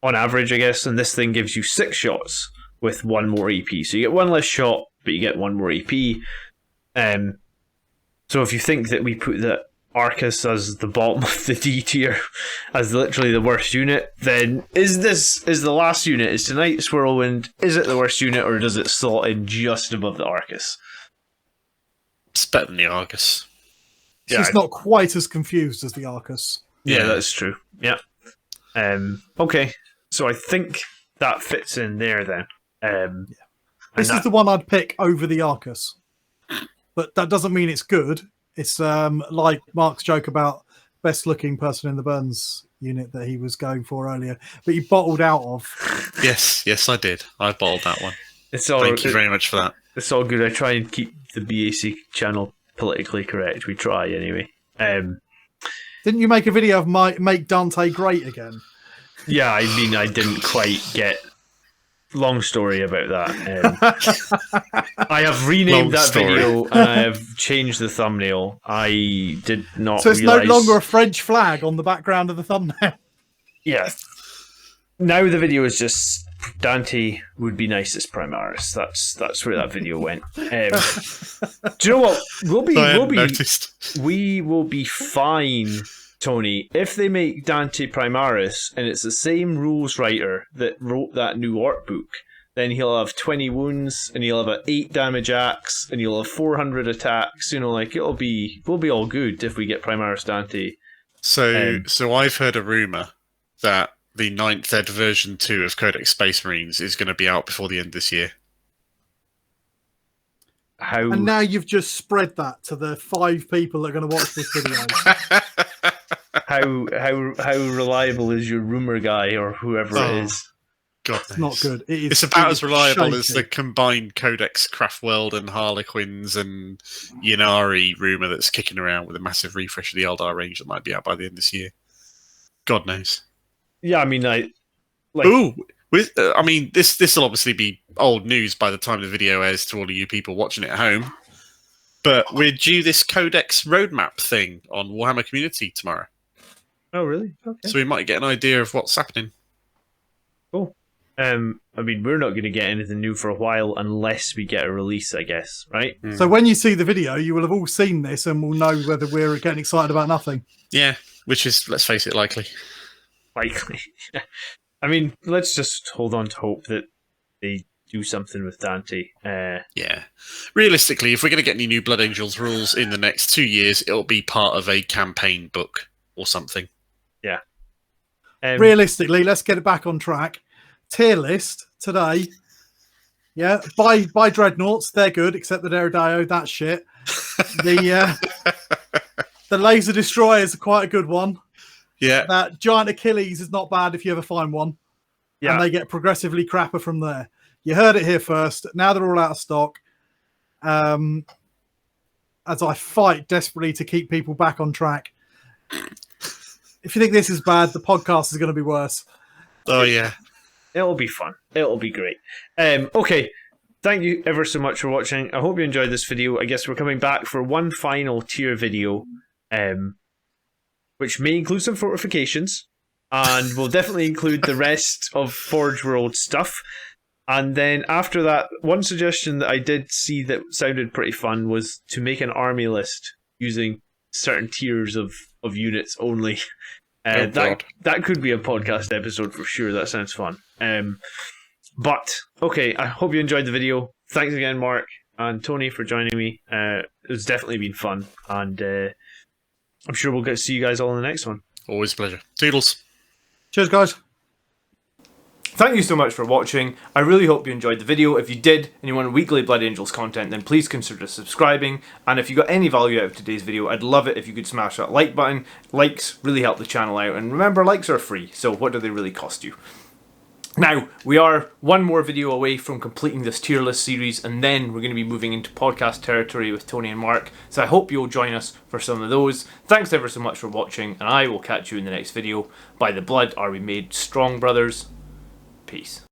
on average, I guess, and this thing gives you 6 shots with 1 more EP. So you get 1 less shot, but you get 1 more EP. So if you think that we put the Arcus as the bottom of the D tier, as literally the worst unit, then is the last unit, is tonight's Whirlwind, is it the worst unit, or does it slot in just above the Arcus? It's better than the Arcus. It's just not quite as confused as the Arcus. Yeah, that's true. Yeah. Okay, so I think that fits in there then. This is the one I'd pick over the Arcus, but that doesn't mean it's good. It's like Mark's joke about best looking person in the Burns unit that he was going for earlier, but he bottled out of. Yes, I did. I bottled that one. Thank you very much for that. It's all good. I try and keep the BAC channel politically correct. We try anyway. Didn't you make a video of make Dante great again? Yeah, I mean, I didn't quite get. Long story about that. I have renamed that video and I have changed the thumbnail. I did not. So it's no longer a French flag on the background of the thumbnail. Yeah. Now the video is just Dante would be nice as Primaris. That's where that video went. Do you know what? We will be fine, Tony, if they make Dante Primaris and it's the same rules writer that wrote that new art book. Then he'll have 20 wounds and he'll have an 8 damage axe and he'll have 400 attacks. You know, like we'll be all good if we get Primaris Dante. So I've heard a rumor that the 9th Ed version 2 of Codex Space Marines is going to be out before the end of this year. And now you've just spread that to the 5 people that are going to watch this video. How reliable is your rumor guy or whoever it is? God, it's not good. It's about as reliable as the combined Codex Craftworld and Harlequins and Yanari rumor that's kicking around with a massive refresh of the Eldar range that might be out by the end of this year. God knows. Yeah, I mean, this will obviously be old news by the time the video airs to all of you people watching it at home. But we're due this Codex roadmap thing on Warhammer Community tomorrow. Oh, really? Okay. So we might get an idea of what's happening. Cool. I mean, we're not going to get anything new for a while unless we get a release, I guess, right? So when you see the video, you will have all seen this and will know whether we're getting excited about nothing. Yeah, which is, let's face it, likely. Likely. I mean, let's just hold on to hope that they do something with Dante. Yeah. Realistically, if we're going to get any new Blood Angels rules in the next 2 years, it'll be part of a campaign book or something. Yeah. Realistically, let's get it back on track. Tier list today. Yeah, buy Dreadnoughts. They're good, except the Deredeo. That's shit. The Laser Destroyers are quite a good one. Yeah. That Giant Achilles is not bad if you ever find one. Yeah. And they get progressively crapper from there. You heard it here first. Now they're all out of stock. As I fight desperately to keep people back on track. If you think this is bad, the podcast is going to be worse. Oh, yeah. It'll be fun. It'll be great. Okay. Thank you ever so much for watching. I hope you enjoyed this video. I guess we're coming back for one final tier video, which may include some fortifications, and will definitely include the rest of Forge World stuff. And then after that, one suggestion that I did see that sounded pretty fun was to make an army list using certain tiers of units only. That could be a podcast episode for sure. That sounds fun. But, okay, I hope you enjoyed the video. Thanks again, Mark and Tony, for joining me. It's definitely been fun, and I'm sure we'll get to see you guys all in the next one. Always a pleasure. Toodles. Cheers, guys. Thank you so much for watching. I really hope you enjoyed the video. If you did and you want weekly Blood Angels content, then please consider subscribing. And if you got any value out of today's video, I'd love it if you could smash that like button. Likes really help the channel out. And remember, likes are free, so what do they really cost you? Now, we are one more video away from completing this tier list series, and then we're going to be moving into podcast territory with Tony and Mark. So I hope you'll join us for some of those. Thanks ever so much for watching, and I will catch you in the next video. By the blood are we made strong, brothers. Peace.